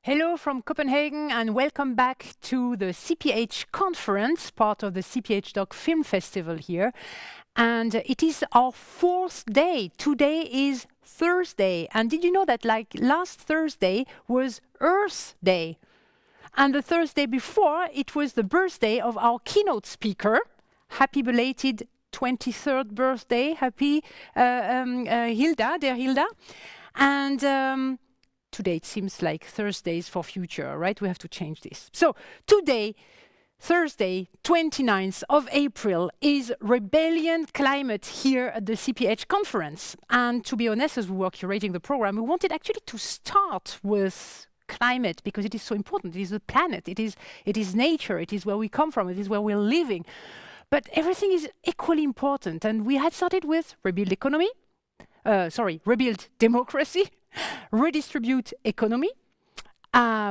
Hello from Copenhagen and welcome back to the CPH conference, part of the CPH Doc Film Festival here. And it is our fourth day. Today is Thursday. And did you know that like last Thursday was Earth Day? And the Thursday before, it was the birthday of our keynote speaker. Happy belated 23rd birthday. Happy Hilda, dear Hilda. And today it seems like Thursdays for future, right? We have to change this. So today, Thursday, 29th of April, is Rebellion Climate here at the CPH conference. And to be honest, as we were curating the program, we wanted actually to start with climate because it is so important. It is the planet, it is nature, it is where we come from, it is where we're living. But everything is equally important. And we had started with rebuild economy, rebuild democracy, redistribute economy.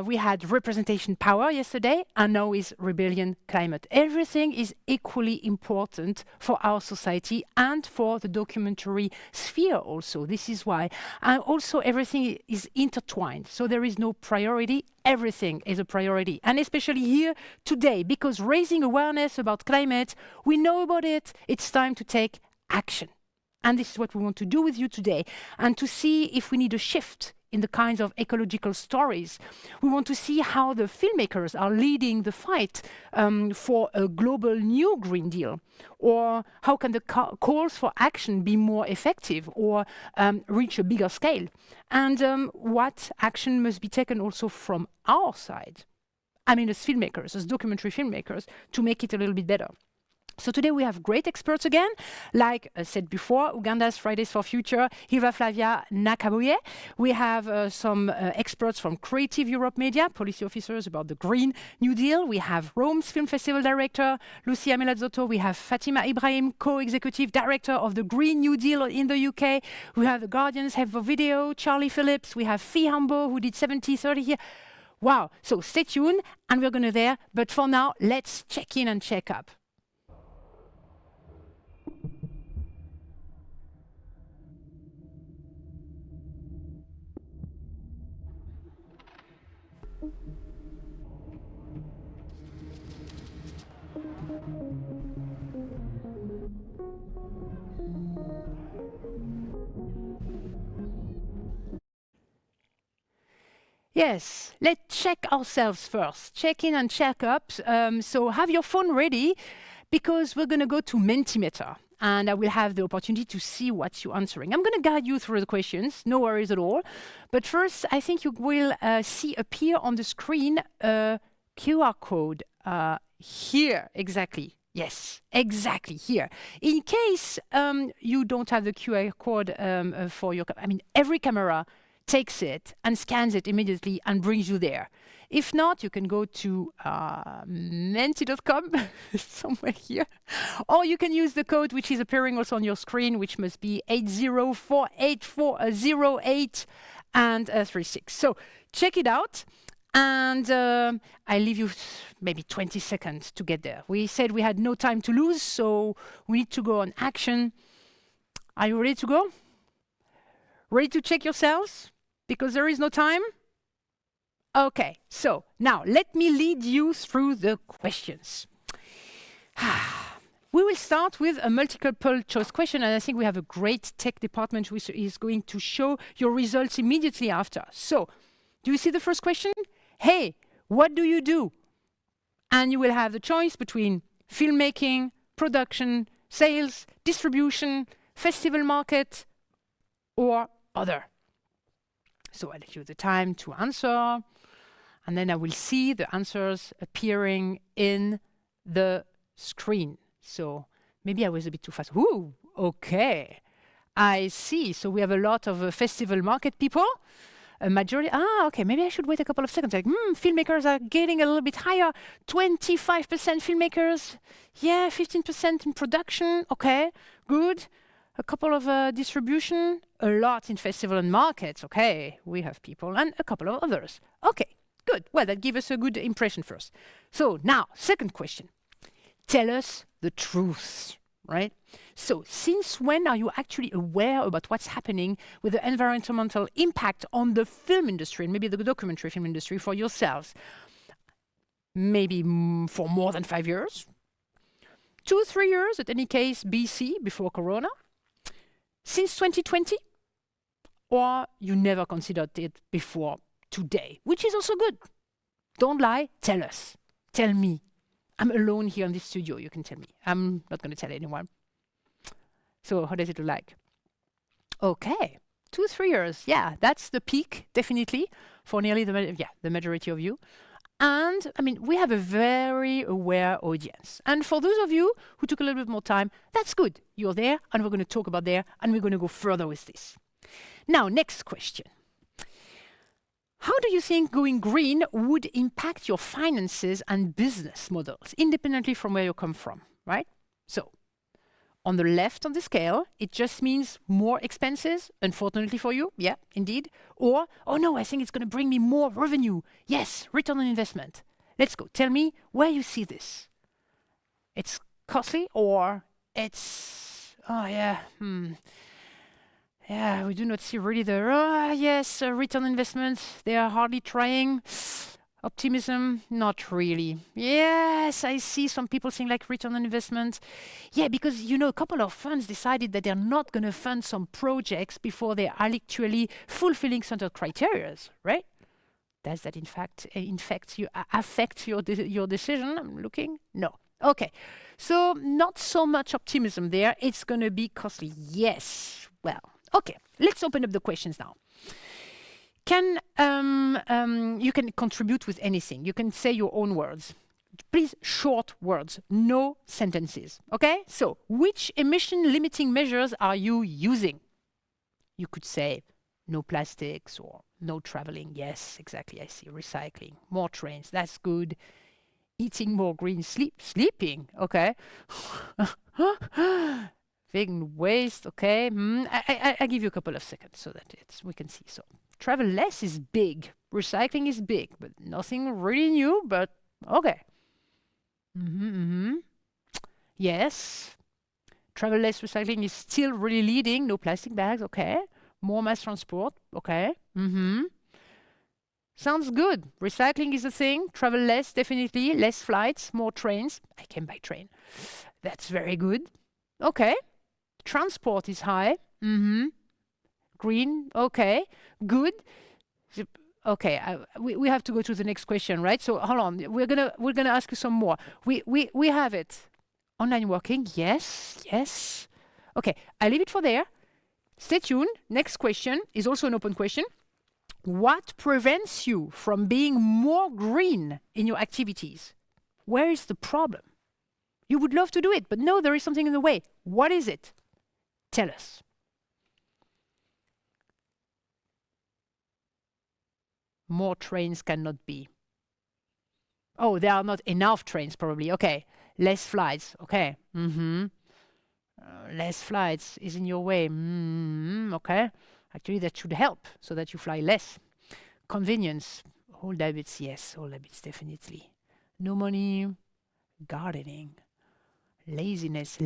We had representation power yesterday, and now is rebellion climate. Everything is equally important for our society and for the documentary sphere also. This is why. And also everything is intertwined. So there is no priority. Everything is a priority. And especially here today, because raising awareness about climate, we know about it. It's time to take action. And this is what we want to do with you today, and to see if we need a shift in the kinds of ecological stories. We want to see how the filmmakers are leading the fight for a global new Green Deal, or how can the calls for action be more effective or reach a bigger scale, and what action must be taken also from our side. I mean, as filmmakers, as documentary filmmakers, to make it a little bit better. So today we have great experts again, like I said before, Uganda's Fridays for Future, Hilva Flavia Nakabuye. We have some experts from Creative Europe Media, policy officers about the Green New Deal. We have Rome's Film Festival Director, Lucia Melazzotto. We have Fatima Ibrahim, co-executive director of the Green New Deal in the UK. We have the Guardian's head for video, Charlie Phillips. We have Fee Hambo, who did 70-30 here. Wow, so stay tuned, and we're going to there. But for now, let's check in and check up. Yes, let's check ourselves first. Check in and check up. So have your phone ready, because we're going to go to Mentimeter. And I will have the opportunity to see what you're answering. I'm going to guide you through the questions, no worries at all. But first, I think you will see appear on the screen a QR code here, exactly. Yes, exactly, here. In case you don't have the QR code for your, every camera takes it and scans it immediately and brings you there. If not, you can go to menti.com, somewhere here, or you can use the code which is appearing also on your screen, which must be 8048408 and 36. So check it out. And I leave you maybe 20 seconds to get there. We said we had no time to lose, so we need to go on action. Are you ready to go? Ready to check yourselves? Because there is no time? Okay, so now let me lead you through the questions. We will start with a multiple choice question, and I think we have a great tech department which is going to show your results immediately after. So, do you see the first question? Hey, what do you do? And you will have the choice between filmmaking, production, sales, distribution, festival market, or other. So I'll give you the time to answer, and then I will see the answers appearing in the screen. So maybe I was a bit too fast. Ooh, okay. I see. So we have a lot of festival market people. A majority. Okay. Maybe I should wait a couple of seconds. Like, filmmakers are getting a little bit higher. 25% filmmakers. Yeah, 15% in production. Okay, good. A couple of distribution. A lot in festival and markets. Okay, we have people and a couple of others. Okay, good. Well, that gives us a good impression first. So now, second question. Tell us the truth, right? So since when are you actually aware about what's happening with the environmental impact on the film industry and maybe the documentary film industry for yourselves? Maybe for more than 5 years? 2, 3 years, at any case, BC, before Corona? Since 2020? Or you never considered it before today, which is also good. Don't lie, tell us. Tell me. I'm alone here in this studio, you can tell me. I'm not going to tell anyone. So how does it look like? Okay, 2, 3 years. Yeah, that's the peak, definitely, for nearly the majority of you. And, I mean, we have a very aware audience. And for those of you who took a little bit more time, that's good. You're there, and we're going to talk about there, and we're going to go further with this. Now, next question. How do you think going green would impact your finances and business models, independently from where you come from, right? So, on the left of the scale, it just means more expenses, unfortunately for you, yeah, indeed. Or, oh no, I think it's going to bring me more revenue. Yes, return on investment. Let's go. Tell me where you see this. It's costly or it's, oh yeah, yeah, we do not see really the, return on investment. They are hardly trying. Optimism, not really. Yes, I see some people saying like return on investment. Yeah, because, you know, a couple of funds decided that they're not going to fund some projects before they are actually fulfilling certain criteria, right? Does that in fact affect your decision? I'm looking. No. Okay. So not so much optimism there. It's going to be costly. Yes. Well, okay. Let's open up the questions now. You can contribute with anything. You can say your own words. Please, short words, no sentences. Okay? So, which emission limiting measures are you using? You could say no plastics or no traveling. Yes, exactly. I see. Recycling. More trains. That's good. Eating more green. Sleeping. Okay. Vegan waste. Okay. I give you a couple of seconds so that we can see. So. Travel less is big. Recycling is big, but nothing really new, but okay. Yes. Travel less, recycling is still really leading. No plastic bags, okay. More mass transport, okay. Sounds good. Recycling is a thing. Travel less, definitely. Less flights, more trains. I came by train. That's very good. Okay. Transport is high. Green, okay, good. Okay, we have to go to the next question, right? So hold on, we're gonna ask you some more. We have it. Online working, yes. Okay, I leave it for there. Stay tuned. Next question is also an open question. What prevents you from being more green in your activities? Where is the problem? You would love to do it, but no, there is something in the way. What is it? Tell us. More trains cannot be. Oh, there are not enough trains, probably. Okay. Less flights. Okay. Less flights is in your way. Okay. Actually, that should help so that you fly less. Convenience. Old habits, yes, old habits, definitely. No money, gardening. Laziness.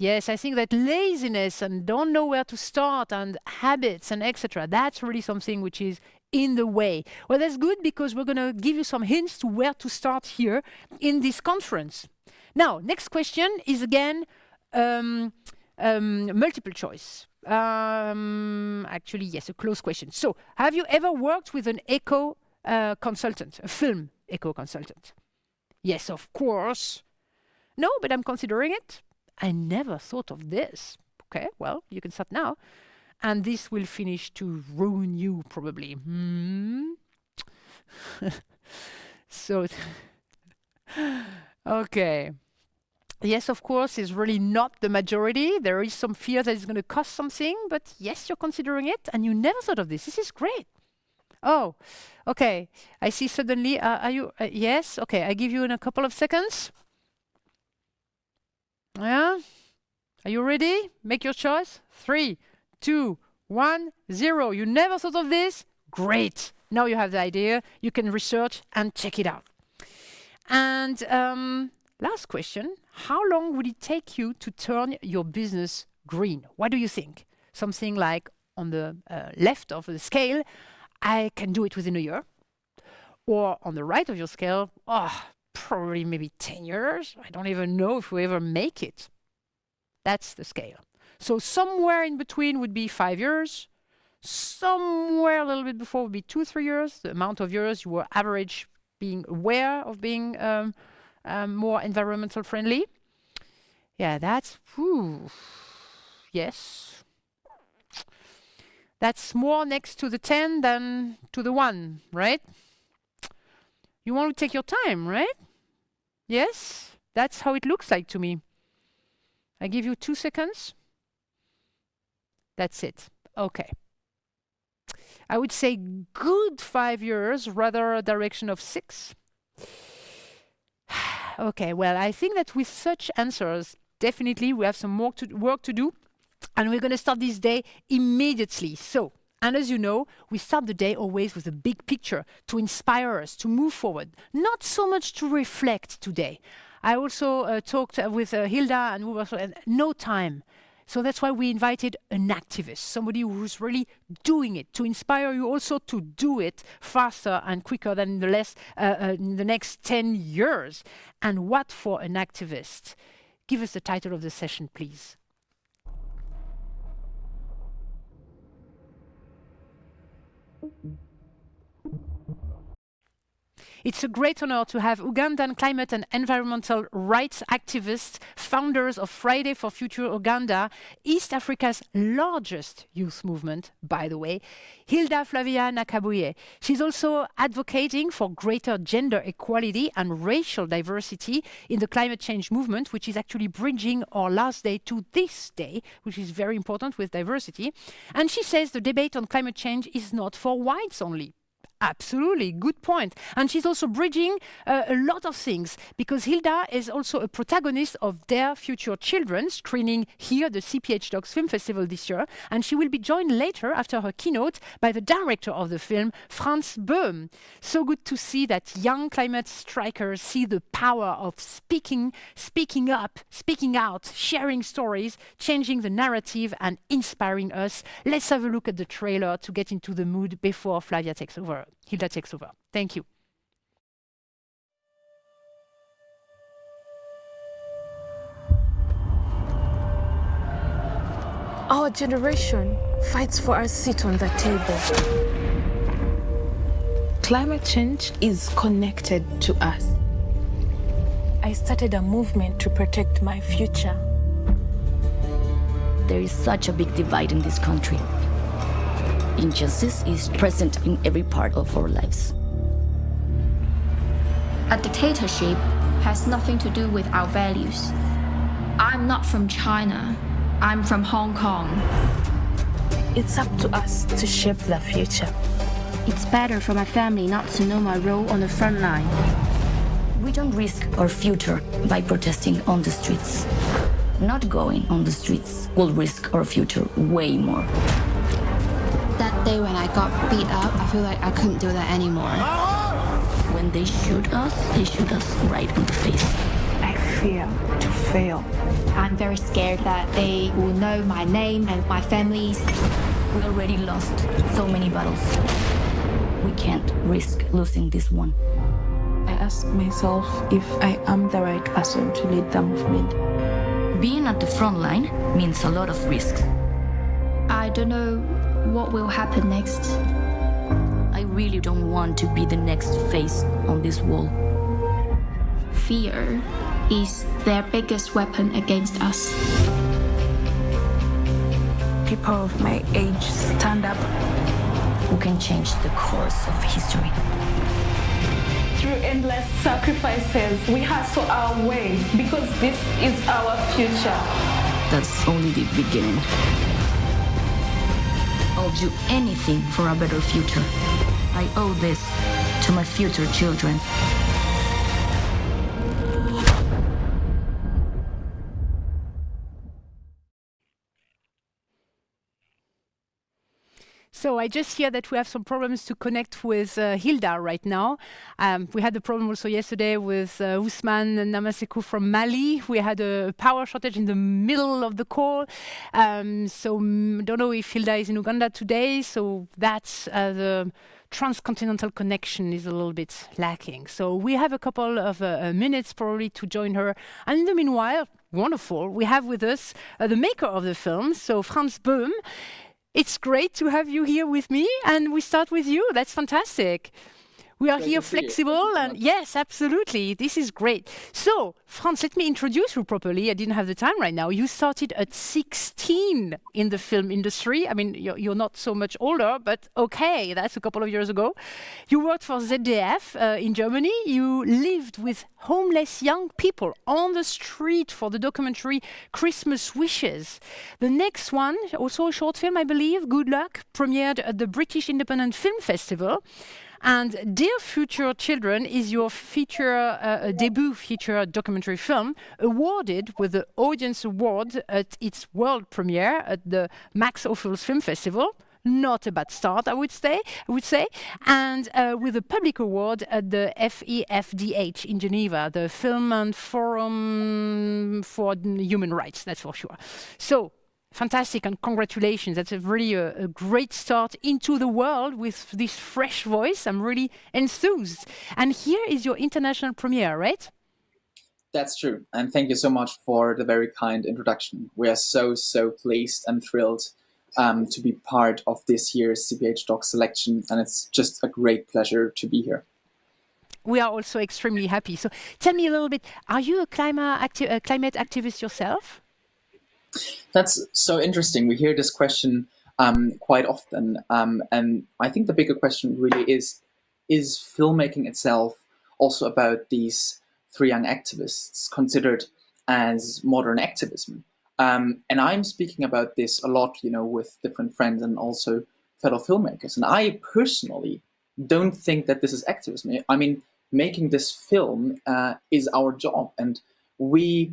Yes, I think that laziness and don't know where to start and habits and etc. That's really something which is in the way. Well, that's good because we're going to give you some hints to where to start here in this conference. Now, next question is again multiple choice. Actually, yes, a close question. So, have you ever worked with an eco consultant, a film eco consultant? Yes, of course. No, but I'm considering it. I never thought of this. Okay, well, you can start now. And this will finish to ruin you, probably. So, okay. Yes, of course, is really not the majority. There is some fear that it's going to cost something, but yes, you're considering it, and you never thought of this. This is great. Oh, okay. I see suddenly. Are you? Yes. Okay. I give you in a couple of seconds. Yeah. Are you ready? Make your choice. 3, 2, 1, 0. You never thought of this? Great. Now you have the idea. You can research and check it out. And last question. How long would it take you to turn your business green? What do you think? Something like on the left of the scale, I can do it within a year. Or on the right of your scale, probably maybe 10 years. I don't even know if we ever make it. That's the scale. So somewhere in between would be 5 years. Somewhere a little bit before would be 2-3 years. The amount of years you were average being aware of being more environmental friendly. Yeah, that's, yes. That's more next to the 10 than to the 1, right? You want to take your time, right? Yes, that's how it looks like to me. I give you 2 seconds. That's it. Okay. I would say good 5 years, rather a direction of 6. Okay, well, I think that with such answers, definitely we have some more work to do, and we're going to start this day immediately. So, and as you know, we start the day always with a big picture to inspire us to move forward, not so much to reflect today. I also talked with Hilda, and we were no time. So that's why we invited an activist, somebody who's really doing it, to inspire you also to do it faster and quicker than in the next 10 years. And what for an activist? Give us the title of the session, please. It's a great honor to have Ugandan climate and environmental rights activists, founders of Friday for Future Uganda, East Africa's largest youth movement, by the way, Hilda Flavia Nakabuye. She's also advocating for greater gender equality and racial diversity in the climate change movement, which is actually bridging our last day to this day, which is very important with diversity. And she says the debate on climate change is not for whites only. Absolutely, good point. And she's also bridging a lot of things, because Hilda is also a protagonist of Their Future Children, screening here at the CPH Docs Film Festival this year. And she will be joined later, after her keynote, by the director of the film, Franz Berm. So good to see that young climate strikers see the power of speaking up, speaking out, sharing stories, changing the narrative and inspiring us. Let's have a look at the trailer to get into the mood before Flavia takes over. Hilda takes over. Thank you. Our generation fights for our seat on the table. Climate change is connected to us. I started a movement to protect my future. There is such a big divide in this country. Injustice is present in every part of our lives. A dictatorship has nothing to do with our values. I'm not from China. I'm from Hong Kong. It's up to us to shape the future. It's better for my family not to know my role on the front line. We don't risk our future by protesting on the streets. Not going on the streets will risk our future way more. That day when I got beat up, I feel like I couldn't do that anymore. When they shoot us right in the face. I fear to fail. I'm very scared that they will know my name and my family's. We already lost so many battles. We can't risk losing this one. I ask myself if I am the right person to lead the movement. Being at the front line means a lot of risks. I don't know what will happen next. I really don't want to be the next face on this wall. Fear is their biggest weapon against us. People of my age stand up. Who can change the course of history? Through endless sacrifices, we hustle our way because this is our future. That's only the beginning. I'll do anything for a better future. I owe this to my future children. So I just hear that we have some problems to connect with Hilda right now. We had the problem also yesterday with Ousmane Namasekou from Mali. We had a power shortage in the middle of the call. Don't know if Hilda is in Uganda today. So that's the transcontinental connection is a little bit lacking. So we have a couple of minutes probably to join her. And in the meanwhile, wonderful, we have with us the maker of the film, so Franz Berm. It's great to have you here with me, and we start with you. That's fantastic. We are here flexible, and yes, absolutely. This is great. So, Franz, let me introduce you properly. I didn't have the time right now. You started at 16 in the film industry. I mean, you're not so much older, but okay, that's a couple of years ago. You worked for ZDF in Germany. You lived with homeless young people on the street for the documentary Christmas Wishes. The next one, also a short film, I believe, Good Luck, premiered at the British Independent Film Festival. And Dear Future Children is your debut feature documentary film, awarded with the Audience Award at its world premiere at the Max Ophüls Film Festival. Not a bad start, I would say, and with a public award at the FEFDH in Geneva, the Film and Forum for Human Rights, that's for sure. So, fantastic, and congratulations. That's really a great start into the world with this fresh voice. I'm really enthused. And here is your international premiere, right? That's true. And thank you so much for the very kind introduction. We are so pleased and thrilled to be part of this year's CPH Doc selection. And it's just a great pleasure to be here. We are also extremely happy. So tell me a little bit, are you a climate activist yourself? That's so interesting. We hear this question quite often. And I think the bigger question really is filmmaking itself also about these three young activists considered as modern activism? And I'm speaking about this a lot, with different friends and also fellow filmmakers. And I personally don't think that this is activism. I mean, making this film is our job. And we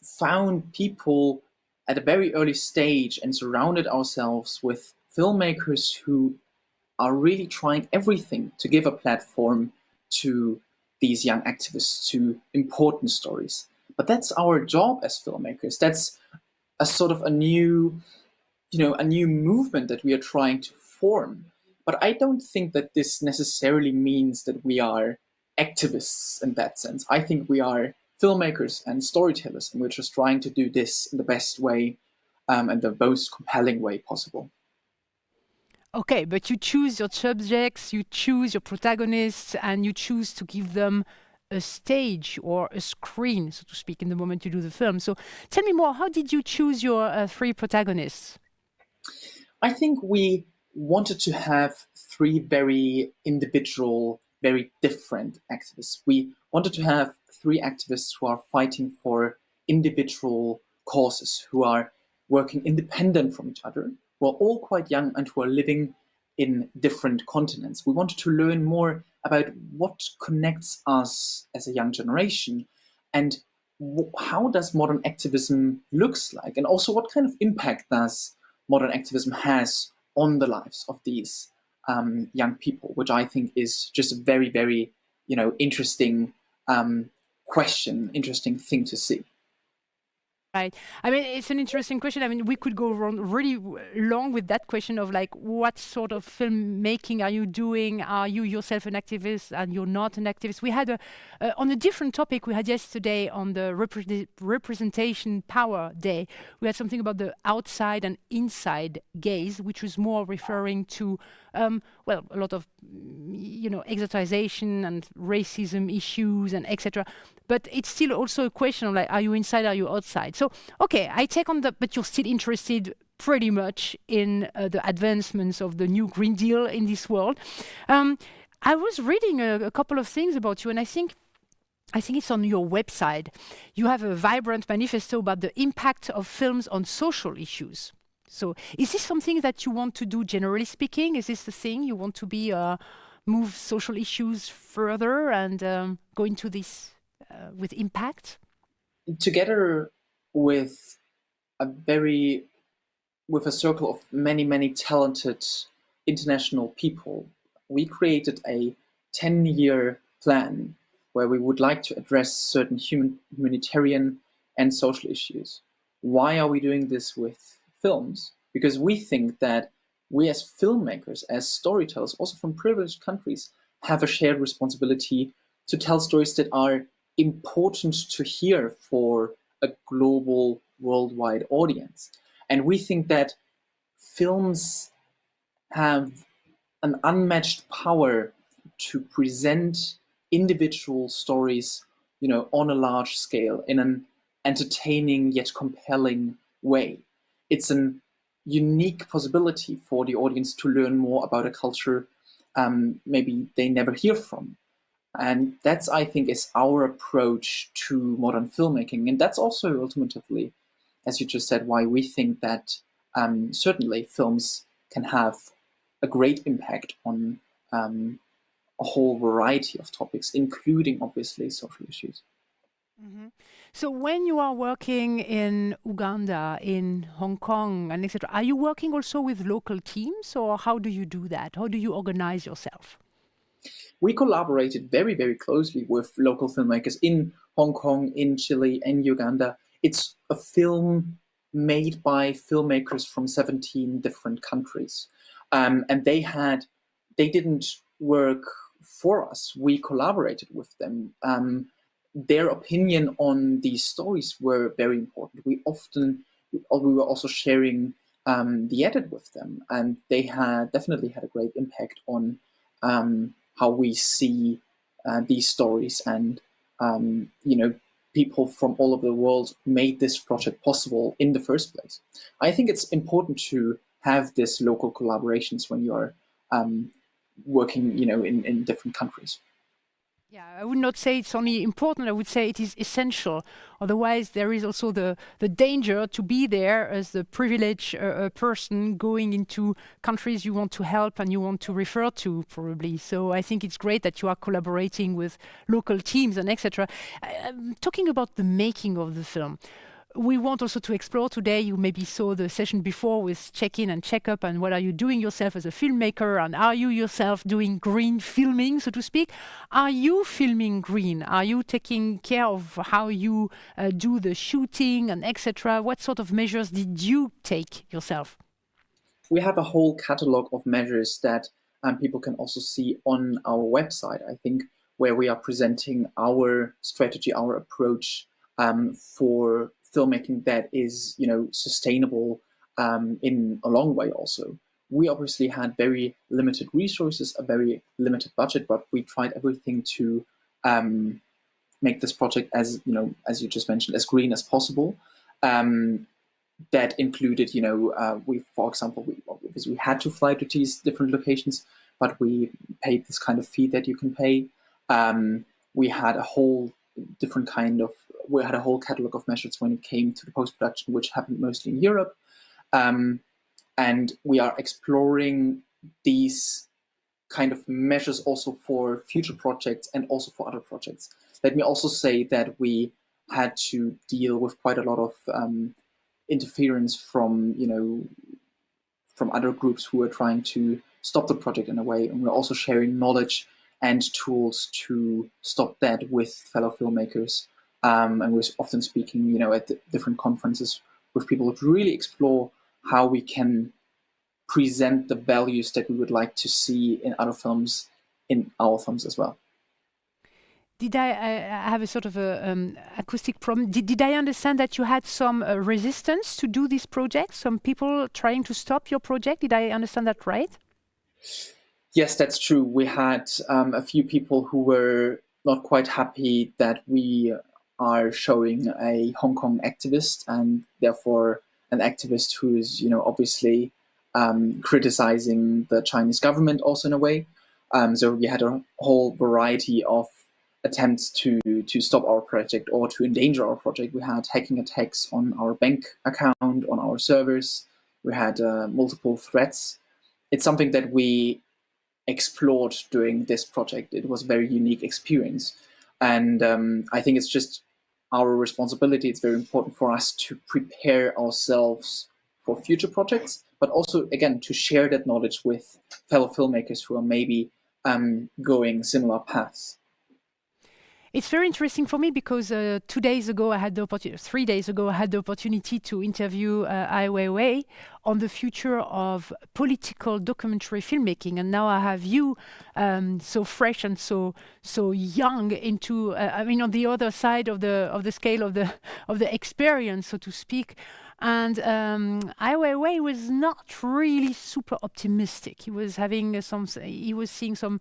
found people at a very early stage and surrounded ourselves with filmmakers who are really trying everything to give a platform to these young activists, to important stories. But that's our job as filmmakers. That's a sort of a new movement that we are trying to form. But I don't think that this necessarily means that we are activists in that sense. I think we are filmmakers and storytellers, and we're just trying to do this in the best way and the most compelling way possible. Okay, but you choose your subjects, you choose your protagonists, and you choose to give them a stage or a screen, so to speak, in the moment you do the film. So tell me more, how did you choose your three protagonists? I think we wanted to have three very individual, very different activists. We wanted to have three activists who are fighting for individual causes, who are working independent from each other, who are all quite young and who are living in different continents. We wanted to learn more about what connects us as a young generation and how does modern activism looks like, and also what kind of impact does modern activism has on the lives of these young people, which I think is just a very, very, interesting question, interesting thing to see. Right. I mean, it's an interesting question. I mean, we could go on really long with that question of like, what sort of filmmaking are you doing? Are you yourself an activist and you're not an activist? We had on a different topic we had yesterday on the Representation Power Day, we had something about the outside and inside gaze, which was more referring to, well, a lot of, exotization and racism issues and etc. But it's still also a question of like, are you inside, are you outside? So, okay, I take on that, but you're still interested pretty much in the advancements of the new Green Deal in this world. I was reading a couple of things about you, and I think it's on your website. You have a vibrant manifesto about the impact of films on social issues. So is this something that you want to do, generally speaking? Is this the thing you want to be, move social issues further and go into this with impact? Together with a circle of many, many talented international people, we created a 10-year plan where we would like to address certain humanitarian and social issues. Why are we doing this with films? Because we think that we as filmmakers, as storytellers, also from privileged countries, have a shared responsibility to tell stories that are important to hear for a global, worldwide audience. And we think that films have an unmatched power to present individual stories, on a large scale in an entertaining yet compelling way. It's an unique possibility for the audience to learn more about a culture maybe they never hear from. And that's, I think, is our approach to modern filmmaking. And that's also ultimately, as you just said, why we think that certainly films can have a great impact on a whole variety of topics, including, obviously, social issues. Mm-hmm. So when you are working in Uganda, in Hong Kong, and etc., are you working also with local teams, or how do you do that? How do you organize yourself? We collaborated very, very closely with local filmmakers in Hong Kong, in Chile, and Uganda. It's a film made by filmmakers from 17 different countries. And they didn't work for us. We collaborated with them. Their opinion on these stories were very important. We were also sharing the edit with them, and they definitely had a great impact on how we see these stories. And people from all over the world made this project possible in the first place. I think it's important to have this local collaborations when you are working, in different countries. Yeah, I would not say it's only important, I would say it is essential. Otherwise, there is also the danger to be there as the privileged person going into countries you want to help and you want to refer to, probably. So I think it's great that you are collaborating with local teams and etc. Talking about the making of the film, we want also to explore today, you maybe saw the session before with check-in and check-up and what are you doing yourself as a filmmaker, and are you yourself doing green filming, so to speak? Are you filming green? Are you taking care of how you do the shooting and etc.? What sort of measures did you take yourself? We have a whole catalog of measures that people can also see on our website, I think, where we are presenting our strategy, our approach for filmmaking that is, sustainable in a long way also. We obviously had very limited resources, a very limited budget, but we tried everything to make this project as you just mentioned, as green as possible. That included, for example, because we had to fly to these different locations, but we paid this kind of fee that you can pay. We had a whole catalog of measures when it came to the post-production, which happened mostly in Europe. And we are exploring these kind of measures also for future projects and also for other projects. Let me also say that we had to deal with quite a lot of interference from from other groups who are trying to stop the project in a way. And we're also sharing knowledge and tools to stop that with fellow filmmakers. And we're often speaking, at different conferences with people to really explore how we can present the values that we would like to see in other films, in our films as well. Did I have a sort of acoustic problem? Did I understand that you had some resistance to do this project? Some people trying to stop your project? Did I understand that right? Yes, that's true. We had a few people who were not quite happy that we are showing a Hong Kong activist, and therefore an activist who is, obviously criticizing the Chinese government also in a way. So we had a whole variety of attempts to stop our project or to endanger our project. We had hacking attacks on our bank account, on our servers. We had multiple threats. It's something that we explored during this project. It was a very unique experience. And I think it's just our responsibility. It's very important for us to prepare ourselves for future projects, but also, again, to share that knowledge with fellow filmmakers who are maybe going similar paths. It's very interesting for me because 2 days ago, 3 days ago, I had the opportunity to interview Ai Weiwei on the future of political documentary filmmaking, and now I have you, so fresh and so young into, on the other side of the scale of the experience, so to speak. And Ai Weiwei was not really super optimistic. He was seeing some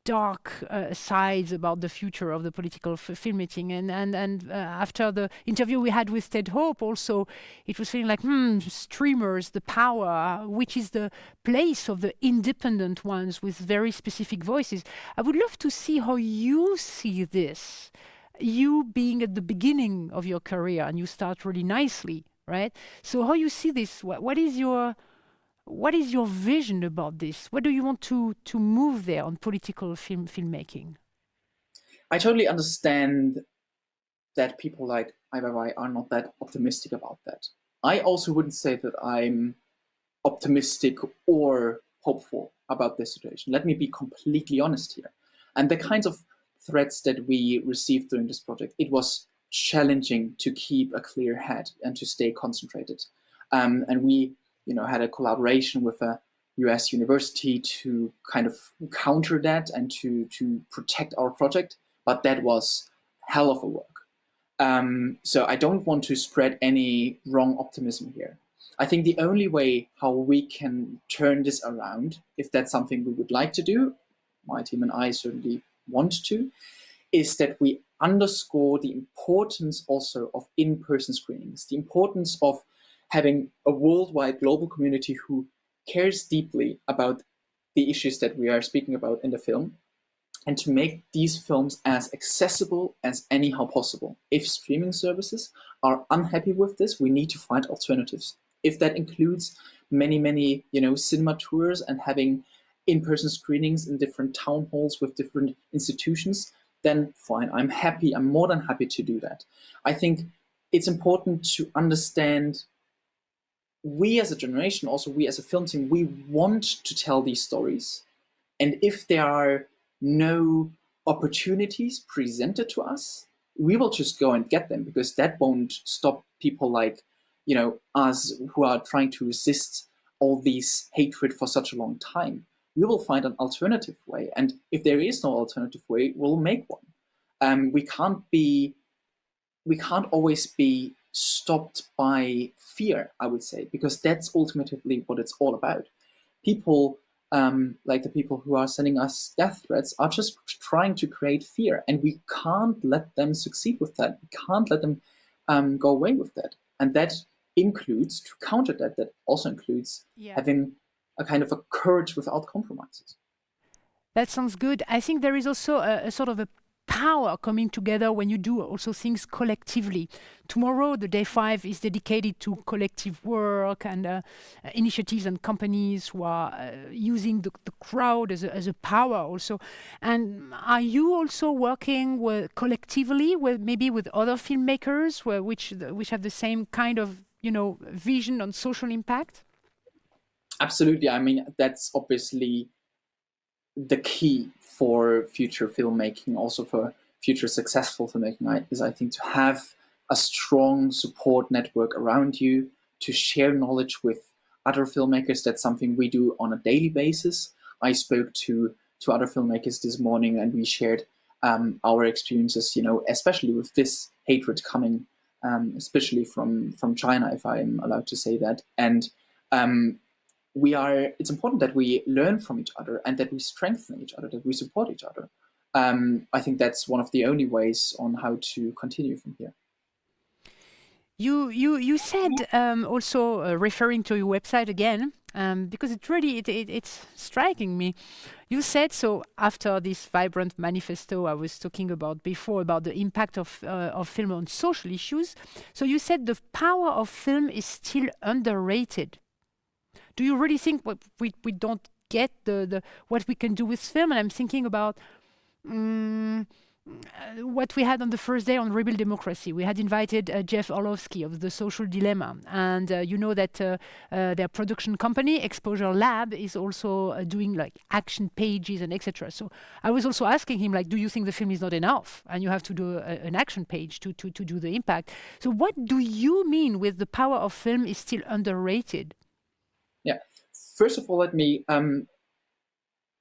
dark sides about the future of the political filmmaking, and after the interview we had with Ted Hope, also it was feeling like streamers, the power, which is the place of the independent ones with very specific voices. I would love to see how you see this, you being at the beginning of your career, and you start really nicely, right? So how you see this? What is your vision about this? What do you want to move there on political filmmaking? I totally understand that people like Ai Weiwei are not that optimistic about that. I also wouldn't say that I'm optimistic or hopeful about this situation. Let me be completely honest here. And the kinds of threats that we received during this project, it was challenging to keep a clear head and to stay concentrated. And we had a collaboration with a US university to kind of counter that and to protect our project, but that was hell of a work. So I don't want to spread any wrong optimism here. I think the only way how we can turn this around, if that's something we would like to do, my team and I certainly want to, is that we underscore the importance also of in-person screenings, the importance of having a worldwide global community who cares deeply about the issues that we are speaking about in the film, and to make these films as accessible as anyhow possible. If streaming services are unhappy with this, we need to find alternatives. If that includes many, cinema tours and having in-person screenings in different town halls with different institutions, then fine, I'm more than happy to do that. I think it's important to understand we as a generation, also we as a film team, we want to tell these stories. And if there are no opportunities presented to us, we will just go and get them, because that won't stop people like, us who are trying to resist all these hatred for such a long time. We will find an alternative way. And if there is no alternative way, we'll make one. We can't always be stopped by fear, I would say, because that's ultimately what it's all about. People, like the people who are sending us death threats, are just trying to create fear, and we can't let them succeed with that. We can't let them go away with that. And that includes, to counter that also includes having a kind of a courage without compromises. That sounds good. I think there is also a sort of a power coming together when you do also things collectively. Tomorrow, the day 5 is dedicated to collective work and initiatives and companies who are using the crowd as a power also. And are you also working collectively maybe with other filmmakers which have the same kind of vision on social impact? Absolutely. I mean, that's obviously the key for future filmmaking, also for future successful filmmaking, is I think to have a strong support network around you, to share knowledge with other filmmakers. That's something we do on a daily basis. I spoke to other filmmakers this morning, and we shared our experiences, especially with this hatred coming, especially from China, if I'm allowed to say that. And it's important that we learn from each other and that we strengthen each other, that we support each other. I think that's one of the only ways on how to continue from here. You said also referring to your website again, because it's striking me. You said, so after this vibrant manifesto I was talking about before, about the impact of film on social issues. So you said the power of film is still underrated. Do you really think we don't get the what we can do with film? And I'm thinking about what we had on the first day on Rebel Democracy. We had invited Jeff Orlovsky of The Social Dilemma. And you know that their production company, Exposure Lab, is also doing like action pages and etc. So I was also asking him, like, do you think the film is not enough? And you have to do an action page to do the impact. So what do you mean with the power of film is still underrated? Yeah. First of all, let me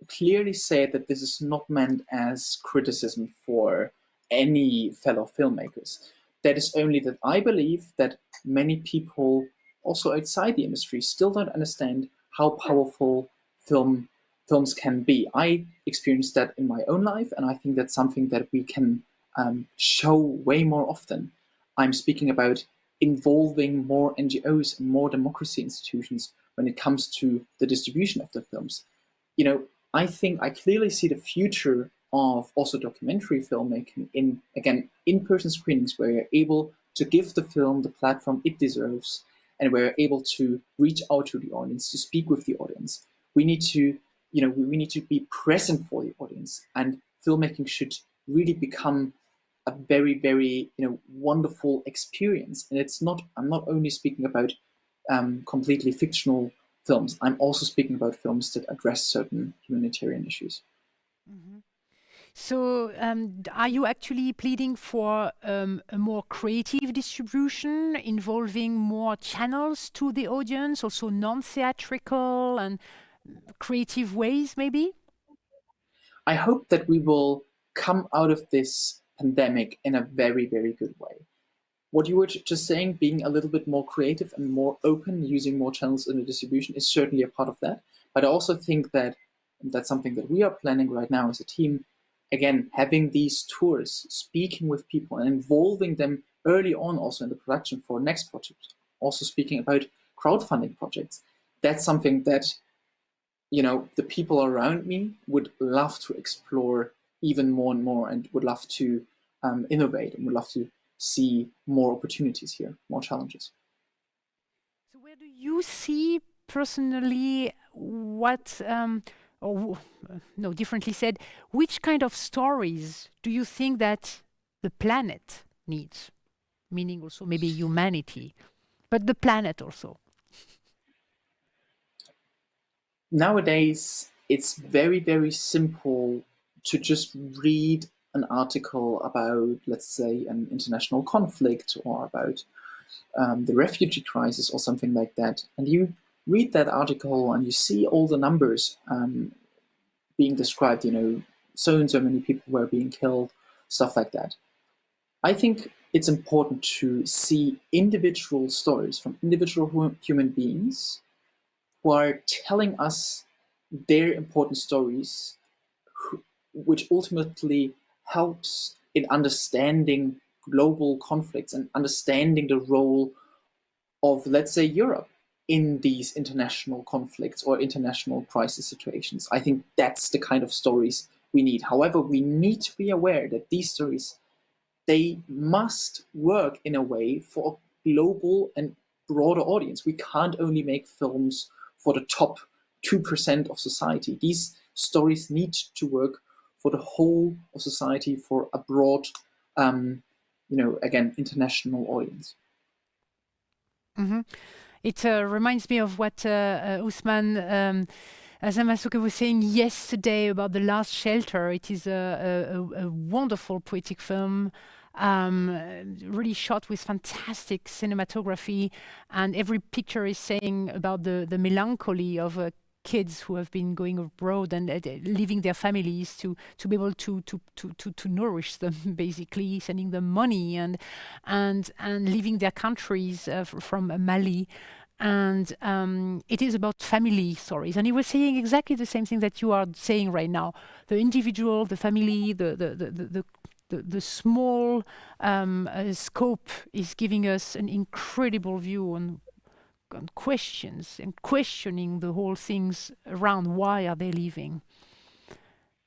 clearly say that this is not meant as criticism for any fellow filmmakers. That is only that I believe that many people also outside the industry still don't understand how powerful films can be. I experienced that in my own life, and I think that's something that we can show way more often. I'm speaking about involving more NGOs and more democracy institutions when it comes to the distribution of the films. I think I clearly see the future of also documentary filmmaking in, again, in-person screenings where you're able to give the film the platform it deserves, and where you're able to reach out to the audience, to speak with the audience. We need to, we need to be present for the audience, and filmmaking should really become a very, very, wonderful experience. And I'm not only speaking about completely fictional films. I'm also speaking about films that address certain humanitarian issues. Mm-hmm. So are you actually pleading for a more creative distribution involving more channels to the audience, also non-theatrical and creative ways, maybe? I hope that we will come out of this pandemic in a very, very good way. What you were just saying, being a little bit more creative and more open, using more channels in the distribution, is certainly a part of that. But I also think that that's something that we are planning right now as a team. Again, having these tours, speaking with people and involving them early on also in the production for next project. Also speaking about crowdfunding projects. That's something that, the people around me would love to explore even more and more, and would love to innovate, and would love to see more opportunities here, more challenges. So where do you see personally differently said, which kind of stories do you think that the planet needs? Meaning also maybe humanity, but the planet also. Nowadays, it's very, very simple to just read an article about, let's say, an international conflict, or about the refugee crisis or something like that. And you read that article and you see all the numbers being described, so and so many people were being killed, stuff like that. I think it's important to see individual stories from individual human beings who are telling us their important stories, which ultimately helps in understanding global conflicts and understanding the role of, let's say, Europe in these international conflicts or international crisis situations. I think that's the kind of stories we need. However, we need to be aware that these stories, they must work in a way for a global and broader audience. We can't only make films for the top 2% of society. These stories need to work for the whole of society, for a broad, again, international audience. Mm-hmm. It reminds me of what Usman Azamasuke was saying yesterday about The Last Shelter. It is a wonderful poetic film, really shot with fantastic cinematography, and every picture is saying about the melancholy of kids who have been going abroad and leaving their families to be able to nourish them, basically sending them money and leaving their countries from Mali. And it is about family stories. And he was saying exactly the same thing that you are saying right now: the individual, the family, the small scope is giving us an incredible view on questions and questioning the whole things around why are they leaving,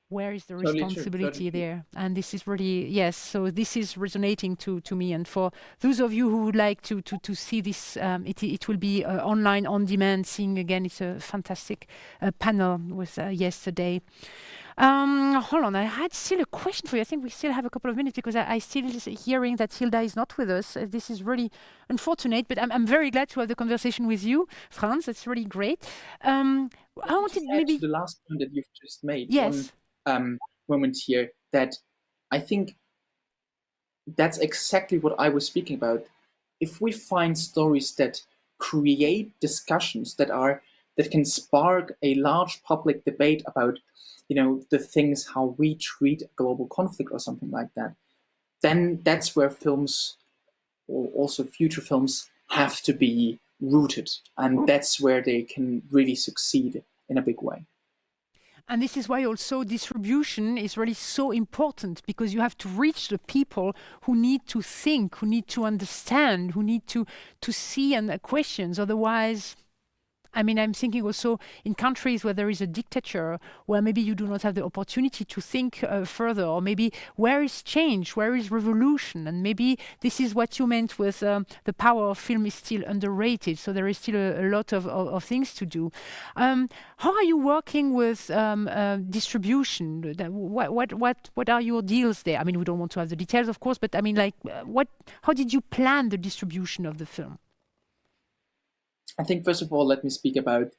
where is the responsibility there. And this is really, yes, so this is resonating to me. And for those of you who would like to see this, it will be online on demand. Seeing again, it's a fantastic panel with yesterday. Hold on, I had still a question for you. I think we still have a couple of minutes because I still hearing that Hilda is not with us. This is really unfortunate, but I'm very glad to have the conversation with you, Franz. It's really great. I wanted maybe the last point that you've just made. Yes. One moment here that I think that's exactly what I was speaking about. If we find stories that create discussions that can spark a large public debate about, the things, how we treat global conflict or something like that, then that's where films, or also future films, have to be rooted, and that's where they can really succeed in a big way. And this is why also distribution is really so important, because you have to reach the people who need to think, who need to understand, who need to see and questions. Otherwise, I mean, I'm thinking also in countries where there is a dictator, where maybe you do not have the opportunity to think further, or maybe where is change, where is revolution? And maybe this is what you meant with the power of film is still underrated. So there is still a lot of things to do. How are you working with distribution? What are your deals there? I mean, we don't want to have the details, of course, but I mean, like, how did you plan the distribution of the film? I think, first of all, let me speak about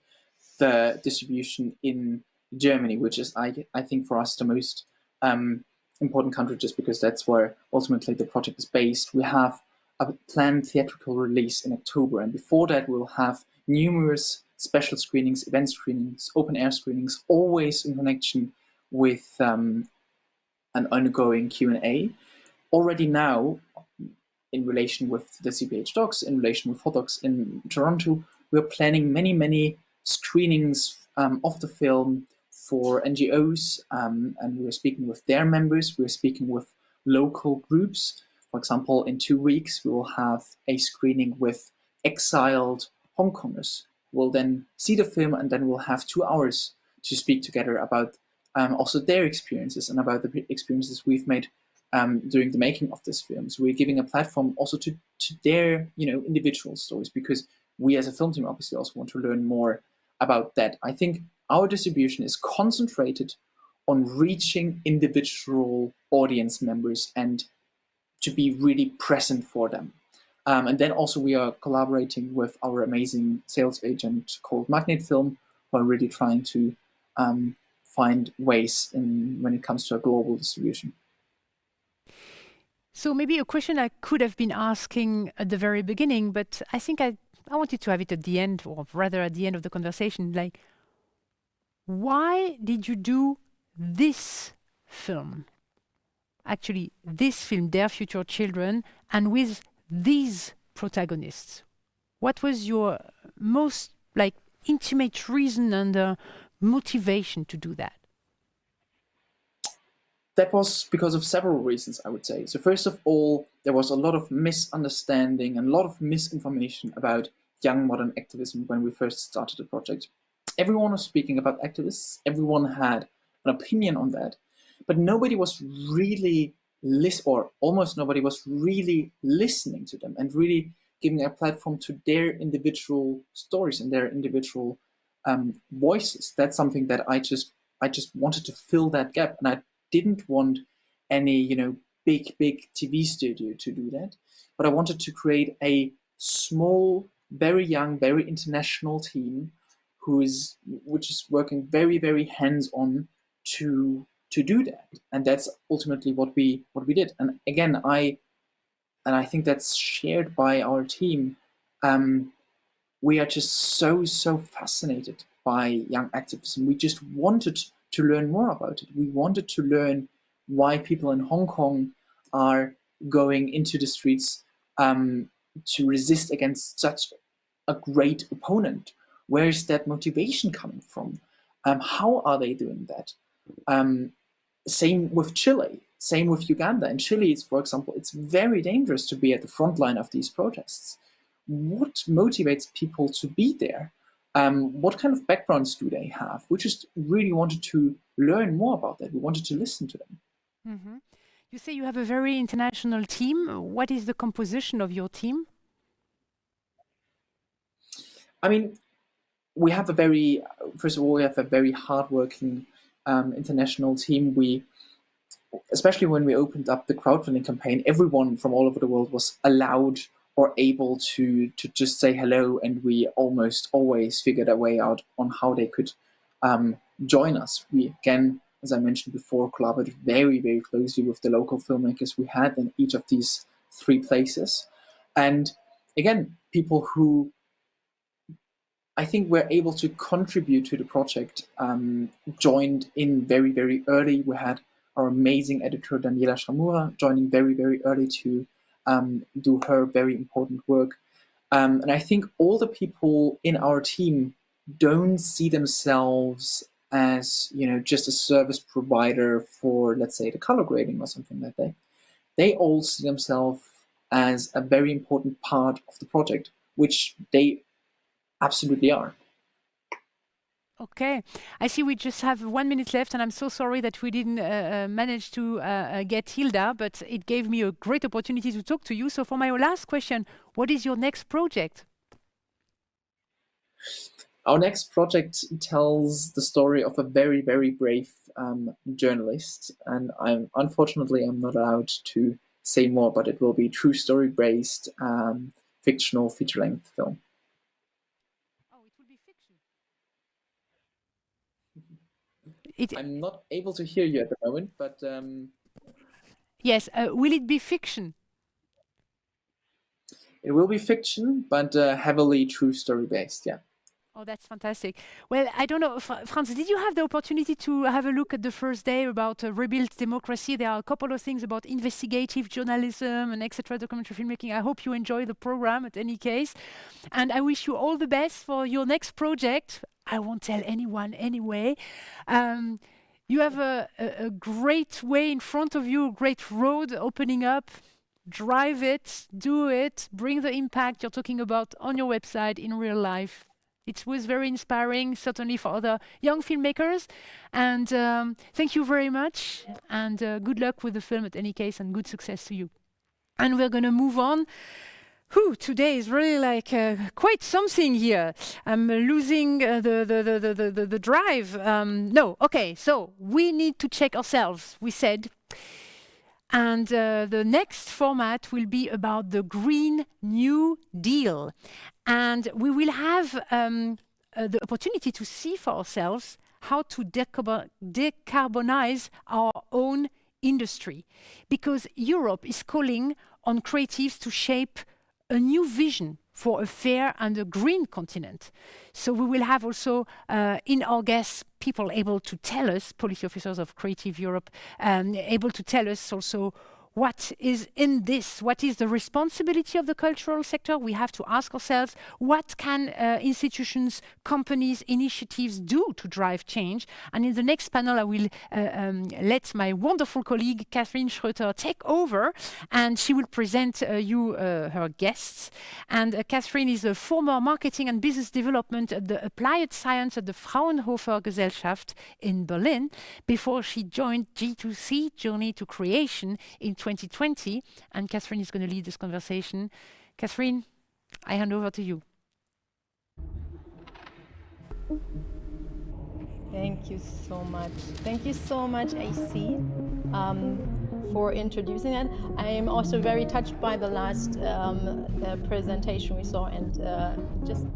the distribution in Germany, which is, I think, for us the most important country, just because that's where ultimately the project is based. We have a planned theatrical release in October, and before that we'll have numerous special screenings, event screenings, open-air screenings, always in connection with an ongoing Q&A. Already now, in relation with the CPH Docs, in relation with Hot Docs in Toronto, we're planning many screenings of the film for NGOs, and we're speaking with their members, we're speaking with local groups. For example, in 2 weeks, we will have a screening with exiled Hong Kongers. We'll then see the film, and then we'll have 2 hours to speak together about also their experiences and about the experiences we've made during the making of this film. So we're giving a platform also to their individual stories, because we as a film team obviously also want to learn more about that. I think our distribution is concentrated on reaching individual audience members and to be really present for them. And then also we are collaborating with our amazing sales agent called Magnet Film, who are really trying to find ways when it comes to a global distribution. So maybe a question I could have been asking at the very beginning, but I think I wanted to have it at the end, or rather at the end of the conversation. Like, why did you do this film? Actually, this film, Their Future Children, and with these protagonists. What was your most intimate reason and motivation to do that? That was because of several reasons, I would say. So first of all, there was a lot of misunderstanding and a lot of misinformation about young modern activism when we first started the project. Everyone was speaking about activists, everyone had an opinion on that, but nobody was really almost nobody was really listening to them and really giving a platform to their individual stories and their individual voices. That's something that I just wanted to fill that gap, and I didn't want any big TV studio to do that, but I wanted to create a small very young, very international team which is working very, very hands-on to do that. And that's ultimately what we did. And again, I think that's shared by our team. We are just so fascinated by young activism. We just wanted to learn more about it. We wanted to learn why people in Hong Kong are going into the streets to resist against such a great opponent. Where is that motivation coming from? How are they doing that? Same with Chile, same with Uganda. In Chile, for example, it's very dangerous to be at the front line of these protests. What motivates people to be there? What kind of backgrounds do they have? We just really wanted to learn more about that. We wanted to listen to them. Mm-hmm. You say you have a very international team. What is the composition of your team? I mean, first of all, we have a very hardworking international team. Especially when we opened up the crowdfunding campaign, everyone from all over the world was allowed or able to just say hello, and we almost always figured a way out on how they could join us. We, again, as I mentioned before, collaborated very, very closely with the local filmmakers we had in each of these 3 places. And again, people who I think were able to contribute to the project joined in very, very early. We had our amazing editor, Daniela Shamura, joining very, very early to do her very important work. And I think all the people in our team don't see themselves as, just a service provider for, let's say, the color grading or something like that. They all see themselves as a very important part of the project, which they absolutely are. Okay, I see we just have 1 minute left, and I'm so sorry that we didn't manage to get Hilda, but it gave me a great opportunity to talk to you. So for my last question, what is your next project? Our next project tells the story of a very, very brave journalist, and unfortunately I'm not allowed to say more, but it will be true story-based fictional feature-length film. I'm not able to hear you at the moment, but... Yes, will it be fiction? It will be fiction, but heavily true story-based, yeah. Oh, that's fantastic. Well, I don't know, Franz, did you have the opportunity to have a look at the first day about rebuilt democracy? There are a couple of things about investigative journalism and etc. documentary filmmaking. I hope you enjoy the program at any case. And I wish you all the best for your next project. I won't tell anyone anyway. You have a great way in front of you, a great road opening up. Drive it, do it, bring the impact you're talking about on your website in real life. It was very inspiring, certainly for other young filmmakers. And thank you very much. And good luck with the film at any case, and good success to you. And we're going to move on. Today is really like quite something here. I'm losing the drive. No, okay, so we need to check ourselves, we said. And the next format will be about the Green New Deal. And we will have the opportunity to see for ourselves how to decarbonize our own industry. Because Europe is calling on creatives to shape a new vision for a fair and a green continent. So we will have also in our guests people able to tell us, policy officers of Creative Europe, able to tell us also what is in this, what is the responsibility of the cultural sector. We have to ask ourselves, what can institutions, companies, initiatives do to drive change? And in the next panel, I will let my wonderful colleague, Catherine Schroeter, take over, and she will present you her guests. And Catherine is a former marketing and business development at the applied science at the Fraunhofer Gesellschaft in Berlin, before she joined G2C, Journey to Creation, in 2020, and Catherine is going to lead this conversation. Catherine, I hand over to you. Thank you so much. Thank you so much, AC. for introducing that. I am also very touched by the last presentation we saw, and just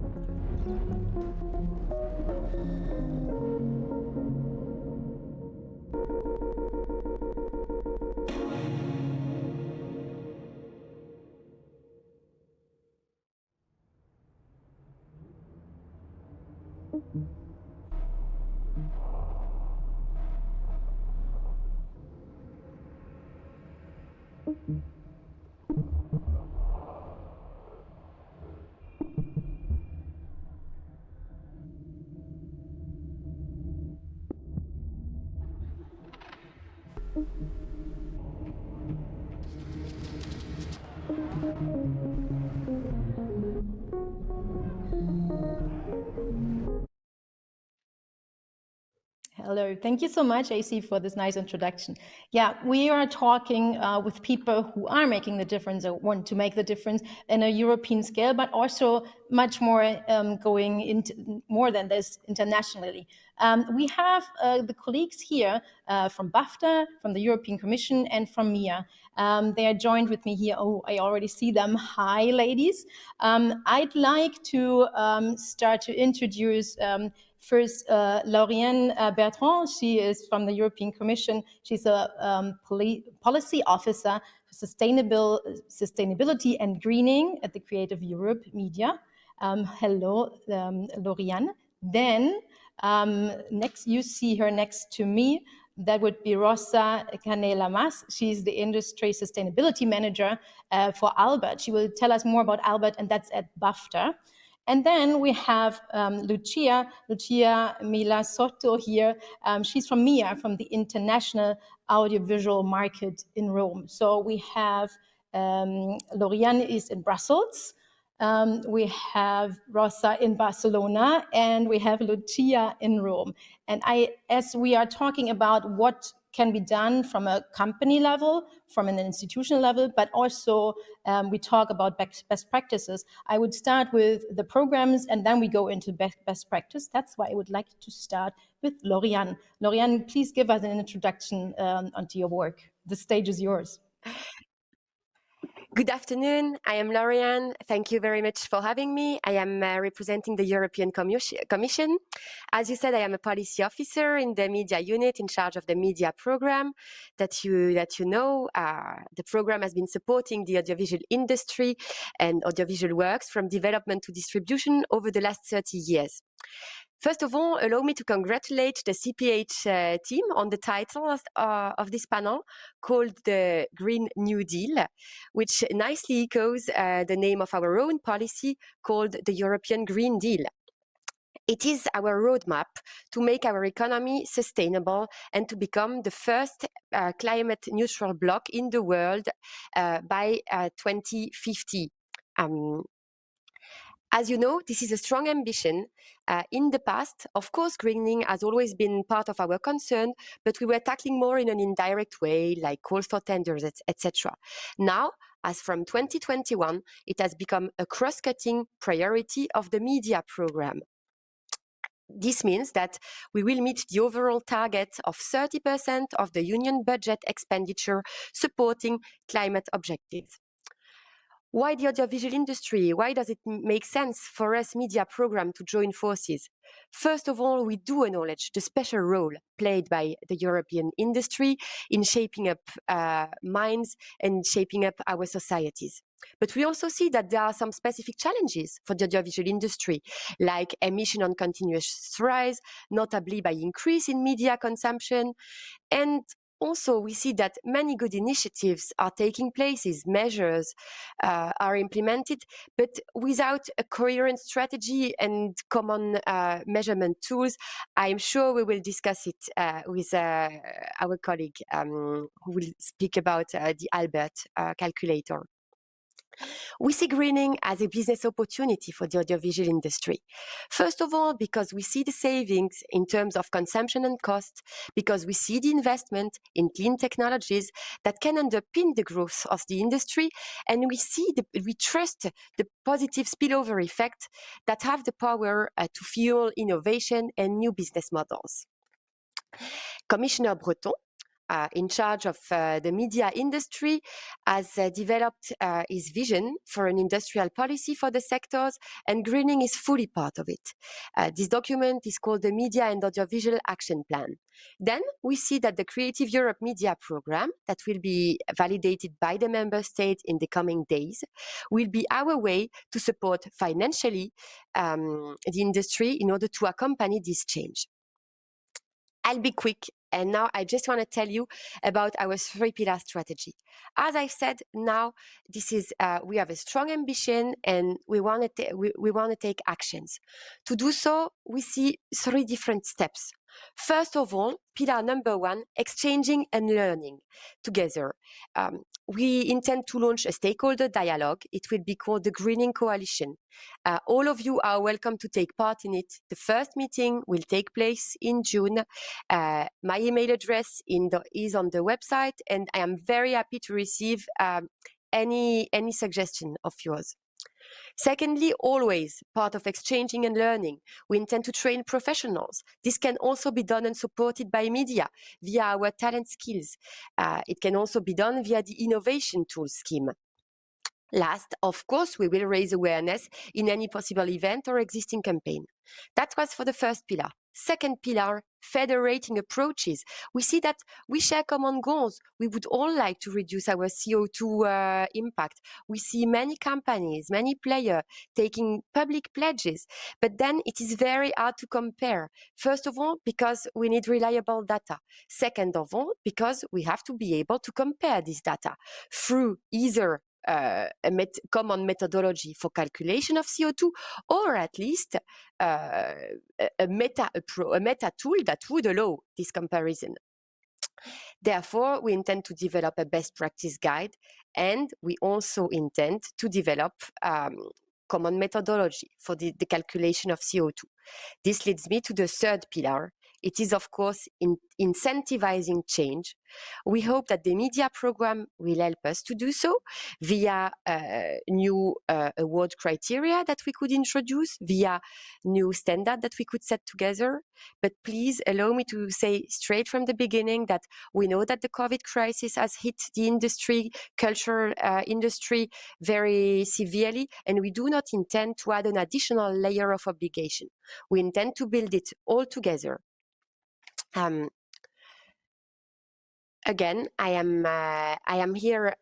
hello, thank you so much, AC, for this nice introduction. Yeah, we are talking with people who are making the difference or want to make the difference in a European scale, but also much more going into more than this internationally. We have the colleagues here from BAFTA, from the European Commission, and from MIA. They are joined with me here. Oh, I already see them. Hi, ladies. I'd like to start to introduce first, Lauriane Bertrand. She is from the European Commission. She's a policy officer for sustainability and greening at the Creative Europe Media. Hello, Lauriane. Then next, you see her next to me. That would be Rosa Canela-Mas. She's the Industry Sustainability Manager for Albert. She will tell us more about Albert, and that's at BAFTA. And then we have Lucia Mila Soto here. She's from MIA, from the International Audiovisual Market in Rome. So we have Lauriane is in Brussels. We have Rosa in Barcelona, and we have Lucia in Rome. And as we are talking about what can be done from a company level, from an institutional level, but also we talk about best practices. I would start with the programs, and then we go into best practice. That's why I would like to start with Lauriane. Lauriane, please give us an introduction onto your work. The stage is yours. Good afternoon. I am Lauriane. Thank you very much for having me. I am representing the European Commission. As you said, I am a policy officer in the media unit in charge of the media program that you know. The program has been supporting the audiovisual industry and audiovisual works from development to distribution over the last 30 years. First of all, allow me to congratulate the CPH team on the title of this panel called the Green New Deal, which nicely echoes the name of our own policy called the European Green Deal. It is our roadmap to make our economy sustainable and to become the first climate neutral bloc in the world by 2050. As you know, this is a strong ambition. In the past, of course, greening has always been part of our concern, but we were tackling more in an indirect way, like calls for tenders, etc. Now, as from 2021, it has become a cross-cutting priority of the media program. This means that we will meet the overall target of 30% of the union budget expenditure supporting climate objectives. Why the audiovisual industry? Why does it make sense for us media program to join forces? First of all, we do acknowledge the special role played by the European industry in shaping up minds and shaping up our societies. But we also see that there are some specific challenges for the audiovisual industry, like emission on continuous rise, notably by increase in media consumption. And also, we see that many good initiatives are taking place, measures are implemented, but without a coherent strategy and common measurement tools. I'm sure we will discuss it with our colleague who will speak about the Albert calculator. We see greening as a business opportunity for the audiovisual industry. First of all, because we see the savings in terms of consumption and cost, because we see the investment in clean technologies that can underpin the growth of the industry, and we trust the positive spillover effect that have the power to fuel innovation and new business models. Commissioner Breton, in charge of the media industry, has developed his vision for an industrial policy for the sectors, and greening is fully part of it. This document is called the Media and Audiovisual Action Plan. Then we see that the Creative Europe Media Programme, that will be validated by the member states in the coming days, will be our way to support financially the industry in order to accompany this change. I'll be quick, and now I just want to tell you about our 3-pillar strategy. As I said, now this is we have a strong ambition, and we want to take actions. To do so, we see 3 different steps. First of all, pillar number 1, exchanging and learning together. We intend to launch a stakeholder dialogue. It will be called the Greening Coalition. All of you are welcome to take part in it. The first meeting will take place in June. My email address is on the website, and I am very happy to receive any suggestion of yours. Secondly, always part of exchanging and learning, we intend to train professionals. This can also be done and supported by media via our talent skills. It can also be done via the innovation tool scheme. Last, of course, we will raise awareness in any possible event or existing campaign. That was for the first pillar. Second pillar, federating approaches. We see that we share common goals. We would all like to reduce our CO2 impact. We see many companies, many players taking public pledges, but then it is very hard to compare. First of all, because we need reliable data. Second of all, because we have to be able to compare this data through either a common methodology for calculation of CO2, or at least a meta tool that would allow this comparison. Therefore, we intend to develop a best practice guide, and we also intend to develop common methodology for the calculation of CO2. This leads me to the 3rd pillar. It is, of course, incentivizing change. We hope that the media program will help us to do so via new award criteria that we could introduce, via new standards that we could set together. But please allow me to say straight from the beginning that we know that the COVID crisis has hit the industry, cultural industry, very severely, and we do not intend to add an additional layer of obligation. We intend to build it all together. Again, I am here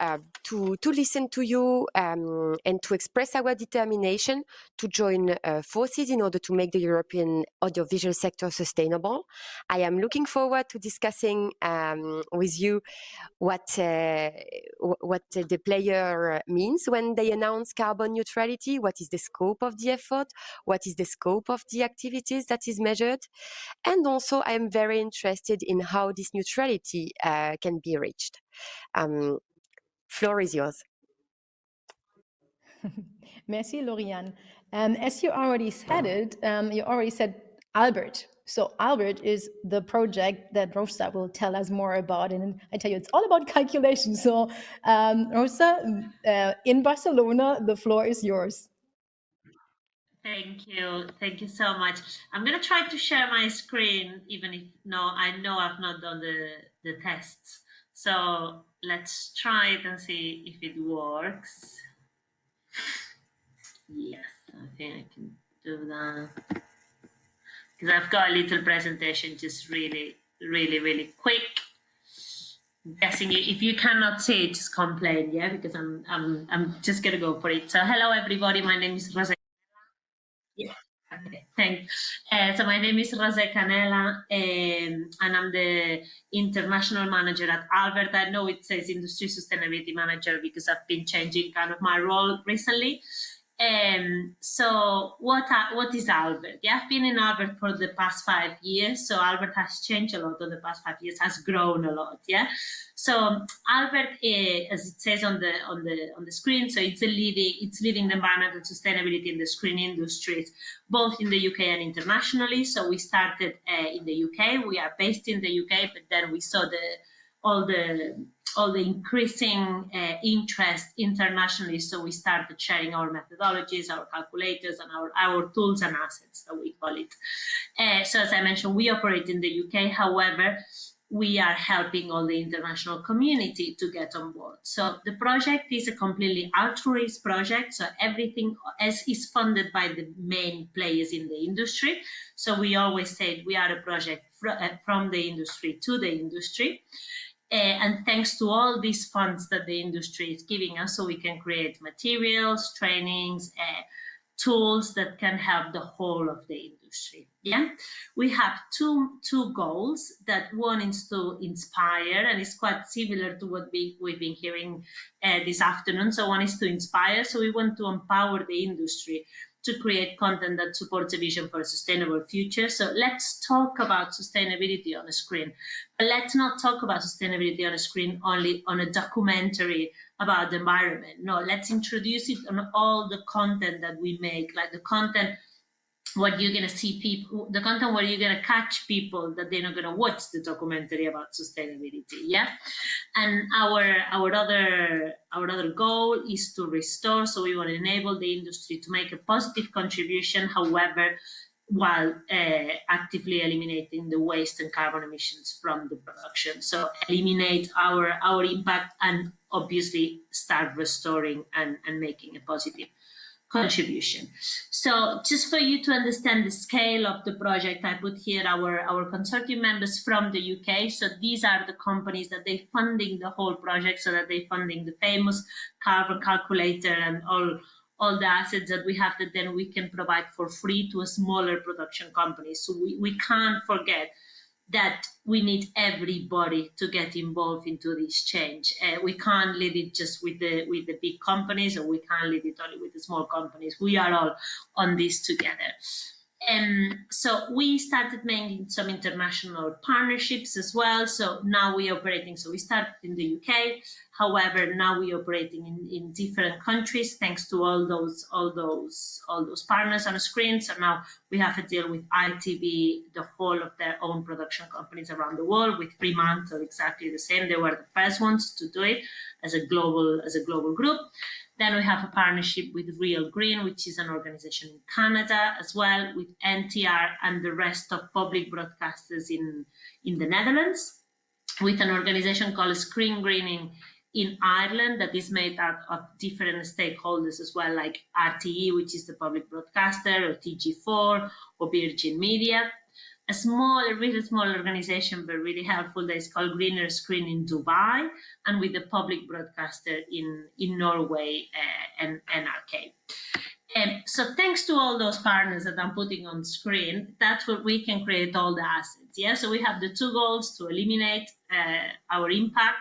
to listen to you and to express our determination to join forces in order to make the European audiovisual sector sustainable. I am looking forward to discussing with you what the player means when they announce carbon neutrality, what is the scope of the effort, what is the scope of the activities that is measured. And also, I am very interested in how this neutrality can be reached. Floor is yours. Merci, Lauriane. As you already said Albert. So Albert is the project that Rosa will tell us more about. And I tell you, it's all about calculation. So Rosa, in Barcelona, the floor is yours. Thank you. Thank you so much. I'm going to try to share my screen, even if I know I've not done the tests. So let's try it and see if it works. Yes, I think I can do that. Because I've got a little presentation, just really quick. Guessing if you cannot see it, just complain, yeah, because I'm just going to go for it. So hello, everybody. My name is Rosa. Yeah. Okay, thanks. So my name is Rosa Canela, and I'm the international manager at Albert. I know it says industry sustainability manager because I've been changing kind of my role recently. So what is Albert? Yeah, I've been in Albert for the past 5 years. So Albert has changed a lot in the past 5 years, has grown a lot. Yeah. So Albert, as it says on the screen, so it's leading the environmental sustainability in the screen industries, both in the UK and internationally. So we started in the UK. We are based in the UK, but then we saw all the increasing interest internationally. So we started sharing our methodologies, our calculators, and our tools and assets, that we call it. So as I mentioned, we operate in the UK. However, we are helping all the international community to get on board. So the project is a completely altruist project. So everything is funded by the main players in the industry. So we always say we are a project from the industry to the industry. And thanks to all these funds that the industry is giving us, so we can create materials, trainings, tools that can help the whole of the industry. Yeah, we have two goals. That one is to inspire, and it's quite similar to what we've been hearing this afternoon. So one is to inspire. So we want to empower the industry to create content that supports a vision for a sustainable future. So let's talk about sustainability on a screen, but let's not talk about sustainability on a screen only on a documentary about the environment. No, let's introduce it on all the content that we make, like the content what you're going to see people, the content where you're going to catch people that they're not going to watch the documentary about sustainability. Yeah. And our other goal is to restore. So we want to enable the industry to make a positive contribution, however, while actively eliminating the waste and carbon emissions from the production. So eliminate our impact and obviously start restoring and making a positive contribution. So just for you to understand the scale of the project, I put here our consortium members from the UK. So these are the companies that they're funding the whole project, so that they're funding the famous carbon calculator and all the assets that we have that then we can provide for free to a smaller production company. So we can't forget that we need everybody to get involved into this change. We can't leave it just with the big companies, or we can't leave it only with the small companies. We are all on this together. So we started making some international partnerships as well. So now we're operating. So we started in the UK. However, now we're operating in different countries thanks to all those partners on the screen. So now we have a deal with ITV, the whole of their own production companies around the world, with Fremantle exactly the same. They were the first ones to do it as a global group. Then we have a partnership with Real Green, which is an organization in Canada as well, with NTR and the rest of public broadcasters in the Netherlands, with an organization called Screen Greening in Ireland that is made out of different stakeholders as well, like RTE, which is the public broadcaster, or TG4, or Virgin Media. A really small organization, but really helpful, that is called Greener Screen in Dubai, and with the public broadcaster in Norway and NRK. So thanks to all those partners that I'm putting on screen, that's where we can create all the assets. Yeah, so we have the two goals: to eliminate our impact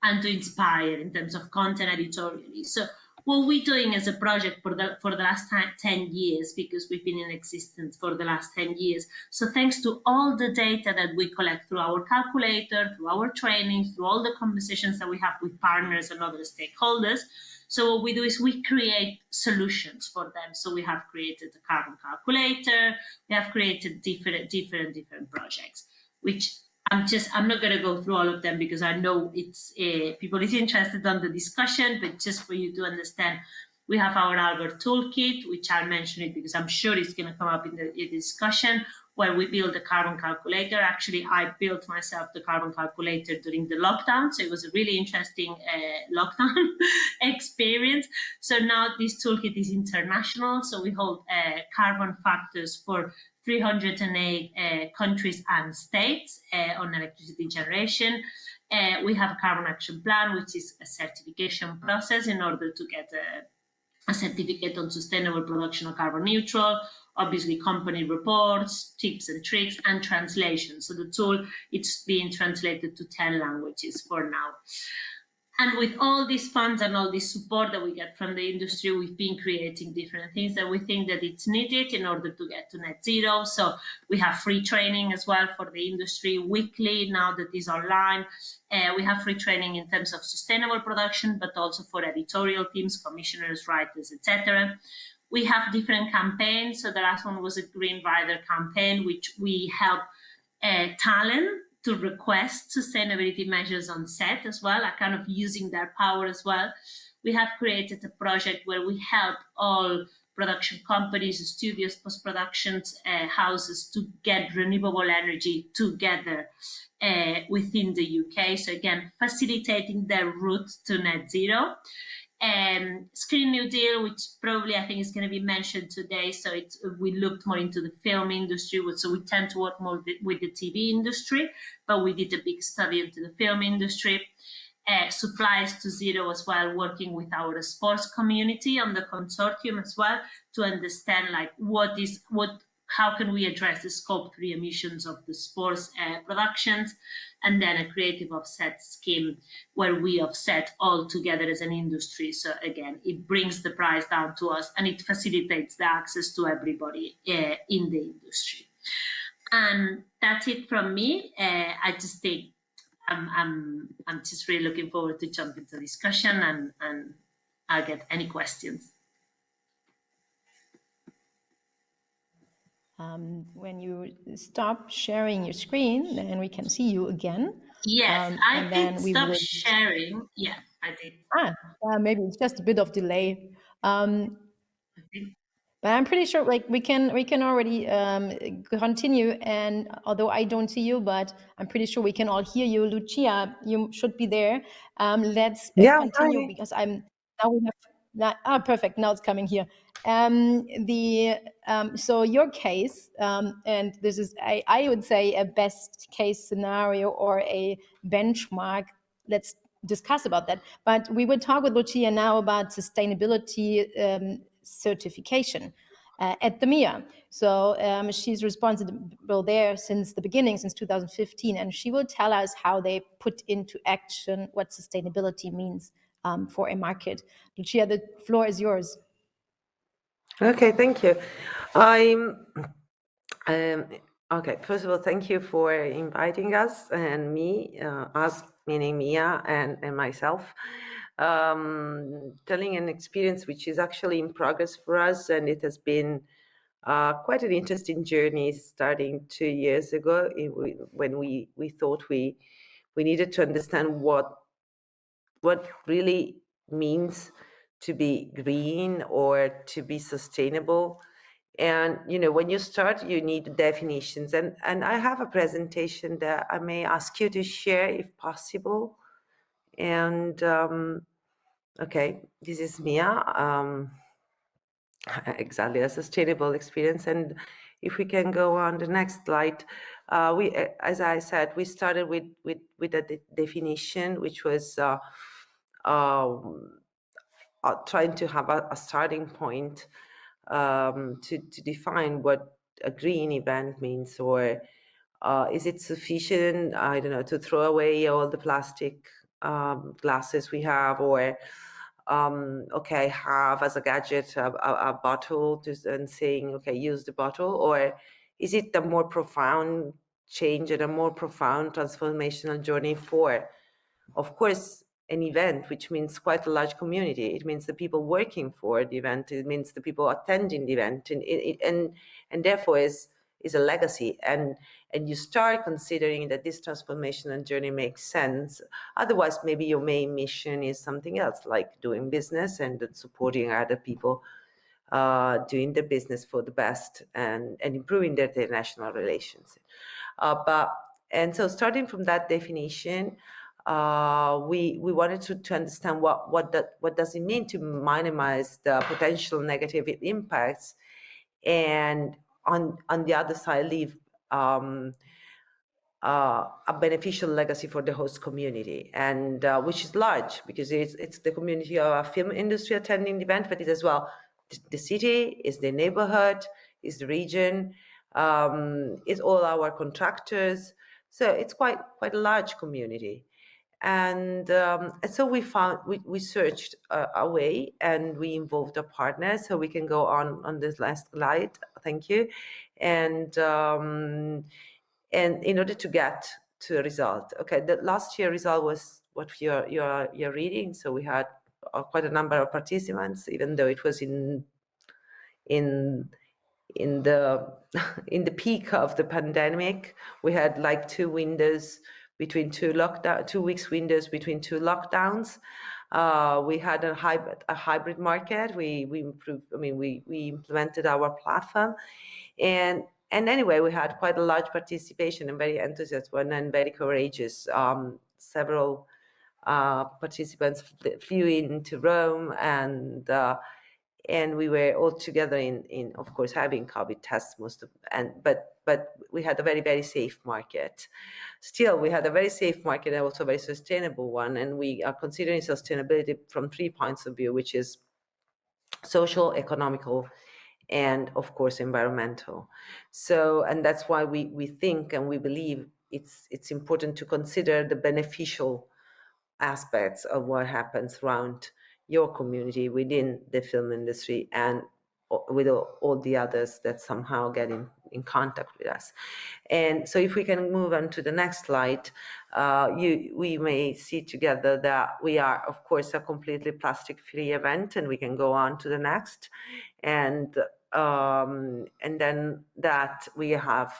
and to inspire in terms of content editorially. So what we're doing as a project for the last 10 years, because we've been in existence for the last 10 years. So thanks to all the data that we collect through our calculator, through our training, through all the conversations that we have with partners and other stakeholders. So what we do is we create solutions for them. So we have created the carbon calculator, we have created different projects, which I'm not going to go through all of them because I know it's people is interested on the discussion, but just for you to understand, we have our Albert toolkit, which I'll mention it because I'm sure it's going to come up in the discussion, where we build a carbon calculator. Actually, I built myself the carbon calculator during the lockdown, so it was a really interesting lockdown experience. So now this toolkit is international, so we hold carbon factors for 308 countries and states on electricity generation. We have a carbon action plan, which is a certification process in order to get a certificate on sustainable production of carbon neutral, obviously company reports, tips and tricks, and translation. So the tool, it's being translated to 10 languages for now. And with all these funds and all this support that we get from the industry, we've been creating different things that we think that it's needed in order to get to net zero. So we have free training as well for the industry weekly, now that is online. We have free training in terms of sustainable production, but also for editorial teams, commissioners, writers, etc. We have different campaigns. So the last one was a Green Rider campaign, which we help talent to request sustainability measures on set as well, are kind of using their power as well. We have created a project where we help all production companies, studios, post-productions, houses to get renewable energy together within the UK. So again, facilitating their route to net zero. Screen New Deal, which probably I think is going to be mentioned today. So we looked more into the film industry. So we tend to work more with the TV industry, but we did a big study into the film industry. Supplies to zero as well, working with our sports community on the consortium as well to understand like how can we address the scope 3 emissions of the sports productions, and then a creative offset scheme where we offset all together as an industry. So again, it brings the price down to us and it facilitates the access to everybody in the industry. And that's it from me. I just think I'm just really looking forward to jump into the discussion and I'll get any questions. When you stop sharing your screen, then we can see you again. Yes, I did stop sharing. Yeah, I did. Maybe it's just a bit of delay. But I'm pretty sure like we can already continue. And although I don't see you, but I'm pretty sure we can all hear you. Lucia, you should be there. Let's continue because now we have that. Perfect. Now it's coming here. So your case, and this is I would say a best case scenario or a benchmark. Let's discuss about that. But we will talk with Lucia now about sustainability certification at the MIA. So she's responsible there since the beginning, since 2015, and she will tell us how they put into action what sustainability means for a market. Lucia, the floor is yours. Okay, thank you. Okay, first of all, thank you for inviting us and me, us meaning Mia and myself, telling an experience which is actually in progress for us, and it has been quite an interesting journey starting 2 years ago when we thought we needed to understand what really means to be green or to be sustainable. And when you start, you need definitions, and I have a presentation that I may ask you to share if possible. And okay, this is Mia, exactly, a sustainable experience. And if we can go on the next slide, we, as I said, we started with a definition, which was trying to have a starting point to define what a green event means, or is it sufficient, I don't know, to throw away all the plastic glasses we have, or okay, have as a gadget a bottle and saying, okay, use the bottle, or is it a more profound change and a more profound transformational journey for, of course, an event, which means quite a large community. It means the people working for the event. It means the people attending the event, and therefore is a legacy. And you start considering that this transformational journey makes sense. Otherwise, maybe your main mission is something else, like doing business and supporting other people doing the business for the best and improving their international relations. And so starting from that definition, we wanted to understand what does it mean to minimize the potential negative impacts, and on the other side leave a beneficial legacy for the host community, and which is large because it's the community of our film industry attending the event, but it's as well the city, is the neighborhood, is the region, it's all our contractors. So it's quite a large community. And so we searched a way, and we involved a partner. So we can go on this last slide. Thank you. And in order to get to a result, okay, the last year result was what you're reading. So we had quite a number of participants, even though it was in the peak of the pandemic. We had like 2 weeks windows between two lockdowns, We had a hybrid market. We improved. I mean, we implemented our platform, and anyway, we had quite a large participation and very enthusiastic and very courageous. Several participants flew into Rome, and we were all together in of course having COVID tests but we had a very, very safe market. Still, we had a very safe market and also a very sustainable one, and we are considering sustainability from 3 points of view, which is social, economical, and of course environmental. So, and that's why we think and we believe it's important to consider the beneficial aspects of what happens around your community within the film industry and with all the others that somehow get in contact with us. And so if we can move on to the next slide, we may see together that we are, of course, a completely plastic-free event, and we can go on to the next. And then that we have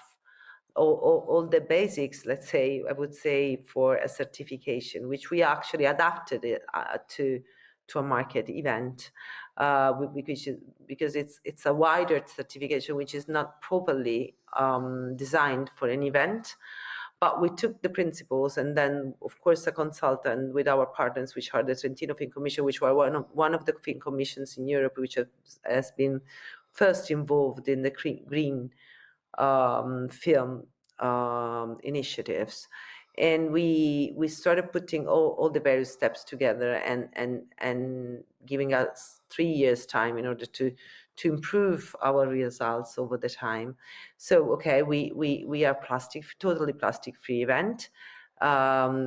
all the basics, let's say, I would say, for a certification, which we actually adapted it to a market event, because it's a wider certification, which is not properly designed for an event. But we took the principles, and then, of course, a consultant with our partners, which are the Trentino Film Commission, which were one of the film commissions in Europe, which has been first involved in the green film initiatives. And we started putting all the various steps together and giving us 3 years time in order to improve our results over the time. So, okay, we are totally plastic-free event. For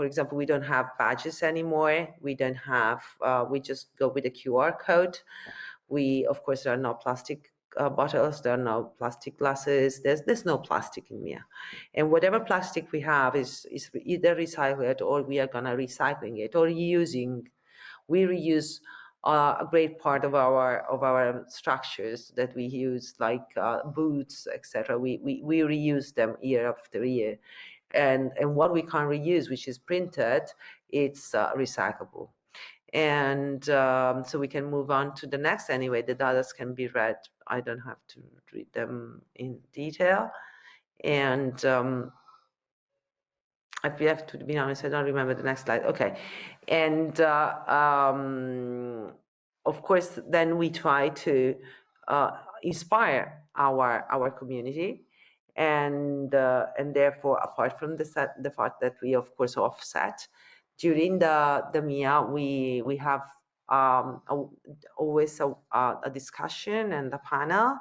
example, we don't have badges anymore. We don't have, we just go with a QR code. We, of course, there are no plastic bottles, there are no plastic glasses, there's no plastic in MIA. And whatever plastic we have is either recycled, or we are gonna recycling it, or we reuse a great part of our structures that we use, like boots, etc. We reuse them year after year. And what we can't reuse, which is printed, it's recyclable. And so we can move on to the next. Anyway, the data can be read. I don't have to read them in detail. And if we have to be honest, I don't remember the next slide. Okay. And of course, then we try to inspire our community. And therefore, apart from the fact that we, of course, offset, during the MIA, we have always a discussion and a panel.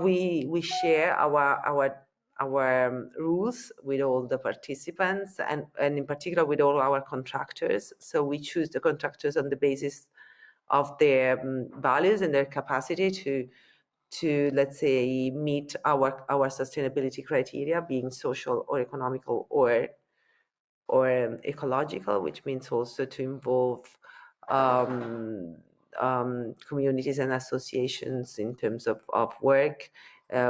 We share our rules with all the participants, and in particular with all our contractors. So we choose the contractors on the basis of their values and their capacity to let's say meet our sustainability criteria, being social or economical or ecological, which means also to involve communities and associations in terms of work,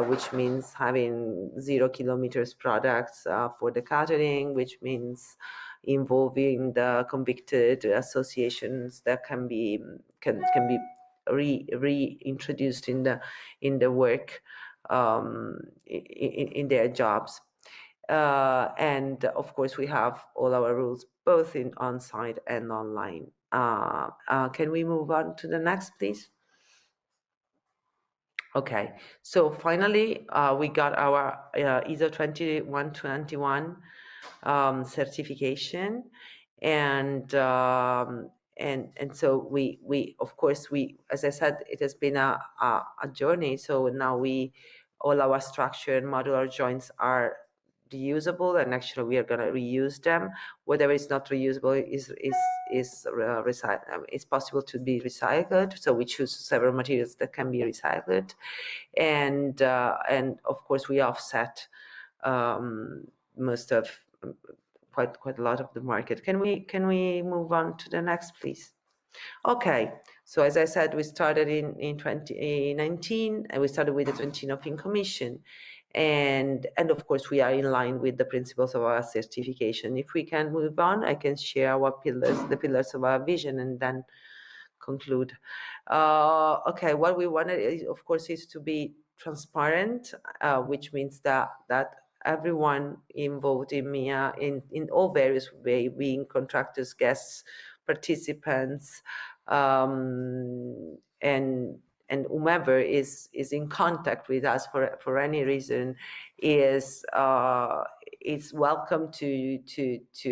which means having 0 kilometers products for the catering, which means involving the convicted associations that can be reintroduced in the work in their jobs. And of course, we have all our rules, both in on-site and online. Can we move on to the next, please? Okay, so finally, we got our ISO 21121 certification, and so we of course, as I said, it has been a journey. So now all our structure and modular joints are reusable, and actually we are going to reuse them. Whatever is not reusable is it's possible to be recycled. So we choose several materials that can be recycled, and of course we offset most of quite a lot of the market. Can we move on to the next, please? Okay, so as I said, we started in 2019, and we started with the Trentino Film Commission. And of course, we are in line with the principles of our certification. If we can move on, I can share our pillars, the pillars of our vision, and then conclude. Okay, what we wanted, is, of course, is to be transparent, which means that everyone involved in MIA in all various ways, being contractors, guests, participants, and whomever is in contact with us for any reason is welcome to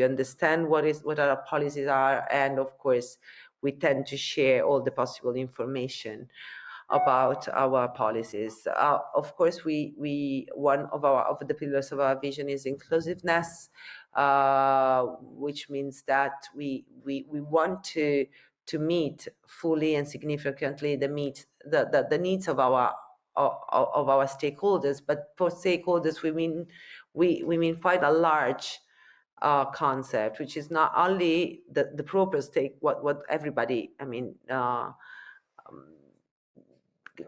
understand what our policies are, and of course we tend to share all the possible information about our policies. Of course, one of the pillars of our vision is inclusiveness, which means that we want to meet fully and significantly the needs of our stakeholders. But for stakeholders, we mean quite a large concept, which is not only the proper what everybody,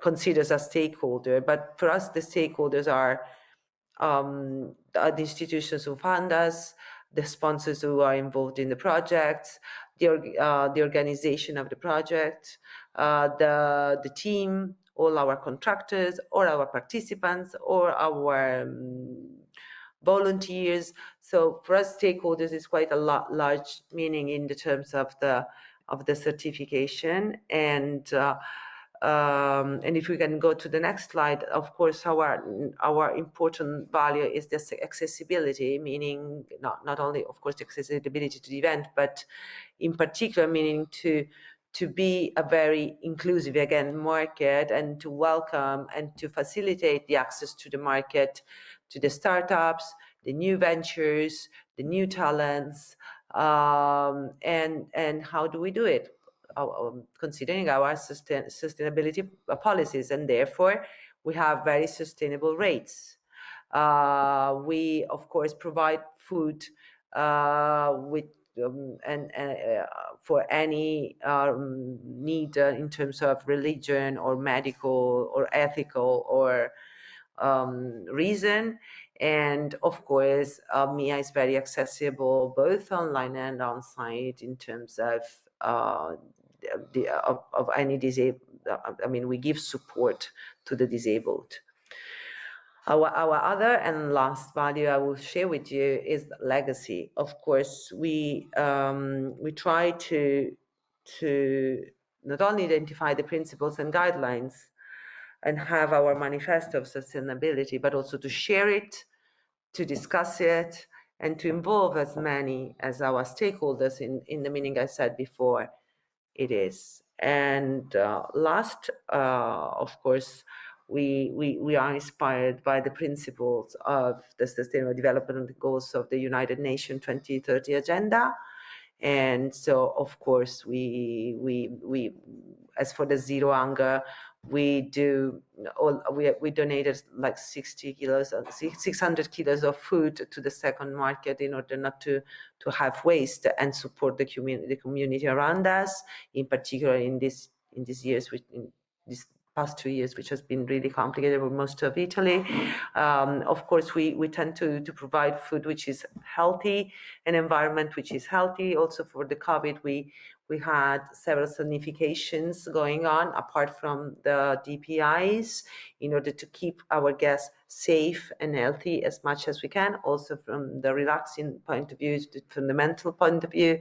considers a stakeholder, but for us the stakeholders are the institutions who fund us, the sponsors who are involved in the project, the organization of the project, the team, all our contractors, or our participants, or our volunteers. So for us, stakeholders is quite a large meaning in the terms of the certification. And if we can go to the next slide, of course, our important value is this accessibility, meaning not only, of course, the accessibility to the event, but in particular, meaning to be a very inclusive, again, market, and to welcome and to facilitate the access to the market, to the startups, the new ventures, the new talents, and how do we do it? Considering our sustainability policies, and therefore we have very sustainable rates. We, of course, provide food with and for any need in terms of religion or medical or ethical or reason. And of course, MIA is very accessible both online and on site in terms of any disabled. We give support to the disabled. Our other and last value I will share with you is legacy. Of course, we try to not only identify the principles and guidelines and have our manifesto of sustainability, but also to share it, to discuss it, and to involve as many as our stakeholders in the meaning I said before it is. And last, of course, we are inspired by the principles of the Sustainable Development Goals of the United Nations 2030 Agenda. And so, of course, we as for the zero hunger, we donated like 600 kilos of food to the second market in order not to have waste and support the community around us, in particular in these years, in these past 2 years, which has been really complicated for most of Italy. Of course, we tend to provide food which is healthy, an environment which is healthy. Also for the COVID, we had several certifications going on apart from the DPIs in order to keep our guests safe and healthy as much as we can, also from the relaxing point of view, from the mental point of view.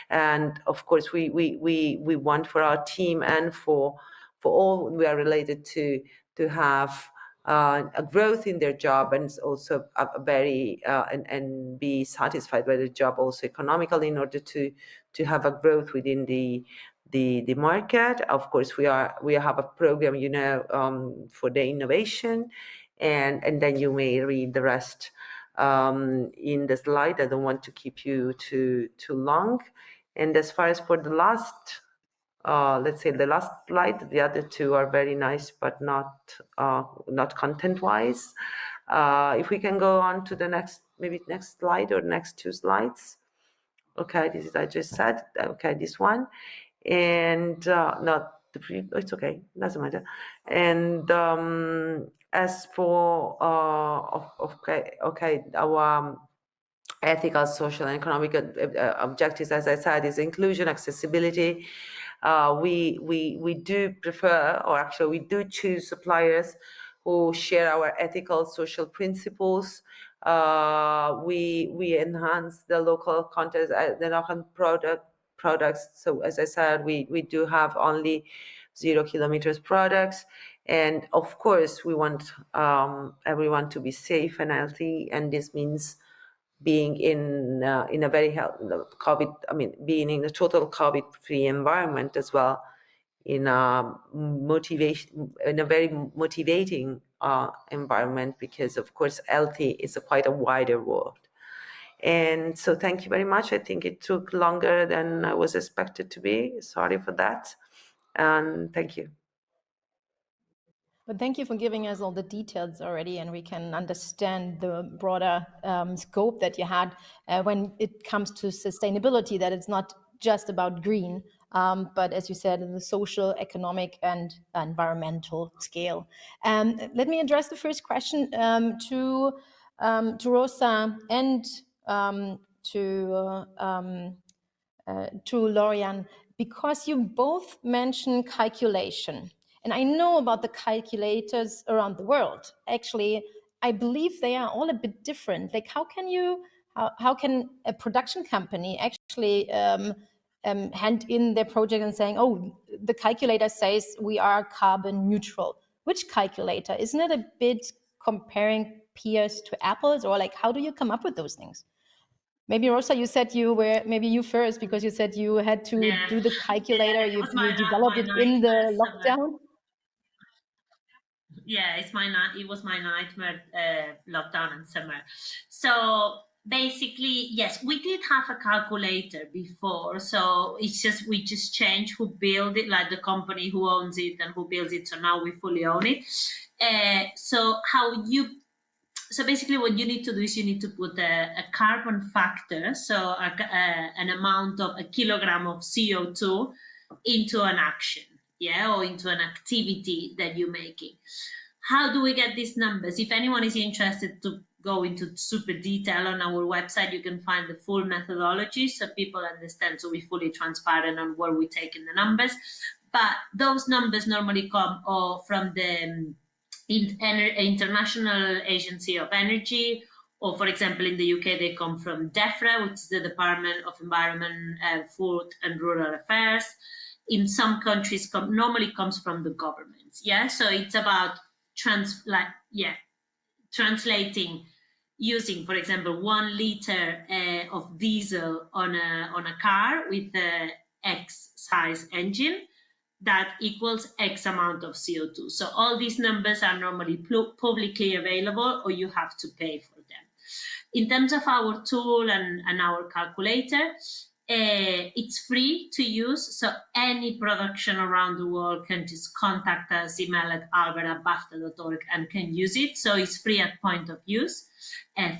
And of course, we want for our team and for all we are related to have a growth in their job, and also a very and be satisfied by the job also economically, in order to have a growth within the market. Of course, we have a program, for the innovation, and then you may read the rest in the slide. I don't want to keep you too long. And as far as for the last, let's say the last slide, the other two are very nice, but not content-wise. If we can go on to the next slide or next two slides. Okay, this is, I just said, okay, this one. And not the previous, it's okay, doesn't matter. And as for our ethical, social, and economic objectives, as I said, is inclusion, accessibility. We do prefer, or actually we do choose suppliers who share our ethical, social principles. We enhance the local content, the local products. So as I said, we do have only 0 kilometers products. And of course, we want everyone to be safe and healthy, and this means being in a very COVID. I mean, being in a total COVID-free environment as well, in a very motivating environment, because of course, healthy is quite a wider word. And so, thank you very much. I think it took longer than I was expected to be. Sorry for that, and thank you. But thank you for giving us all the details already, and we can understand the broader scope that you had when it comes to sustainability, that it's not just about green, but as you said, in the social, economic, and environmental scale. Let me address the first question to Rosa and to Lorian, because you both mentioned calculation. And I know about the calculators around the world. Actually, I believe they are all a bit different. Like, how can a production company actually hand in their project and saying, oh, the calculator says we are carbon neutral? Which calculator? Isn't it a bit comparing pears to apples? Or like, how do you come up with those things? Maybe Rosa, you said maybe you first, because you said you had to do the calculator, you developed it in the lockdown. Yeah, it was my nightmare, lockdown and summer. So basically, yes, we did have a calculator before. So we just changed who built it, like the company who owns it and who builds it. So now we fully own it. So basically what you need to do is you need to put a carbon factor, so an amount of a kilogram of CO2 into an action, or into an activity that you're making. How do we get these numbers? If anyone is interested to go into super detail on our website, you can find the full methodology so people understand, so we're fully transparent on where we're taking the numbers. But those numbers normally come from the International Agency of Energy, or for example, in the UK, they come from DEFRA, which is the Department of Environment, Food and Rural Affairs. In some countries, normally comes from the governments. So it's about translating, using, for example, 1 liter of diesel on a car with a X size engine. That equals X amount of CO2. So all these numbers are normally publicly available, or you have to pay for them. In terms of our tool and our calculator, it's free to use. So any production around the world can just contact us, email at albert@bafta.org, and can use it. So it's free at point of use,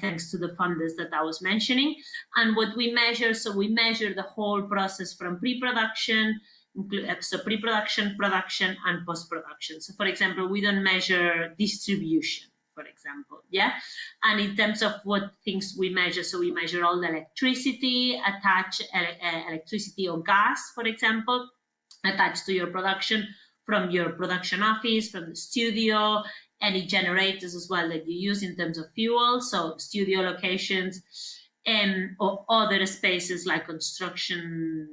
thanks to the funders that I was mentioning. And what we measure, so we measure the whole process from pre-production, so pre-production, production, and post-production. So for example, we don't measure distribution, for example, And in terms of what things we measure, so we measure all the electricity, electricity or gas, for example, attached to your production, from your production office, from the studio, any generators as well that you use in terms of fuel, so studio locations, or other spaces like construction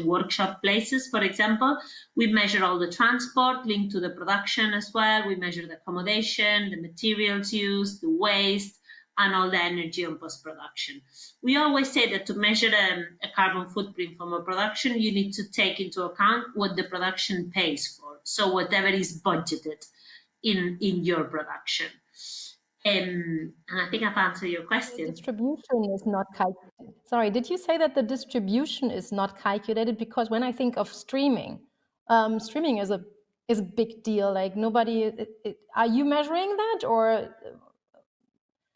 workshop places, for example. We measure all the transport linked to the production as well. We measure the accommodation, the materials used, the waste, and all the energy on post-production. We always say that to measure a carbon footprint from a production, you need to take into account what the production pays for. So whatever is budgeted in your production. And I think I've answered your question. The distribution is not calculated. Sorry, did you say that the distribution is not calculated? Because when I think of streaming, streaming is a big deal. Like nobody, are you measuring that, or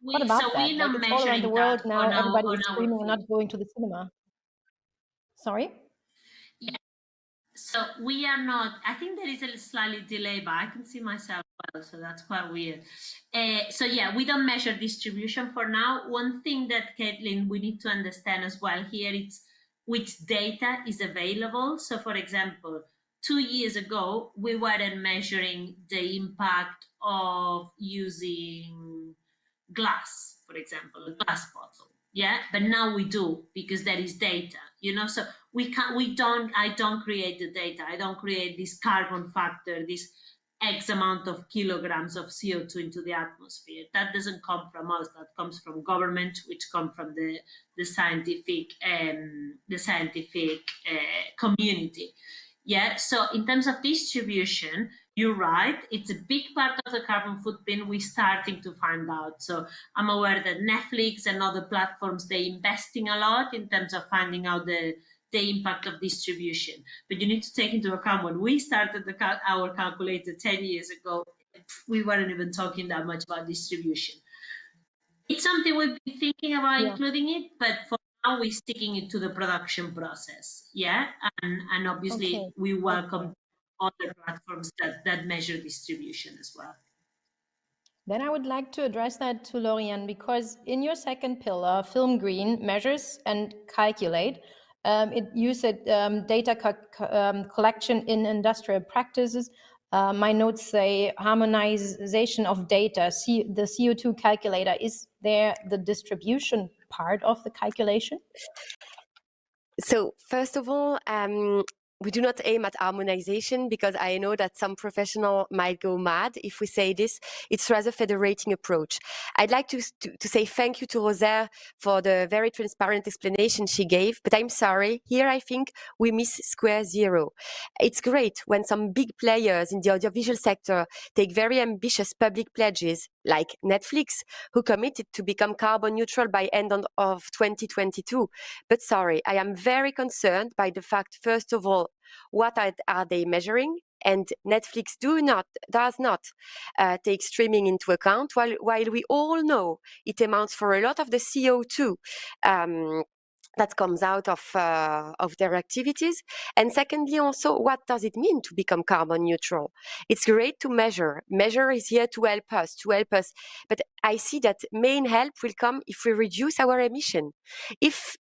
what about that? We're not like it's all around the world now. Everybody is streaming and not going to the cinema. Sorry. So we are not, I think there is a slightly delay, but I can see myself well, so that's quite weird. So yeah, we don't measure distribution for now. One thing that, Caitlin, we need to understand as well here, it's which data is available. So for example, 2 years ago, we weren't measuring the impact of using glass, for example, a glass bottle. Yeah, but now we do because there is data, so I don't create the data. I don't create this carbon factor, this X amount of kilograms of CO2 into the atmosphere. That doesn't come from us. That comes from government, which come from the scientific community. Yeah. So in terms of distribution, you're right. It's a big part of the carbon footprint we're starting to find out. So I'm aware that Netflix and other platforms, they're investing a lot in terms of finding out the impact of distribution. But you need to take into account when we started our calculator 10 years ago, we weren't even talking that much about distribution. It's something we've been thinking about including it, but for now we're sticking it to the production process. Yeah. And obviously we welcome other platforms that measure distribution as well. Then I would like to address that to Lauriane, because in your second pillar, Film Green measures and calculate, you said data collection in industrial practices. My notes say harmonization of data, the CO2 calculator. Is there the distribution part of the calculation? So first of all, we do not aim at harmonization, because I know that some professional might go mad if we say this. It's rather federating approach. I'd like to say thank you to Rosaire for the very transparent explanation she gave, but I'm sorry, here I think we miss square zero. It's great when some big players in the audiovisual sector take very ambitious public pledges, like Netflix, who committed to become carbon neutral by end of 2022. But sorry, I am very concerned by the fact, first of all, what are they measuring? And Netflix does not take streaming into account, while we all know it amounts for a lot of the CO2 that comes out of their activities. And secondly, also, what does it mean to become carbon neutral? It's great to measure. Measure is here to help us. But I see that main help will come if we reduce our emission. If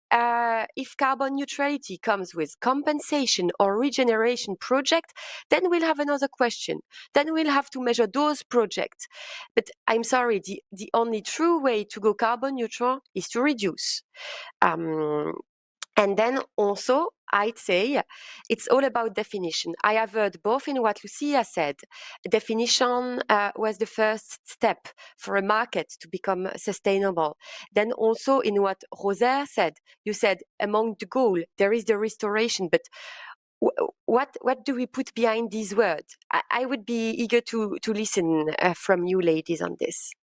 carbon neutrality comes with compensation or regeneration project, then we'll have another question. Then we'll have to measure those projects. But I'm sorry, the only true way to go carbon neutral is to reduce. And then also, I'd say it's all about definition. I have heard both in what Lucia said. Definition was the first step for a market to become sustainable. Then also in what Rosaire said, you said among the goal, there is the restoration, but what do we put behind these words? I would be eager to listen from you ladies on this.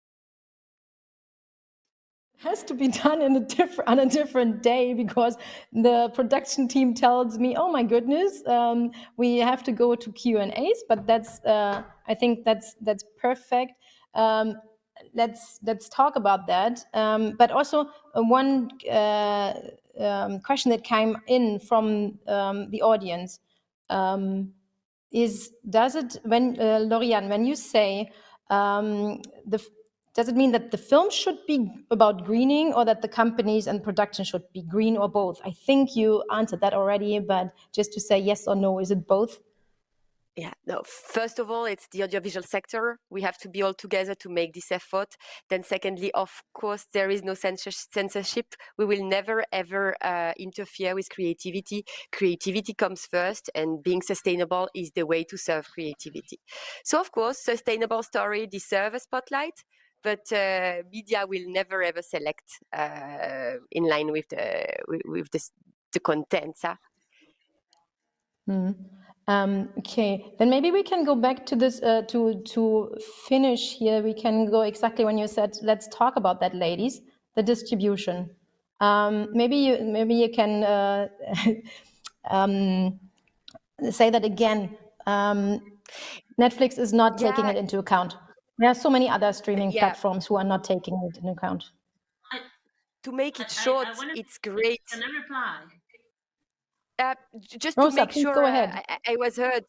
Has to be done on a different day, because the production team tells me, oh my goodness, we have to go to Q&As, but that's I think that's perfect. Let's talk about that, but also one question that came in from the audience is, Lauriane, when you say does it mean that the film should be about greening, or that the companies and production should be green, or both? I think you answered that already, but just to say yes or no, is it both? Yeah, no, first of all, it's the audiovisual sector. We have to be all together to make this effort. Then secondly, of course, there is no censorship. We will never, ever interfere with creativity. Creativity comes first, and being sustainable is the way to serve creativity. So, of course, sustainable story deserve a spotlight, but media will never, ever select in line with the contents. Okay, then maybe we can go back to this to finish here. We can go exactly when you said, let's talk about that, ladies, the distribution. Maybe you can say that again. Netflix is not taking it into account. There are so many other streaming platforms who are not taking it into account. To make it short, it's great. Can I reply? Just Rosa, to make please sure go ahead. I was heard.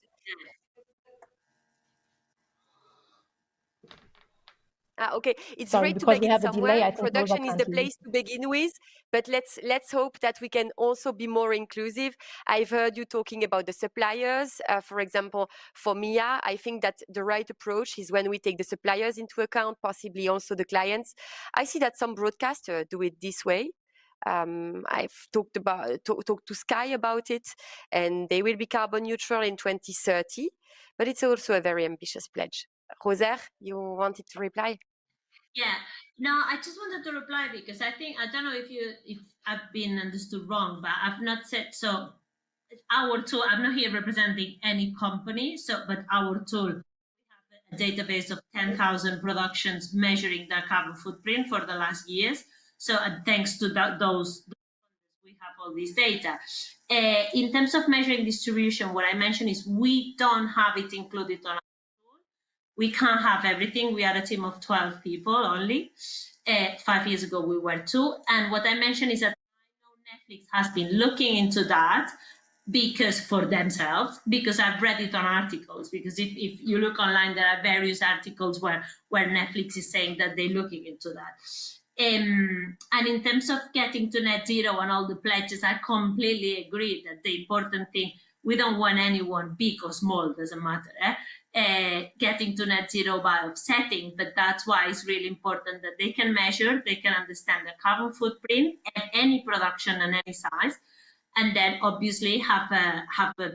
Okay, it's Sorry, great to because we begin have a delay. somewhere. I think Rosa Production is can't the hear you. place to begin with, but let's hope that we can also be more inclusive. I've heard you talking about the suppliers. For example, for Mia, I think that the right approach is when we take the suppliers into account, possibly also the clients. I see that some broadcasters do it this way. I've talked to Sky about it, and they will be carbon neutral in 2030. But it's also a very ambitious pledge. Roser, you wanted to reply? Yeah, no, I just wanted to reply because I don't know if I've been understood wrong, but I've not said so. Our tool, I'm not here representing any company, but our tool, we have a database of 10,000 productions measuring their carbon footprint for the last years. So thanks to those, we have all this data. In terms of measuring distribution, what I mentioned is we don't have it included on our tool. We can't have everything. We are a team of 12 people only. 5 years ago, we were 2. And what I mentioned is that I know Netflix has been looking into that because for themselves, because I've read it on articles, because if you look online, there are various articles where Netflix is saying that they're looking into that. And in terms of getting to net zero and all the pledges, I completely agree that the important thing, we don't want anyone big or small, doesn't matter, getting to net zero by offsetting, but that's why it's really important that they can measure, they can understand the carbon footprint at any production and any size, and then obviously have a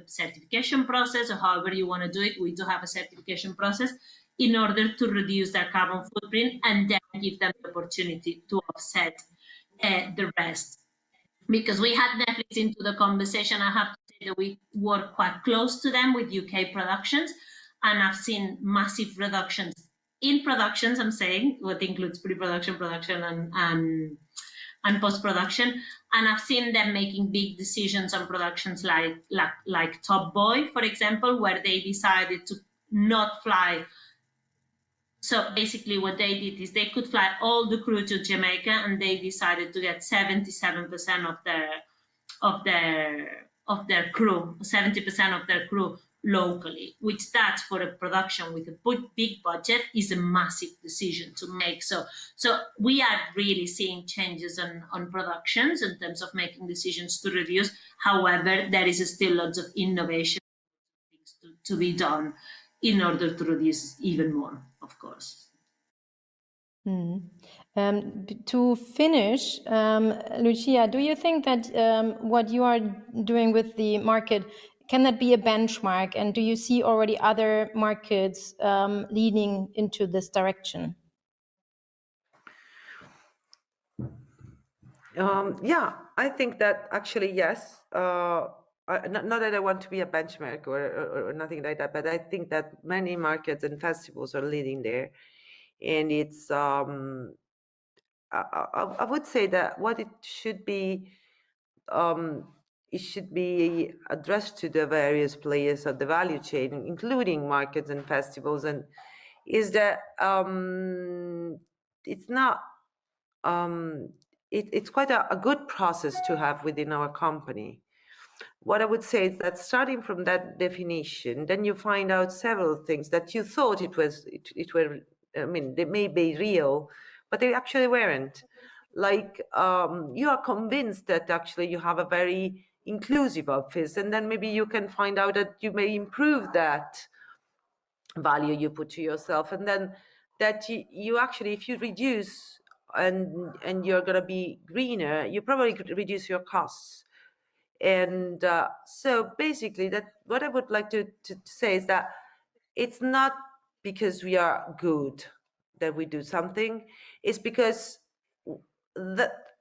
certification process, or however you want to do it. We do have a certification process in order to reduce their carbon footprint and then give them the opportunity to offset the rest. Because we had Netflix into the conversation, I have to say that we work quite close to them with UK productions, and I've seen massive reductions in productions, I'm saying, what includes pre-production, production, and post-production. And I've seen them making big decisions on productions like Top Boy, for example, where they decided to not fly. So basically what they did is they could fly all the crew to Jamaica, and they decided to get 77% of their crew, 70% of their crew locally, which that for a production with a big budget is a massive decision to make. So we are really seeing changes on productions in terms of making decisions to reduce. However, there is still lots of innovation things to be done in order to reduce even more, of course. To finish, Lucia, do you think that what you are doing with the market, can that be a benchmark? And do you see already other markets leading into this direction? Yeah, I think that actually, yes. Not that I want to be a benchmark or nothing like that, but I think that many markets and festivals are leading there. And it's, I would say that what it should be addressed to the various players of the value chain, including markets and festivals, and is that it's not, it's quite a good process to have within our company. What I would say is that starting from that definition, then you find out several things that you thought I mean, they may be real, but they actually weren't. Like you are convinced that actually you have a very inclusive office, and then maybe you can find out that you may improve that value you put to yourself, and then that you actually, if you reduce and you're going to be greener, you probably could reduce your costs. And so basically that what I would like to say is that it's not because we are good that we do something, it's because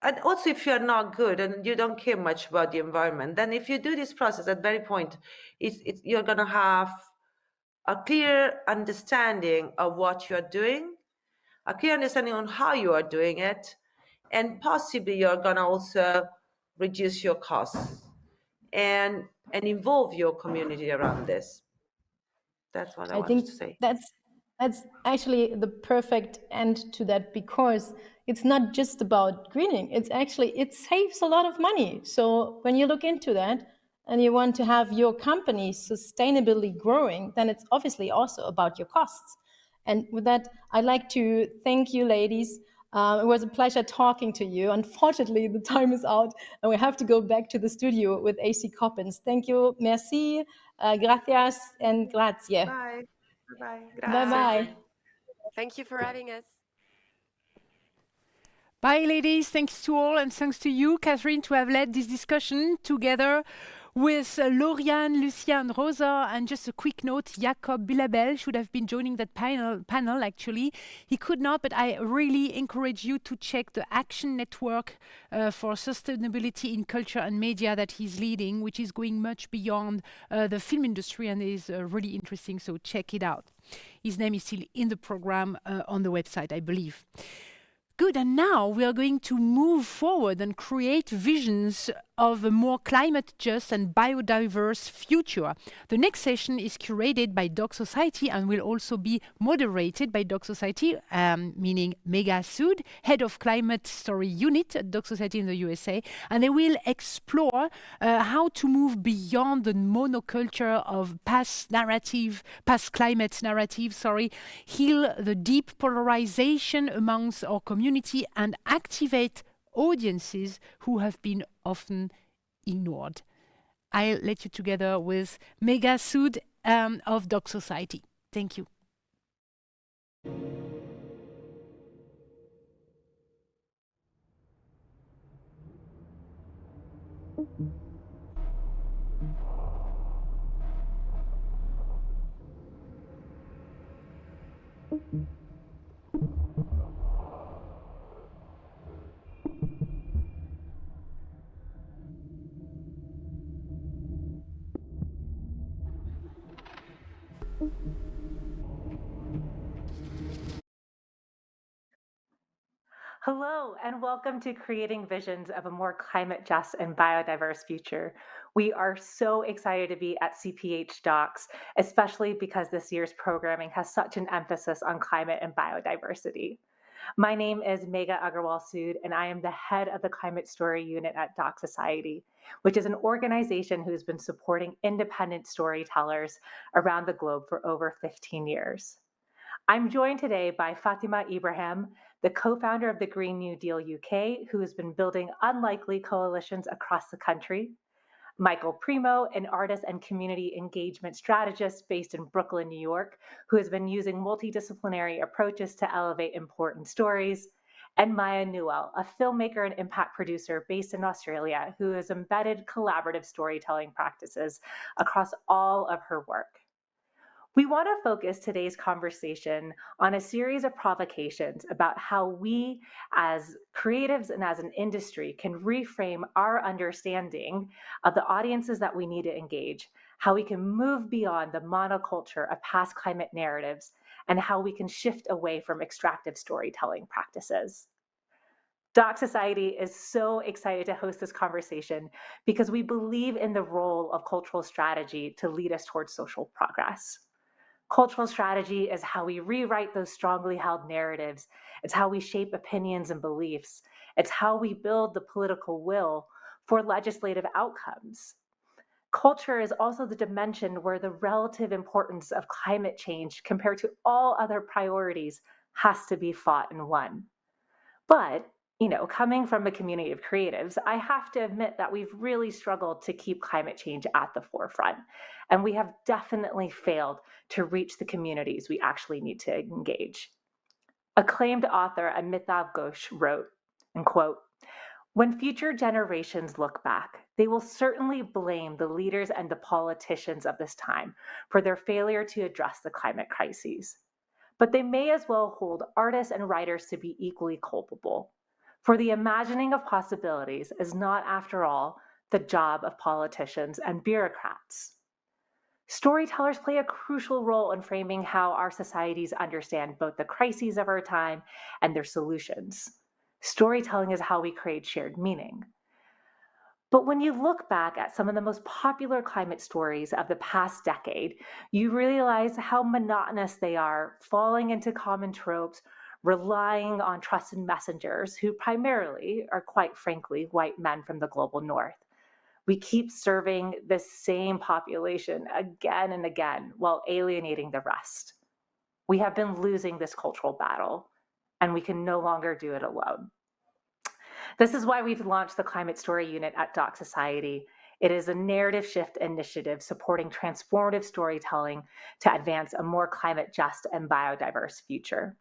and also if you're not good and you don't care much about the environment, then if you do this process at very point, you're going to have a clear understanding of what you're doing, a clear understanding on how you are doing it, and possibly you're going to also reduce your costs and involve your community around this. That's what I wanted to say. That's actually the perfect end to that, because it's not just about greening. It's actually, it saves a lot of money. So when you look into that, and you want to have your company sustainably growing, then it's obviously also about your costs. And with that, I'd like to thank you, ladies. It was a pleasure talking to you. Unfortunately, the time is out, and we have to go back to the studio with AC Coppens. Thank you, merci, gracias, and grazie. Bye. Bye-bye. Bye-bye. Thank you for having us. Bye, ladies. Thanks to all, and thanks to you, Catherine, to have led this discussion together with Lauriane, Lucia, and Rosa. And just a quick note, Jacob Bilabel should have been joining that panel, actually. He could not, but I really encourage you to check the Action Network for Sustainability in Culture and Media that he's leading, which is going much beyond the film industry and is really interesting, so check it out. His name is still in the program on the website, I believe. Good, and now we are going to move forward and create visions of a more climate just and biodiverse future. The next session is curated by Doc Society and will also be moderated by Doc Society, meaning Mega Sood, head of climate story unit at Doc Society in the USA, and they will explore how to move beyond the monoculture of past climate narrative, heal the deep polarization amongst our community and activate audiences who have been often ignored. I'll let you together with Mega Sood of Doc Society. Thank you. Hello, and welcome to Creating Visions of a More Climate Just and Biodiverse Future. We are so excited to be at CPH Docs, especially because this year's programming has such an emphasis on climate and biodiversity. My name is Megha Agarwal Sood, and I am the head of the Climate Story Unit at Doc Society, which is an organization who's been supporting independent storytellers around the globe for over 15 years. I'm joined today by Fatima Ibrahim, the co-founder of the Green New Deal UK, who has been building unlikely coalitions across the country, Michael Primo, an artist and community engagement strategist based in Brooklyn, New York, who has been using multidisciplinary approaches to elevate important stories, and Maya Newell, a filmmaker and impact producer based in Australia, who has embedded collaborative storytelling practices across all of her work. We want to focus today's conversation on a series of provocations about how we as creatives and as an industry can reframe our understanding of the audiences that we need to engage, how we can move beyond the monoculture of past climate narratives, and how we can shift away from extractive storytelling practices. Doc Society is so excited to host this conversation because we believe in the role of cultural strategy to lead us towards social progress. Cultural strategy is how we rewrite those strongly held narratives. It's how we shape opinions and beliefs. It's how we build the political will for legislative outcomes. Culture is also the dimension where the relative importance of climate change compared to all other priorities has to be fought and won. But coming from a community of creatives, I have to admit that we've really struggled to keep climate change at the forefront. And we have definitely failed to reach the communities we actually need to engage. Acclaimed author Amitav Ghosh wrote, and quote, "When future generations look back, they will certainly blame the leaders and the politicians of this time for their failure to address the climate crises. But they may as well hold artists and writers to be equally culpable. For the imagining of possibilities is not, after all, the job of politicians and bureaucrats. Storytellers play a crucial role in framing how our societies understand both the crises of our time and their solutions. Storytelling is how we create shared meaning. But when you look back at some of the most popular climate stories of the past decade, you realize how monotonous they are, falling into common tropes, relying on trusted messengers who primarily are, quite frankly, white men from the global north. We keep serving the same population again and again while alienating the rest. We have been losing this cultural battle, and we can no longer do it alone. This is why we've launched the Climate Story Unit at Doc Society. It is a narrative shift initiative supporting transformative storytelling to advance a more climate just and biodiverse future.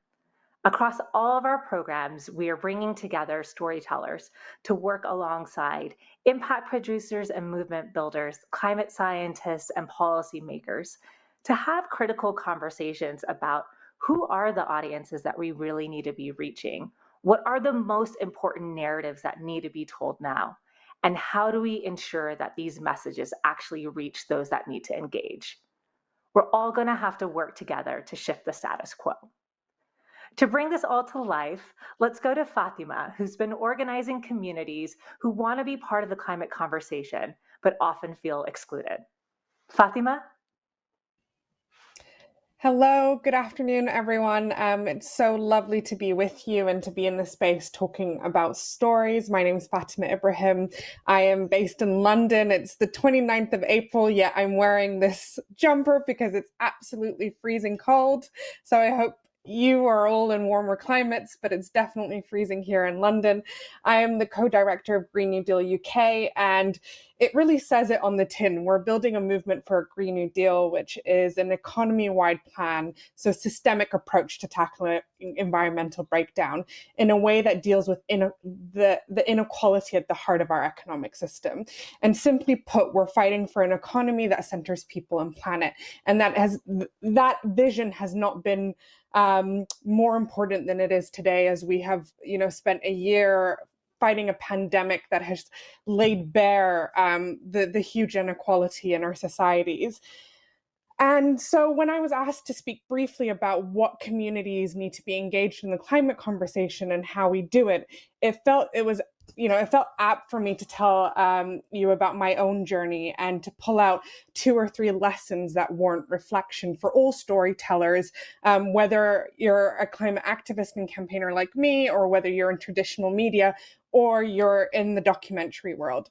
Across all of our programs, we are bringing together storytellers to work alongside impact producers and movement builders, climate scientists and policymakers to have critical conversations about who are the audiences that we really need to be reaching, what are the most important narratives that need to be told now, and how do we ensure that these messages actually reach those that need to engage. We're all going to have to work together to shift the status quo. To bring this all to life, let's go to Fatima, who's been organizing communities who want to be part of the climate conversation, but often feel excluded. Fatima? Hello, good afternoon, everyone. It's so lovely to be with you and to be in this space talking about stories. My name is Fatima Ibrahim. I am based in London. It's the 29th of April, yet I'm wearing this jumper because it's absolutely freezing cold. So I hope you are all in warmer climates, but it's definitely freezing here in London. I am the co-director of Green New Deal UK, and it really says it on the tin. We're building a movement for a Green New Deal, which is an economy-wide plan, so a systemic approach to tackling environmental breakdown in a way that deals with the inequality at the heart of our economic system. And simply put, we're fighting for an economy that centers people and planet, and that vision has not been more important than it is today, as we have, spent a year fighting a pandemic that has laid bare the huge inequality in our societies. And so when I was asked to speak briefly about what communities need to be engaged in the climate conversation and how we do it, it felt apt for me to tell you about my own journey and to pull out 2 or 3 lessons that warrant reflection for all storytellers, whether you're a climate activist and campaigner like me, or whether you're in traditional media, or you're in the documentary world.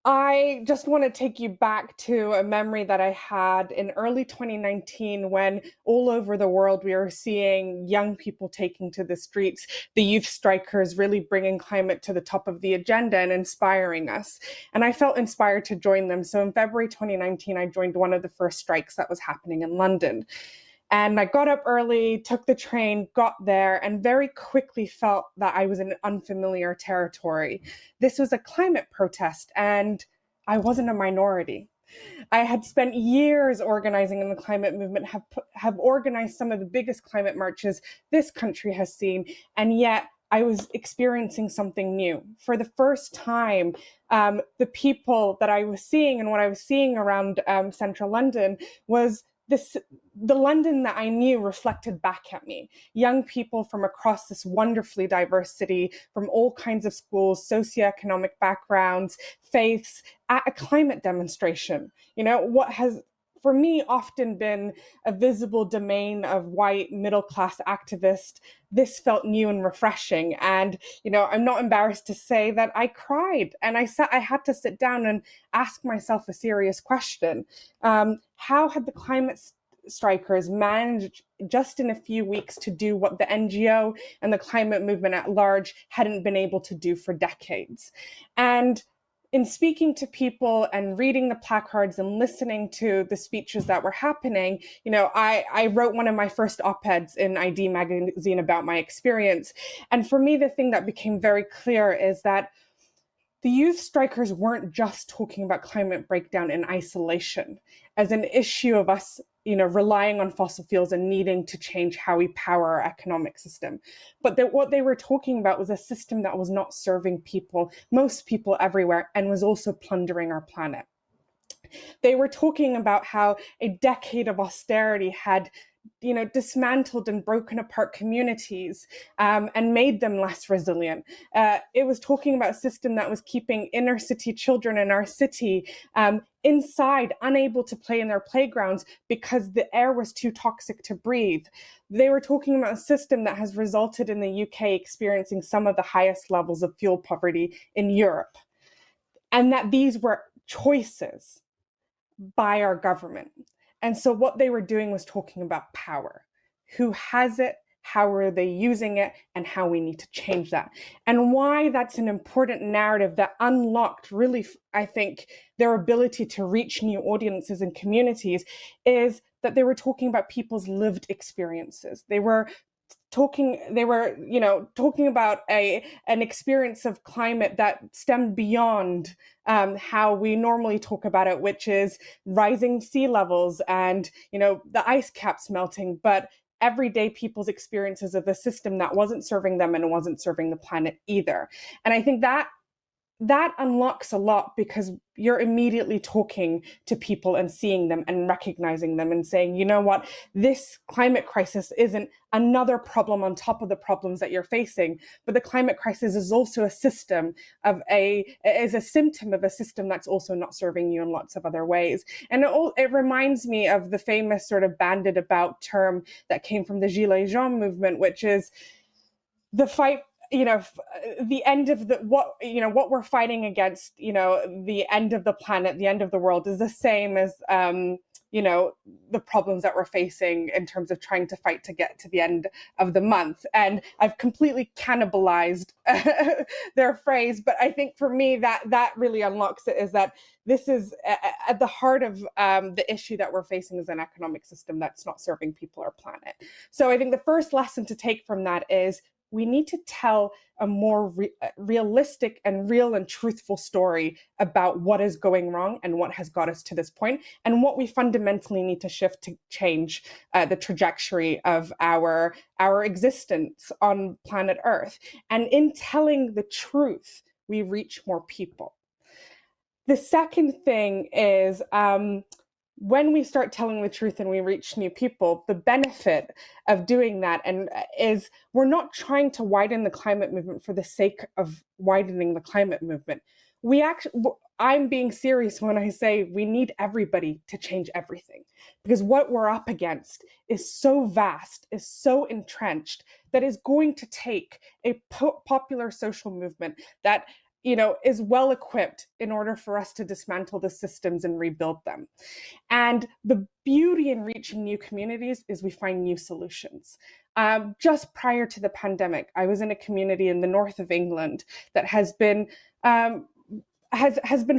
I just want to take you back to a memory that I had in early 2019 when all over the world we were seeing young people taking to the streets, the youth strikers really bringing climate to the top of the agenda and inspiring us. And I felt inspired to join them. So in February 2019, I joined one of the first strikes that was happening in London. And I got up early, took the train, got there, and very quickly felt that I was in unfamiliar territory. This was a climate protest, and I wasn't a minority. I had spent years organizing in the climate movement, have organized some of the biggest climate marches this country has seen, and yet I was experiencing something new. For the first time, the people that I was seeing and what I was seeing around central London was the London that I knew reflected back at me. Young people from across this wonderfully diverse city, from all kinds of schools, socioeconomic backgrounds, faiths, at a climate demonstration. What has, for me, often been a visible domain of white middle-class activists, this felt new and refreshing. And, I'm not embarrassed to say that I cried, and I had to sit down and ask myself a serious question. How had the climate strikers managed just in a few weeks to do what the NGO and the climate movement at large hadn't been able to do for decades? And in speaking to people and reading the placards and listening to the speeches that were happening, I wrote one of my first op-eds in ID magazine about my experience. And for me, the thing that became very clear is that the youth strikers weren't just talking about climate breakdown in isolation as an issue of us, relying on fossil fuels and needing to change how we power our economic system. But what they were talking about was a system that was not serving people, most people everywhere, and was also plundering our planet. They were talking about how a decade of austerity had dismantled and broken apart communities and made them less resilient. It was talking about a system that was keeping inner city children in our city inside, unable to play in their playgrounds because the air was too toxic to breathe. They were talking about a system that has resulted in the UK experiencing some of the highest levels of fuel poverty in Europe. and that these were choices by our government. And so what they were doing was talking about power. Who has it? How are they using it? And how we need to change that. And why that's an important narrative that unlocked really, I think, their ability to reach new audiences and communities is that they were talking about people's lived experiences. They were talking about an experience of climate that stemmed beyond how we normally talk about it, which is rising sea levels and the ice caps melting, but everyday people's experiences of a system that wasn't serving them and wasn't serving the planet either. And I think that unlocks a lot, because you're immediately talking to people and seeing them and recognizing them and saying, you know what, this climate crisis isn't another problem on top of the problems that you're facing, but the climate crisis is also a symptom of a system that's also not serving you in lots of other ways. And it reminds me of the famous sort of bandied about term that came from the Gilets jaunes movement, which is the fight, the end of what we're fighting against, the end of the planet, the end of the world, is the same as the problems that we're facing in terms of trying to fight to get to the end of the month. And I've completely cannibalized their phrase, but I think for me that really unlocks it, is that this is at the heart of the issue that we're facing is an economic system that's not serving people or planet. So I think the first lesson to take from that is we need to tell a more realistic and real and truthful story about what is going wrong and what has got us to this point, and what we fundamentally need to shift to change the trajectory of our existence on planet Earth. And in telling the truth, we reach more people. The second thing is, when we start telling the truth and we reach new people, the benefit of doing that is we're not trying to widen the climate movement for the sake of widening the climate movement. I'm being serious when I say we need everybody to change everything, because what we're up against is so vast, is so entrenched, that is going to take a popular social movement that is well equipped in order for us to dismantle the systems and rebuild them. And the beauty in reaching new communities is we find new solutions. Just prior to the pandemic, I was in a community in the north of England that has been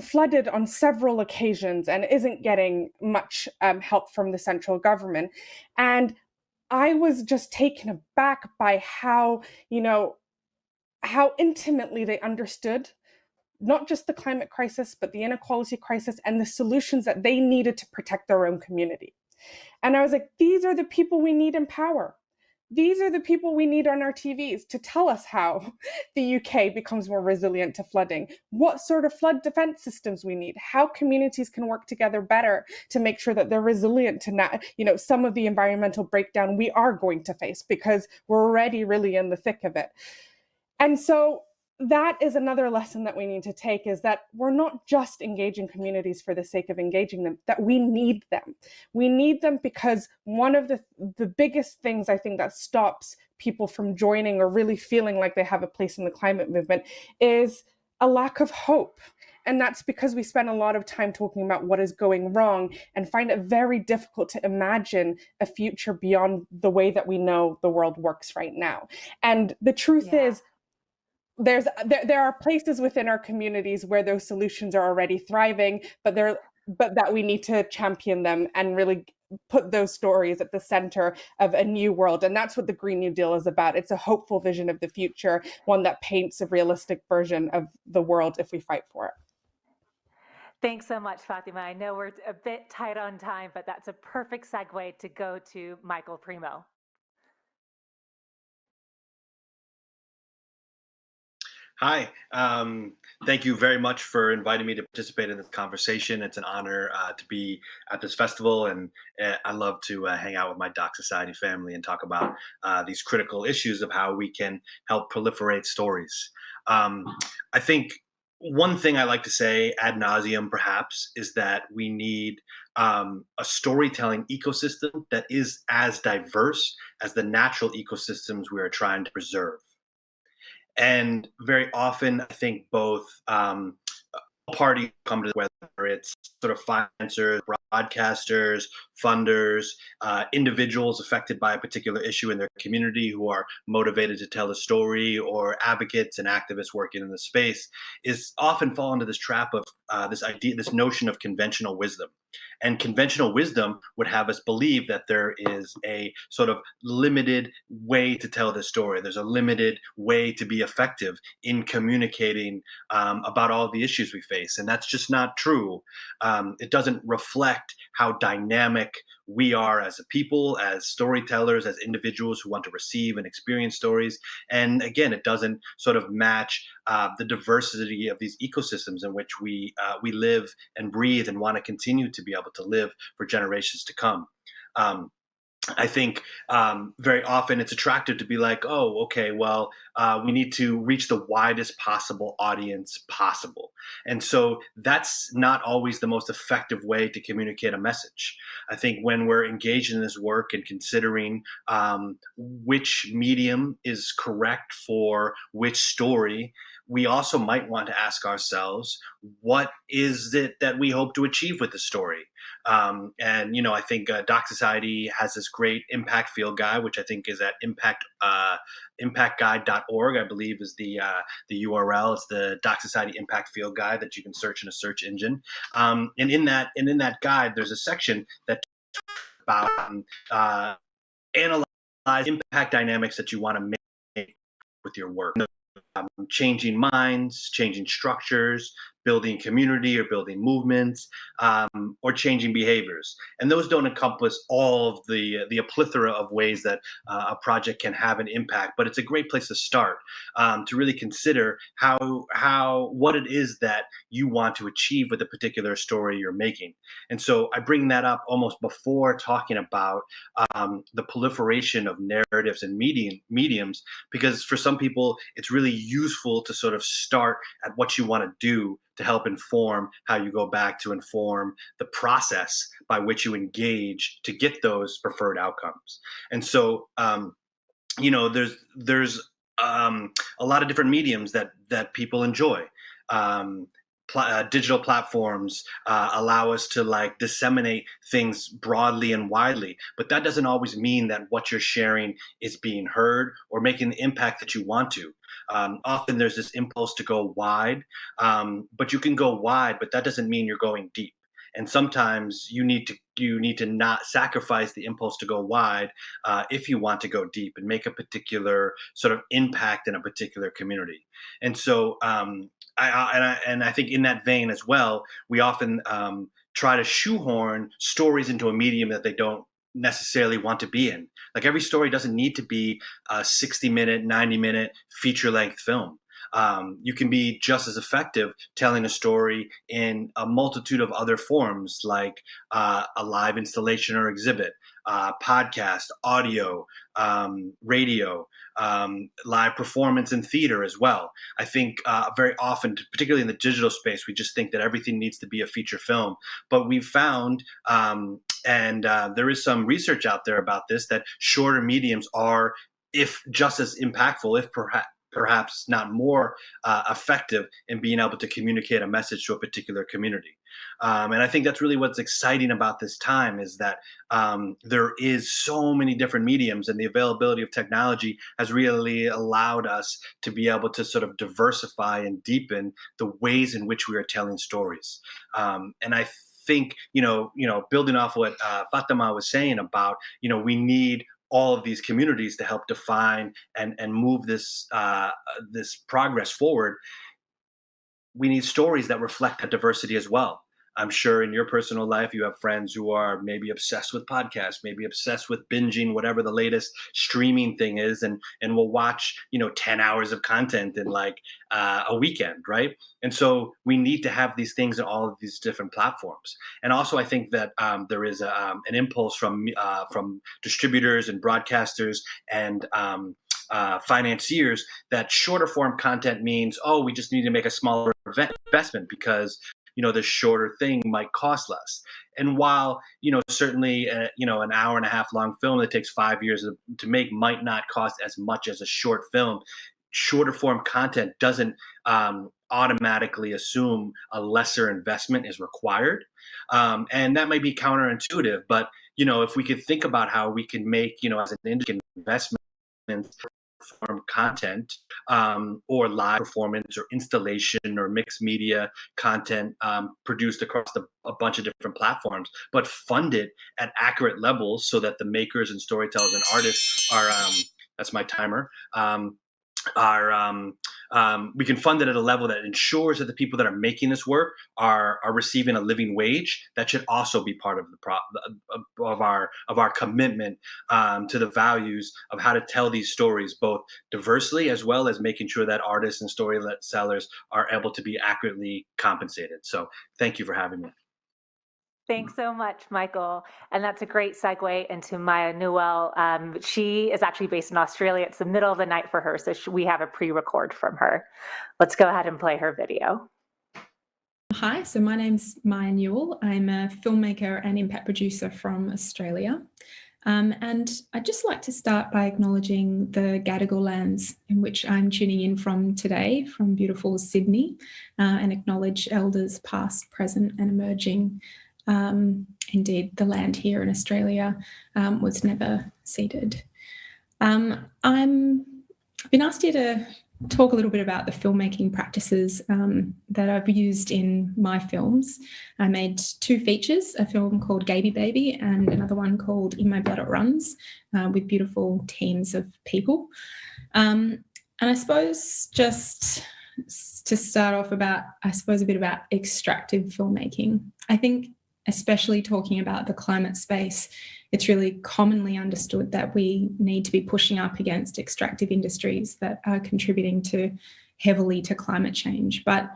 flooded on several occasions and isn't getting much help from the central government. And I was just taken aback by how intimately they understood not just the climate crisis, but the inequality crisis and the solutions that they needed to protect their own community. And I was like, these are the people we need in power. These are the people we need on our TVs to tell us how the UK becomes more resilient to flooding, what sort of flood defense systems we need, how communities can work together better to make sure that they're resilient to some of the environmental breakdown we are going to face, because we're already really in the thick of it. And so that is another lesson that we need to take, is that we're not just engaging communities for the sake of engaging them, that we need them. We need them because one of the biggest things I think that stops people from joining or really feeling like they have a place in the climate movement is a lack of hope. And that's because we spend a lot of time talking about what is going wrong and find it very difficult to imagine a future beyond the way that we know the world works right now. And the truth is, there are places within our communities where those solutions are already thriving, but that we need to champion them and really put those stories at the center of a new world. And that's what the Green New Deal is about. It's a hopeful vision of the future, one that paints a realistic version of the world if we fight for it. Thanks so much, Fatima. I know we're a bit tight on time, but that's a perfect segue to go to Michael Primo. Hi, thank you very much for inviting me to participate in this conversation. It's an honor to be at this festival, and I love to hang out with my Doc Society family and talk about these critical issues of how we can help proliferate stories. I think one thing I like to say ad nauseum, perhaps, is that we need a storytelling ecosystem that is as diverse as the natural ecosystems we are trying to preserve. And very often, I think both parties come to, whether it's sort of financiers, broadcasters, funders, individuals affected by a particular issue in their community who are motivated to tell a story, or advocates and activists working in the space, is often fall into this trap of this notion of conventional wisdom. And conventional wisdom would have us believe that there is a sort of limited way to tell the story. There's a limited way to be effective in communicating about all the issues we face. And that's just not true. It doesn't reflect how dynamic we are as a people, as storytellers, as individuals who want to receive and experience stories. And again, it doesn't sort of match the diversity of these ecosystems in which we live and breathe and want to continue to be able to live for generations to come. I think very often it's attractive to be like, oh, okay, well, we need to reach the widest possible audience possible. And so that's not always the most effective way to communicate a message. I think when we're engaged in this work and considering which medium is correct for which story, we also might want to ask ourselves, what is it that we hope to achieve with the story? And, I think Doc Society has this great impact field guide, which I think is at impactguide.org, I believe is the URL. It's the Doc Society Impact Field Guide that you can search in a search engine. And in that guide, there's a section that talks about analyze impact dynamics that you want to make with your work. Changing minds, changing structures, building community or building movements, or changing behaviors. And those don't encompass all of the plethora of ways that a project can have an impact, but it's a great place to start to really consider what it is that you want to achieve with a particular story you're making. And so I bring that up almost before talking about the proliferation of narratives and mediums, because for some people, it's really useful to sort of start at what you want to do to help inform how you go back to inform the process by which you engage to get those preferred outcomes. And so, there's a lot of different mediums that people enjoy. Digital platforms allow us to disseminate things broadly and widely, but that doesn't always mean that what you're sharing is being heard or making the impact that you want to. Often there's this impulse to go wide, but you can go wide, but that doesn't mean you're going deep. And sometimes you need to not sacrifice the impulse to go wide if you want to go deep and make a particular sort of impact in a particular community. And so I think in that vein as well, we often try to shoehorn stories into a medium that they don't necessarily want to be in. Like every story doesn't need to be a 60-minute, 90-minute feature-length film. You can be just as effective telling a story in a multitude of other forms, like a live installation or exhibit, podcast, audio, radio, live performance in theater as well. I think very often, particularly in the digital space, we just think that everything needs to be a feature film. But we've found, and there is some research out there about this, that shorter mediums are, if just as impactful, if perhaps not more effective in being able to communicate a message to a particular community. And I think that's really what's exciting about this time, is that there is so many different mediums, and the availability of technology has really allowed us to be able to sort of diversify and deepen the ways in which we are telling stories. And I think, building off what Fatima was saying about, we need all of these communities to help define and move this progress forward. We need stories that reflect that diversity as well. I'm sure in your personal life, you have friends who are maybe obsessed with podcasts, maybe obsessed with binging whatever the latest streaming thing is, and will watch, 10 hours of content in a weekend, right? And so we need to have these things in all of these different platforms. And also, I think that there is an impulse from distributors and broadcasters and financiers that shorter form content means, we just need to make a smaller investment because the shorter thing might cost less. And while, certainly, an hour and a half long film that takes 5 years to make might not cost as much as a short film, shorter form content doesn't automatically assume a lesser investment is required. And that might be counterintuitive, but if we could think about how we can make, as an industry, investment form content, or live performance or installation or mixed media content, produced across a bunch of different platforms, but fund it at accurate levels so that the makers and storytellers and artists are, that's my timer, we can fund it at a level that ensures that the people that are making this work are receiving a living wage. That should also be part of of our commitment to the values of how to tell these stories, both diversely as well as making sure that artists and storytellers are able to be accurately compensated. So thank you for having me. Thanks so much, Michael. And that's a great segue into Maya Newell. She is actually based in Australia. It's the middle of the night for her, so we have a pre-record from her. Let's go ahead and play her video. Hi, so my name's Maya Newell. I'm a filmmaker and impact producer from Australia. And I'd just like to start by acknowledging the Gadigal lands in which I'm tuning in from today, from beautiful Sydney, and acknowledge elders past, present and emerging. Indeed, the land here in Australia was never ceded. I've been asked here to talk a little bit about the filmmaking practices that I've used in my films. I made 2 features, a film called Gaby Baby and another one called In My Blood It Runs, with beautiful teams of people. And I suppose just to start off a bit about extractive filmmaking. I think especially talking about the climate space, it's really commonly understood that we need to be pushing up against extractive industries that are contributing heavily to climate change. But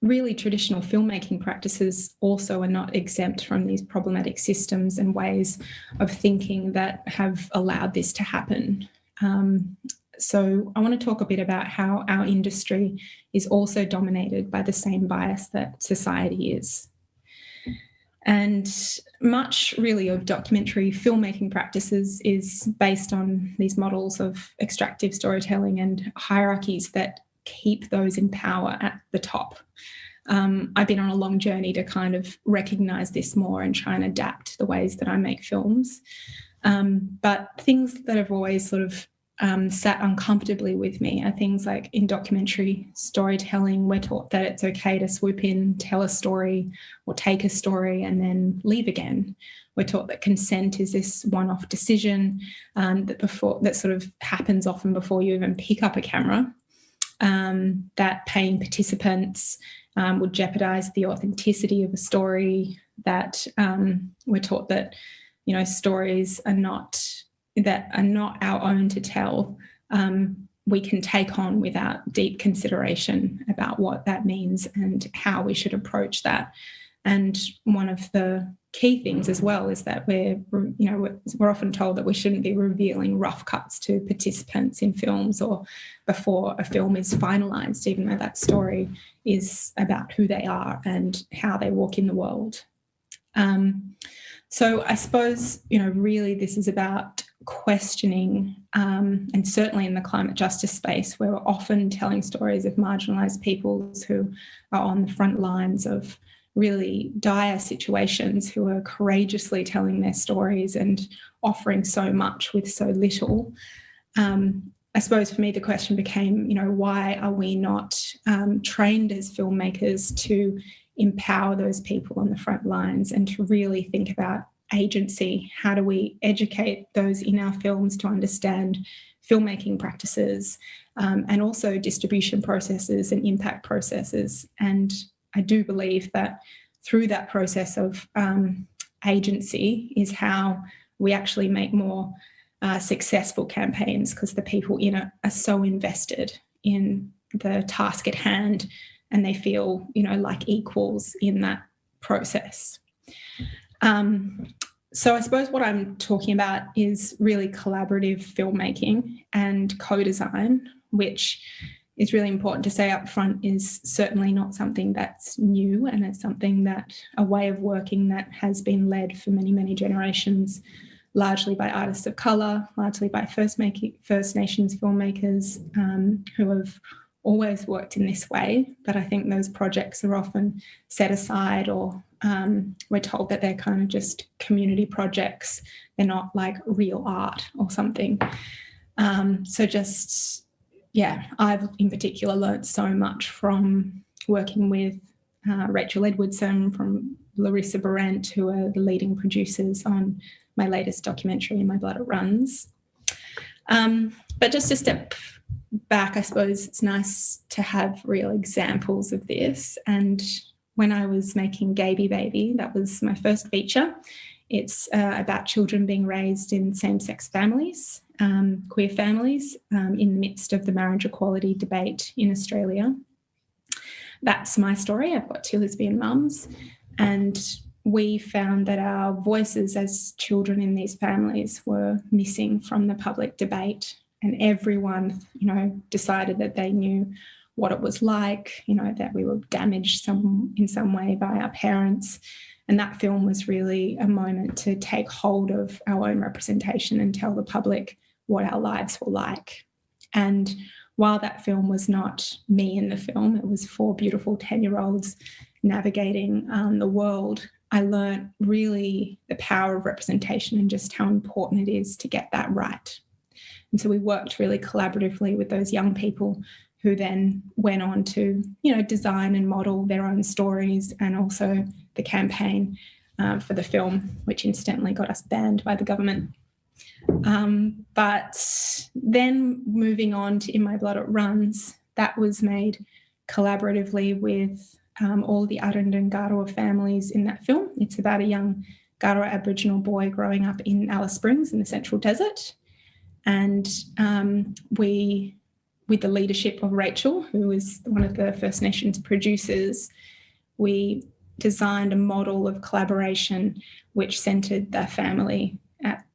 really traditional filmmaking practices also are not exempt from these problematic systems and ways of thinking that have allowed this to happen. So I want to talk a bit about how our industry is also dominated by the same bias that society is. And much really of documentary filmmaking practices is based on these models of extractive storytelling and hierarchies that keep those in power at the top. I've been on a long journey to kind of recognise this more and try and adapt the ways that I make films. But things that have always sort of sat uncomfortably with me are things like in documentary storytelling, we're taught that it's okay to swoop in, tell a story or take a story and then leave again. We're taught that consent is this one-off decision that sort of happens often before you even pick up a camera, that paying participants would jeopardise the authenticity of a story, that we're taught that, stories are not our own to tell, we can take on without deep consideration about what that means and how we should approach that. And one of the key things as well is that we're often told that we shouldn't be revealing rough cuts to participants in films or before a film is finalised, even though that story is about who they are and how they walk in the world. So I suppose, really this is about questioning, and certainly in the climate justice space, where we're often telling stories of marginalised peoples who are on the front lines of really dire situations, who are courageously telling their stories and offering so much with so little. I suppose for me the question became, why are we not trained as filmmakers to empower those people on the front lines and to really think about agency? How do we educate those in our films to understand filmmaking practices and also distribution processes and impact processes? And I do believe that through that process of agency is how we actually make more successful campaigns, because the people in it are so invested in the task at hand and they feel, like equals in that process. So I suppose what I'm talking about is really collaborative filmmaking and co-design, which is really important to say up front is certainly not something that's new, and it's something that a way of working that has been led for many, many generations, largely by artists of colour, largely by First Nations filmmakers who have always worked in this way, but I think those projects are often set aside, or we're told that they're kind of just community projects. They're not like real art or something. So just, yeah, I've in particular learned so much from working with Rachel Edwardson, from Larissa Berendt, who are the leading producers on my latest documentary, In My Blood It Runs. But just a step back, I suppose it's nice to have real examples of this. And when I was making Gaby Baby, that was my first feature. It's about children being raised in same-sex families, queer families, in the midst of the marriage equality debate in Australia. That's my story. I've got 2 lesbian mums, and we found that our voices as children in these families were missing from the public debate, and everyone, decided that they knew what it was like, that we were damaged in some way by our parents. And that film was really a moment to take hold of our own representation and tell the public what our lives were like. And while that film was not me in the film, it was 4 beautiful 10-year-olds navigating the world, I learned really the power of representation and just how important it is to get that right. And so we worked really collaboratively with those young people who then went on to, design and model their own stories, and also the campaign for the film, which incidentally got us banned by the government. But then moving on to In My Blood It Runs, that was made collaboratively with all the Arundel Garua families in that film. It's about a young Garua Aboriginal boy growing up in Alice Springs in the Central Desert. And we, with the leadership of Rachel, who is one of the First Nations producers, we designed a model of collaboration which centred the family at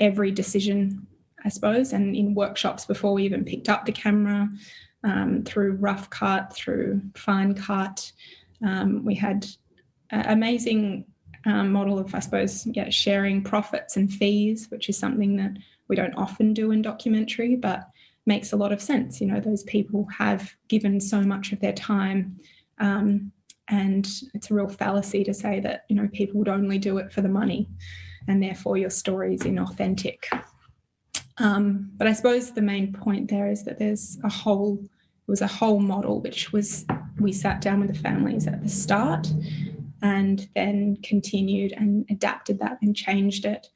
every decision, I suppose, and in workshops before we even picked up the camera, through rough cut, through fine cut. We had an amazing model of, I suppose, sharing profits and fees, which is something that we don't often do in documentary, but makes a lot of sense. Those people have given so much of their time, and it's a real fallacy to say that, people would only do it for the money, and therefore your story is inauthentic. But I suppose the main point there is that there's a whole model, which was, we sat down with the families at the start and then continued and adapted that and changed it.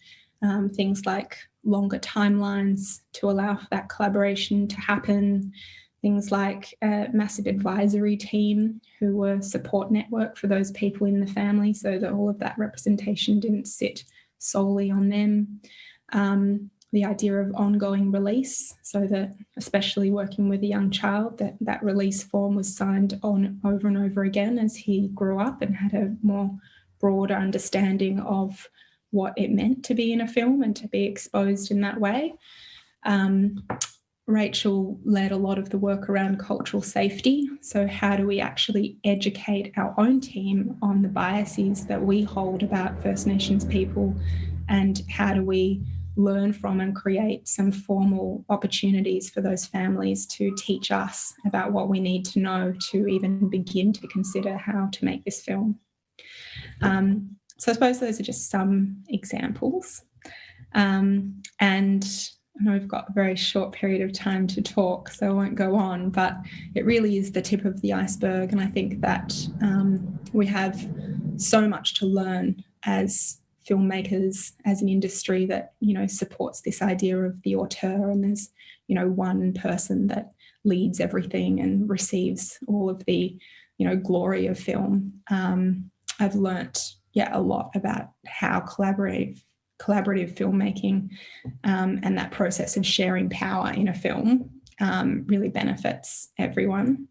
Things like longer timelines to allow for that collaboration to happen, things like a massive advisory team who were support network for those people in the family, so that all of that representation didn't sit solely on them. The idea of ongoing release, so that, especially working with a young child, that release form was signed on over and over again as he grew up and had a more broader understanding of what it meant to be in a film and to be exposed in that way. Rachel led a lot of the work around cultural safety. So how do we actually educate our own team on the biases that we hold about First Nations people, and how do we learn from and create some formal opportunities for those families to teach us about what we need to know to even begin to consider how to make this film. So I suppose those are just some examples. And I know we've got a very short period of time to talk, so I won't go on, but it really is the tip of the iceberg. And I think that we have so much to learn as filmmakers, as an industry that, supports this idea of the auteur, and there's, one person that leads everything and receives all of the, glory of film. I've learnt a lot about how collaborative filmmaking and that process of sharing power in a film really benefits everyone.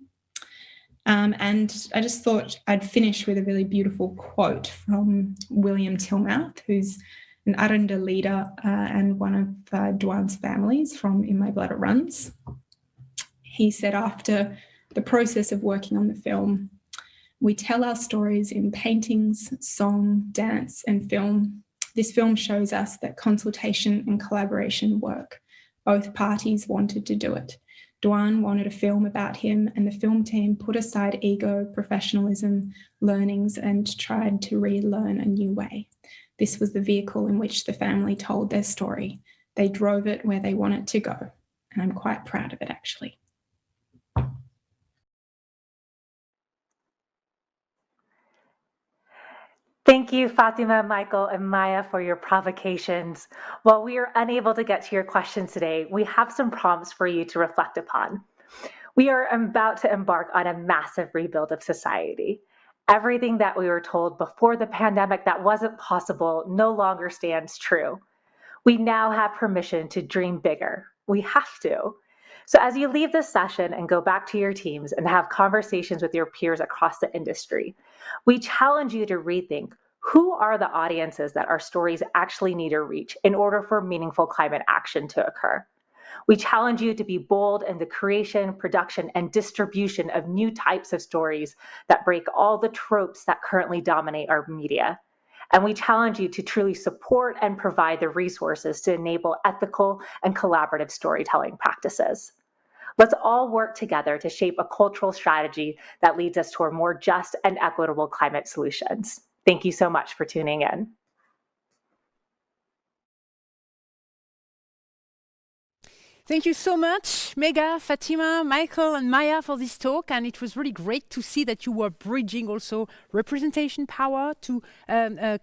And I just thought I'd finish with a really beautiful quote from William Tillmouth, who's an Arundel leader and one of Dwan's families from In My Blood It Runs. He said, after the process of working on the film, we tell our stories in paintings, song, dance, and film. This film shows us that consultation and collaboration work. Both parties wanted to do it. Duan wanted a film about him, and the film team put aside ego, professionalism, learnings, and tried to relearn a new way. This was the vehicle in which the family told their story. They drove it where they want it to go, and I'm quite proud of it, actually. Thank you, Fatima, Michael, and Maya, for your provocations. While we are unable to get to your questions today, we have some prompts for you to reflect upon. We are about to embark on a massive rebuild of society. Everything that we were told before the pandemic that wasn't possible no longer stands true. We now have permission to dream bigger. We have to. So as you leave this session and go back to your teams and have conversations with your peers across the industry, we challenge you to rethink who are the audiences that our stories actually need to reach in order for meaningful climate action to occur. We challenge you to be bold in the creation, production, and distribution of new types of stories that break all the tropes that currently dominate our media. And we challenge you to truly support and provide the resources to enable ethical and collaborative storytelling practices. Let's all work together to shape a cultural strategy that leads us toward more just and equitable climate solutions. Thank you so much for tuning in. Thank you so much, Mega, Fatima, Michael, and Maya for this talk. And it was really great to see that you were bridging also representation power to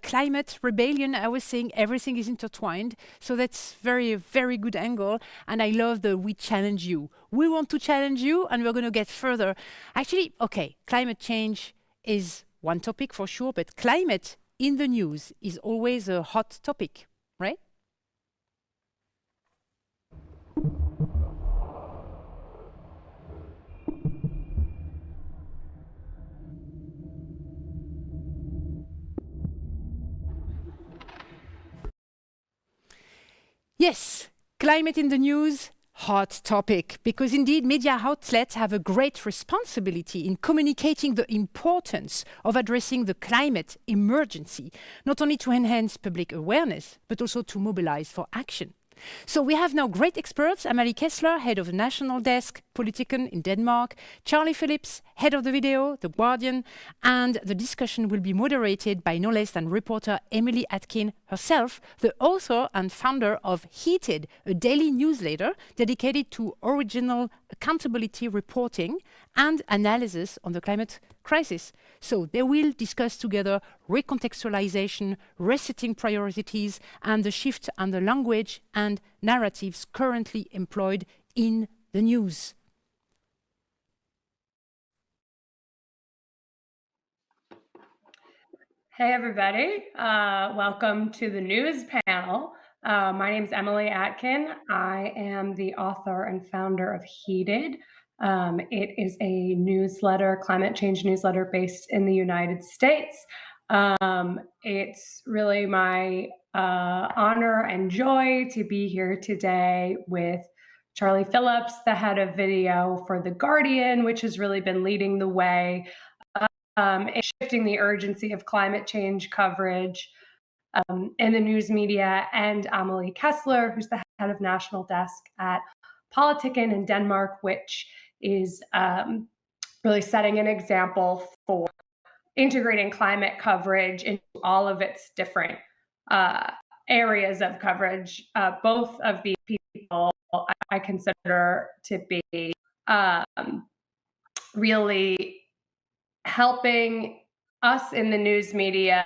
climate rebellion. I was saying everything is intertwined. So that's very good angle. And I love the we challenge you. We want to challenge you, and we're going to get further. Actually, okay, climate change is one topic for sure, but climate in the news is always a hot topic, right? Yes, climate in the news, hot topic, because indeed media outlets have a great responsibility in communicating the importance of addressing the climate emergency, not only to enhance public awareness, but also to mobilize for action. So we have now great experts, Amalie Kessler, head of the National Desk, Politiken in Denmark, Charlie Phillips, head of the video, The Guardian, and the discussion will be moderated by no less than reporter Emily Atkin herself, the author and founder of Heated, a daily newsletter dedicated to original accountability reporting and analysis on the climate crisis. So they will discuss together recontextualization, resetting priorities, and the shift on the language and narratives currently employed in the news. Hey, everybody. Welcome to the news panel. My name is Emily Atkin. I am the author and founder of Heated. It is a newsletter, climate change newsletter based in the United States. It's really my honor and joy to be here today with Charlie Phillips, the head of video for The Guardian, which has really been leading the way in shifting the urgency of climate change coverage in the news media, and Amalie Kessler, who's the head of National Desk at Politiken in Denmark, which is really setting an example for integrating climate coverage into all of its different areas of coverage. Both of these people I consider to be really helping us in the news media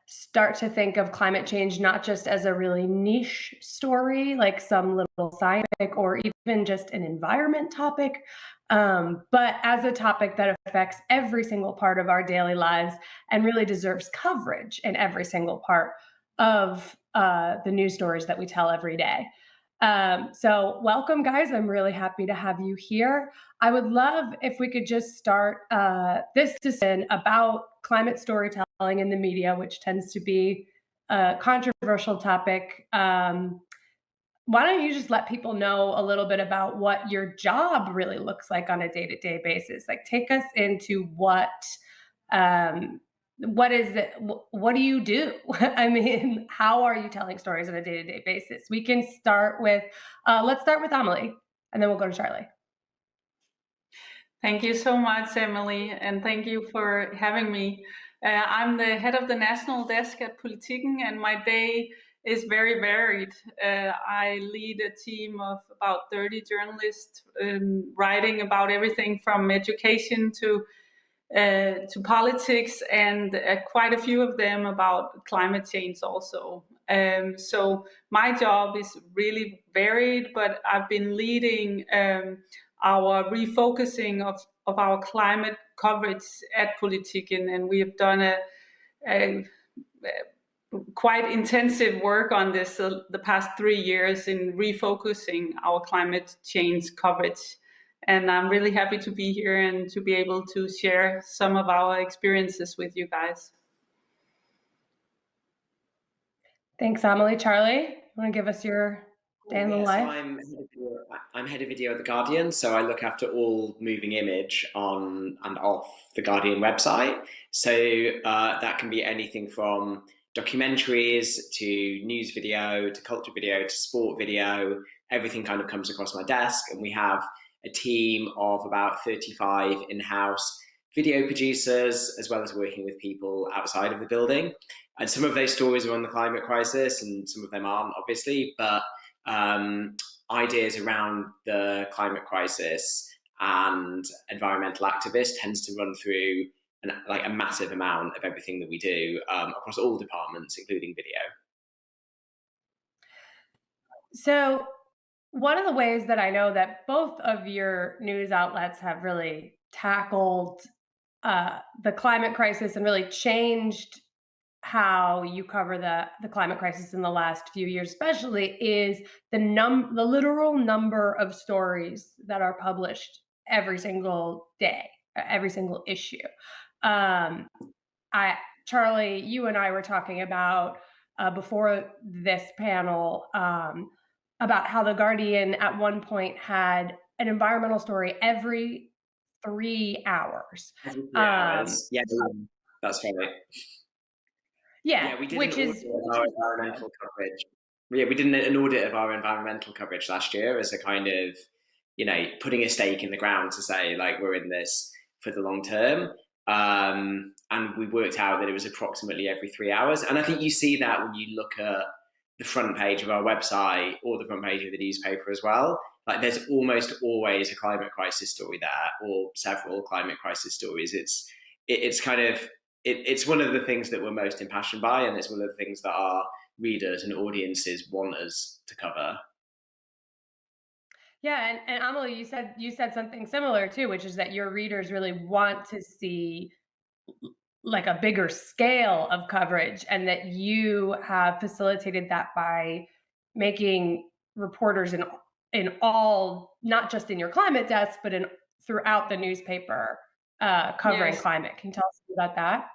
start to think of climate change not just as a really niche story, like some little science or even just an environment topic, but as a topic that affects every single part of our daily lives and really deserves coverage in every single part of the news stories that we tell every day. So welcome, guys. I'm really happy to have you here. I would love if we could just start this discussion about climate storytelling in the media, which tends to be a controversial topic. Why don't you just let people know a little bit about what your job really looks like on a day-to-day basis? Like, take us into what is it? What do you do? I mean, how are you telling stories on a day-to-day basis? We can start with, let's start with Amalie, and then we'll go to Charlie. Thank you so much, Emily, and thank you for having me. I'm the head of the national desk at Politiken, and my day is very varied. I lead a team of about 30 journalists writing about everything from education to politics, and quite a few of them about climate change also. So my job is really varied, but I've been leading our refocusing of our climate coverage at Politiken, and we have done a quite intensive work on this the past 3 years in refocusing our climate change coverage. And I'm really happy to be here and to be able to share some of our experiences with you guys. Thanks, Amelie. Charlie, want to give us your day in the life? So I'm head of video at The Guardian, so I look after all moving image on and off the Guardian website. So that can be anything from documentaries to news video to culture video to sport video. Everything kind of comes across my desk, and we have a team of about 35 in-house video producers, as well as working with people outside of the building. And some of those stories are on the climate crisis, and some of them aren't, obviously, but ideas around the climate crisis and environmental activists tends to run through a massive amount of everything that we do across all departments, including video. So one of the ways that I know that both of your news outlets have really tackled the climate crisis and really changed how you cover the climate crisis in the last few years, especially, is the literal number of stories that are published every single day, every single issue. Charlie, you and I were talking about before this panel about how The Guardian at one point had an environmental story every 3 hours. Every 3 hours. Yeah, that's right. Yeah, we did which an is audit of our environmental coverage. Yeah, we did an audit of our environmental coverage last year as a kind of, putting a stake in the ground to say, we're in this for the long term. And we worked out that it was approximately every 3 hours. And I think you see that when you look at the front page of our website or the front page of the newspaper as well. There's almost always a climate crisis story there, or several climate crisis stories. It's kind of, it's one of the things that we're most impassioned by, and it's one of the things that our readers and audiences want us to cover. Yeah, and Amelie, you said something similar too, which is that your readers really want to see a bigger scale of coverage, and that you have facilitated that by making reporters in all, not just in your climate desk, but throughout the newspaper covering climate. Can you tell us about that?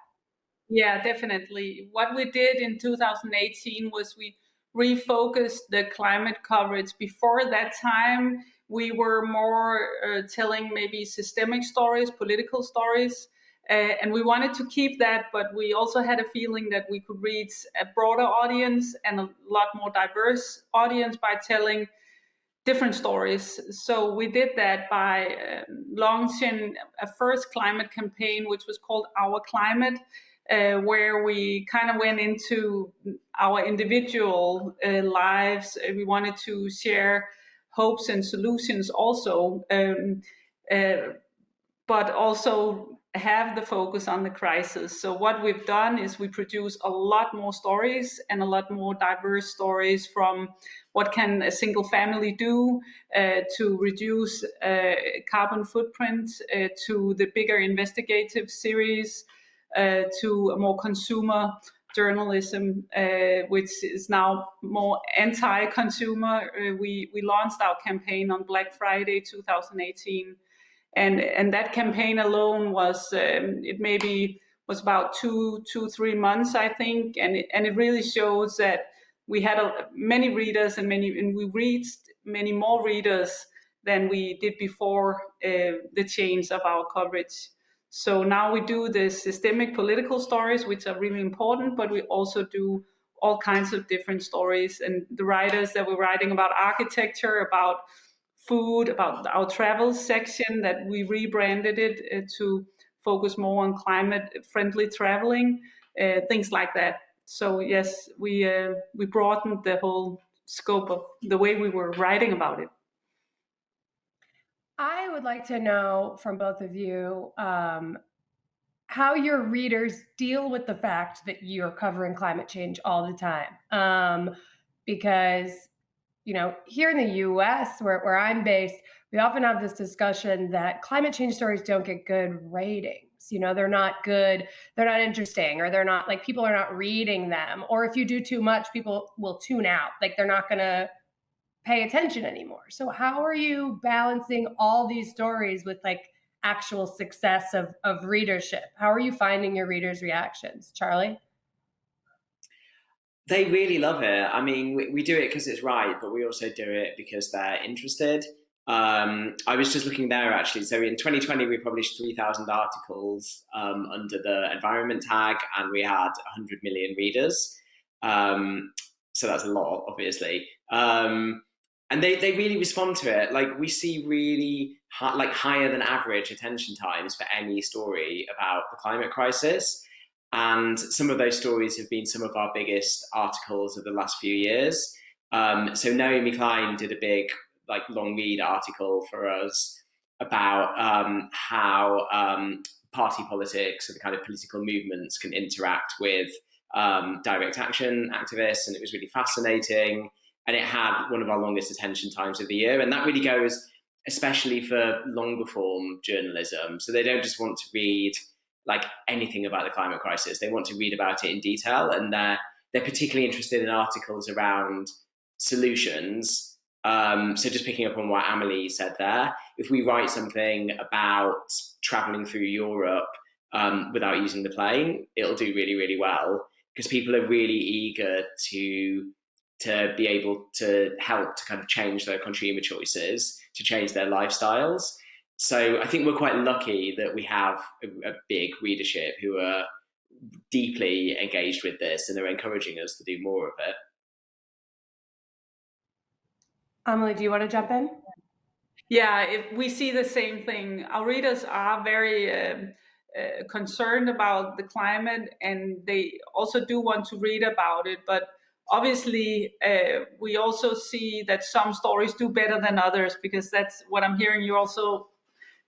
Yeah, definitely. What we did in 2018 was we refocused the climate coverage. Before that time, we were more telling maybe systemic stories, political stories, and we wanted to keep that, but we also had a feeling that we could reach a broader audience and a lot more diverse audience by telling different stories. So we did that by launching a first climate campaign, which was called Our Climate, where we kind of went into our individual lives. We wanted to share hopes and solutions also, but also have the focus on the crisis. So what we've done is we produce a lot more stories, and a lot more diverse stories, from what can a single family do to reduce carbon footprint, to the bigger investigative series, to a more consumer journalism, which is now more anti-consumer. We launched our campaign on Black Friday 2018. And that campaign alone was, it maybe was about 3 months, I think. And it really shows that we had many readers and we reached many more readers than we did before the change of our coverage. So now we do the systemic political stories, which are really important, but we also do all kinds of different stories. And the writers that were writing about architecture, about food, about our travel section that we rebranded it to focus more on climate-friendly traveling, things like that. So yes, we broadened the whole scope of the way we were writing about it. I would like to know from both of you how your readers deal with the fact that you're covering climate change all the time. Because, you know, here in the US, where I'm based, we often have this discussion that climate change stories don't get good ratings. You know, they're not good, they're not interesting, or they're not, like, people are not reading them. Or if you do too much, people will tune out. Like, they're not going to pay attention anymore. So how are you balancing all these stories with like actual success of readership? How are you finding your readers' reactions? Charlie? They really love it. I mean, we do it because it's right, but we also do it because they're interested. I was just looking there actually. So in 2020, we published 3,000 articles under the environment tag, and we had 100 million readers. So that's a lot, obviously. And they really respond to it. Like, we see really higher than average attention times for any story about the climate crisis. And some of those stories have been some of our biggest articles of the last few years. So Naomi Klein did a big, long read article for us about how party politics and the kind of political movements can interact with direct action activists. And it was really fascinating. And it had one of our longest attention times of the year. And that really goes especially for longer form journalism. So they don't just want to read anything about the climate crisis. They want to read about it in detail. And they're particularly interested in articles around solutions. So just picking up on what Amelie said there, if we write something about traveling through Europe without using the plane, it'll do really, really well, because people are really eager to be able to help to kind of change their consumer choices, to change their lifestyles. So I think we're quite lucky that we have a big readership who are deeply engaged with this, and they're encouraging us to do more of it. Amelie, do you want to jump in? Yeah, we see the same thing. Our readers are very concerned about the climate, and they also do want to read about it. But obviously, we also see that some stories do better than others, because that's what I'm hearing you also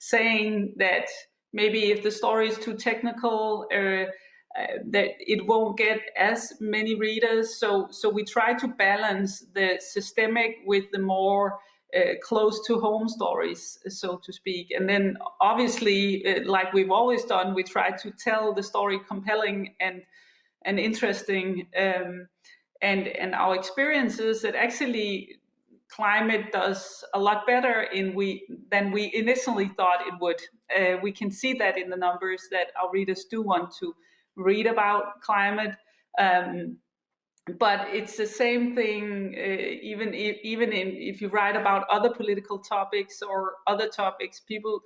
saying, that maybe if the story is too technical, that it won't get as many readers. So we try to balance the systemic with the more close to home stories, so to speak. And then obviously, like we've always done, we try to tell the story compelling and interesting. And our experience is that actually climate does a lot better than we initially thought it would. We can see that in the numbers, that our readers do want to read about climate. But it's the same thing, even if you write about other political topics or other topics, people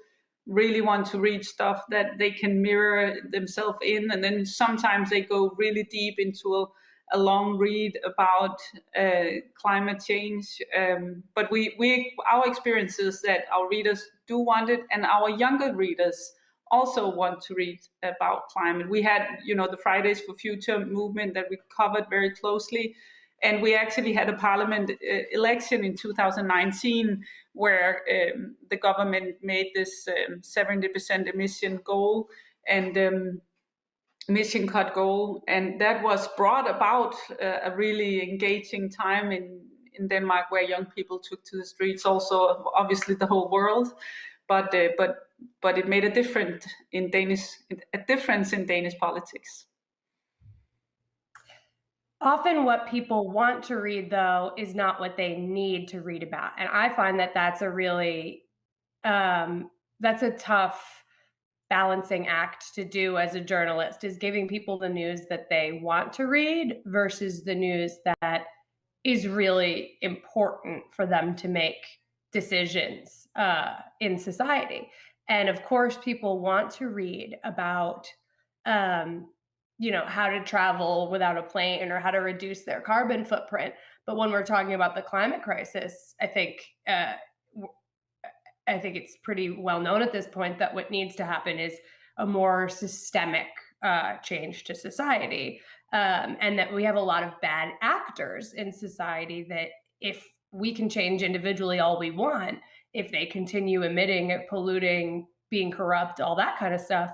really want to read stuff that they can mirror themselves in. And then sometimes they go really deep into a long read about climate change. But our experience is that our readers do want it, and our younger readers also want to read about climate. We had, the Fridays for Future movement that we covered very closely. And we actually had a parliament election in 2019 where the government made this 70% emission goal and emission cut goal. And that was brought about a really engaging time in Denmark, where young people took to the streets, also obviously the whole world. But it made a difference in Danish politics. Often what people want to read, though, is not what they need to read about. And I find that that's a really, that's a tough balancing act to do as a journalist, is giving people the news that they want to read versus the news that is really important for them to make decisions in society. And of course, people want to read about, how to travel without a plane or how to reduce their carbon footprint. But when we're talking about the climate crisis, I think I think it's pretty well known at this point that what needs to happen is a more systemic change to society, and that we have a lot of bad actors in society that if we can change individually all we want, if they continue emitting, polluting, being corrupt, all that kind of stuff,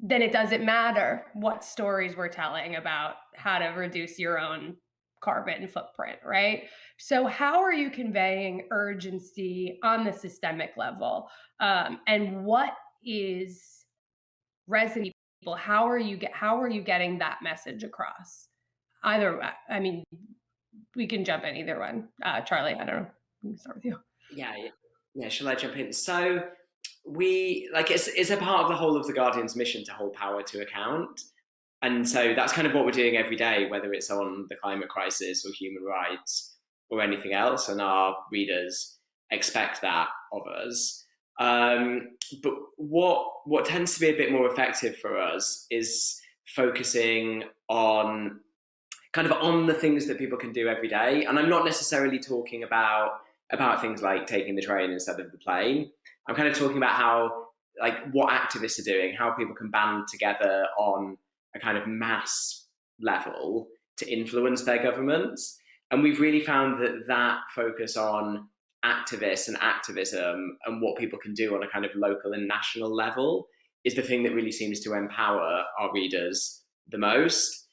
then it doesn't matter what stories we're telling about how to reduce your own carbon footprint, right? So how are you conveying urgency on the systemic level? And what is resonating with people? How are you getting that message across? Either, I mean, we can jump in either one. Charlie, I don't know. We can start with you. Yeah. Shall I jump in? So we it's a part of the whole of the Guardian's mission to hold power to account, and so that's kind of what we're doing every day, whether it's on the climate crisis or human rights or anything else, and our readers expect that of us. But what tends to be a bit more effective for us is focusing on the things that people can do every day, and I'm not necessarily talking about things like taking the train instead of the plane. I'm kind of talking about how, what activists are doing, how people can band together on a kind of mass level to influence their governments. And we've really found that focus on activists and activism and what people can do on a kind of local and national level is the thing that really seems to empower our readers the most.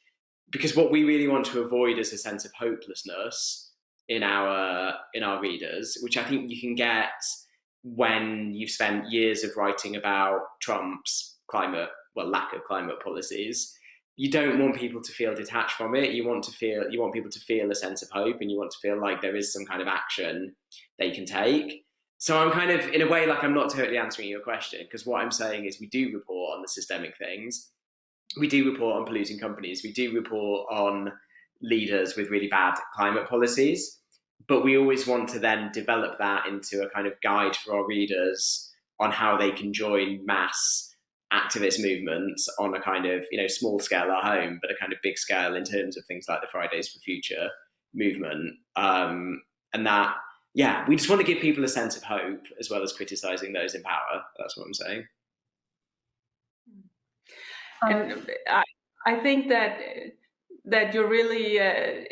Because what we really want to avoid is a sense of hopelessness in our readers, which I think you can get when you've spent years of writing about Trump's lack of climate policies. You don't want people to feel detached from it. You want people to feel a sense of hope, and you want to feel like there is some kind of action they can take. So I'm kind of, in a way, I'm not totally answering your question, because what I'm saying is we do report on the systemic things. We do report on polluting companies. We do report on leaders with really bad climate policies. But we always want to then develop that into a kind of guide for our readers on how they can join mass activist movements on a kind of, small scale at home, but a kind of big scale in terms of things like the Fridays for Future movement. And that, we just want to give people a sense of hope as well as criticizing those in power. That's what I'm saying. And I think that you're really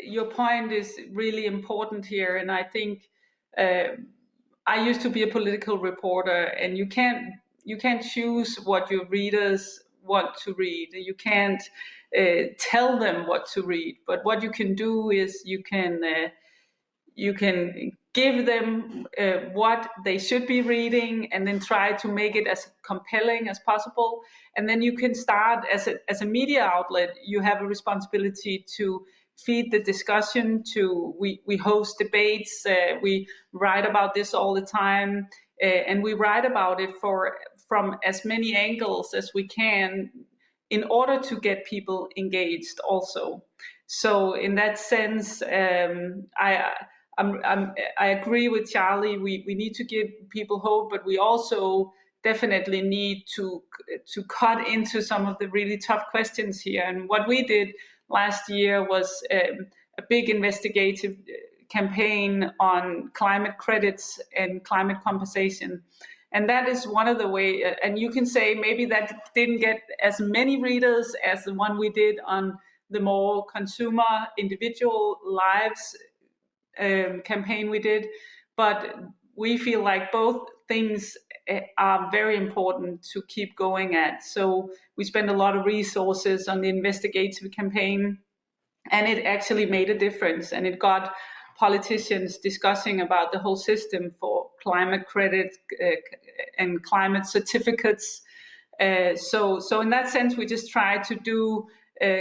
your point is really important here, and I think I used to be a political reporter, and you can't choose what your readers want to read. You can't tell them what to read, but what you can do is you can give them what they should be reading, and then try to make it as compelling as possible. And then you can start as a media outlet. You have a responsibility to feed the discussion. We host debates. We write about this all the time, and we write about it from as many angles as we can, in order to get people engaged also. So in that sense, I agree with Charlie. We need to give people hope, but we also definitely need to cut into some of the really tough questions here. And what we did last year was a big investigative campaign on climate credits and climate compensation. And that is one of the ways, and you can say maybe that didn't get as many readers as the one we did on the more consumer individual lives campaign we did, but we feel like both things are very important to keep going at. So we spend a lot of resources on the investigative campaign, and it actually made a difference, and it got politicians discussing about the whole system for climate credit and climate certificates. So in that sense, we just try to do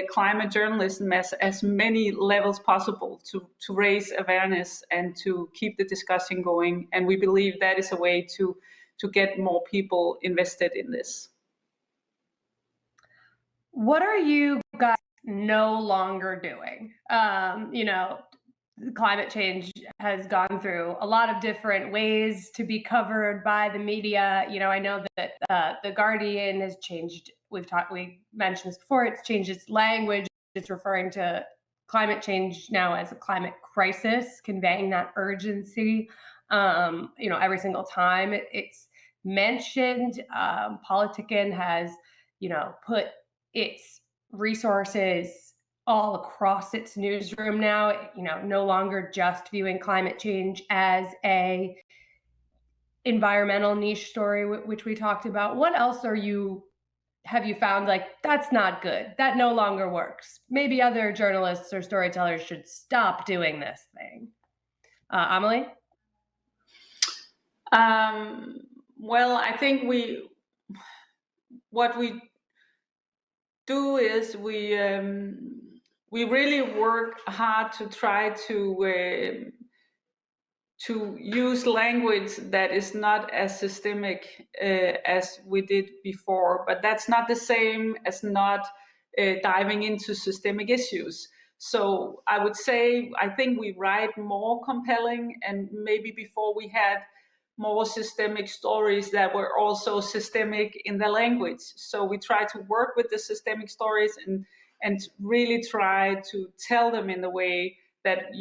climate journalism as many levels possible to raise awareness and to keep the discussion going. And we believe that is a way to get more people invested in this. What are you guys no longer doing? Climate change has gone through a lot of different ways to be covered by the media. I know that The Guardian has changed. We mentioned this before. It's changed its language. It's referring to climate change now as a climate crisis, conveying that urgency. every single time it's mentioned. Politiken has, put its resources all across its newsroom now, no longer just viewing climate change as a environmental niche story, which we talked about. What else have you found like that's not good, that no longer works? Maybe other journalists or storytellers should stop doing this thing. Amelie? Well, I think what we do is we really work hard to try to use language that is not as systemic as we did before, but that's not the same as not diving into systemic issues. So I would say, I think we write more compelling, and maybe before we had more systemic stories that were also systemic in the language. So we try to work with the systemic stories and really try to tell them in the way that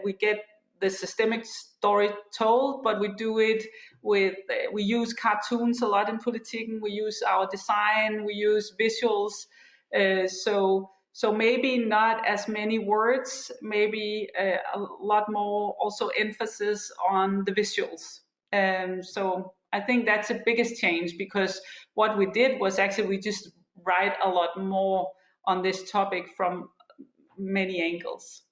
we get the systemic story told, but we do it with, we use cartoons a lot in Politiken, we use our design, we use visuals. So maybe not as many words, maybe a lot more also emphasis on the visuals. So I think that's the biggest change, because what we did was actually we just write a lot more on this topic from many angles.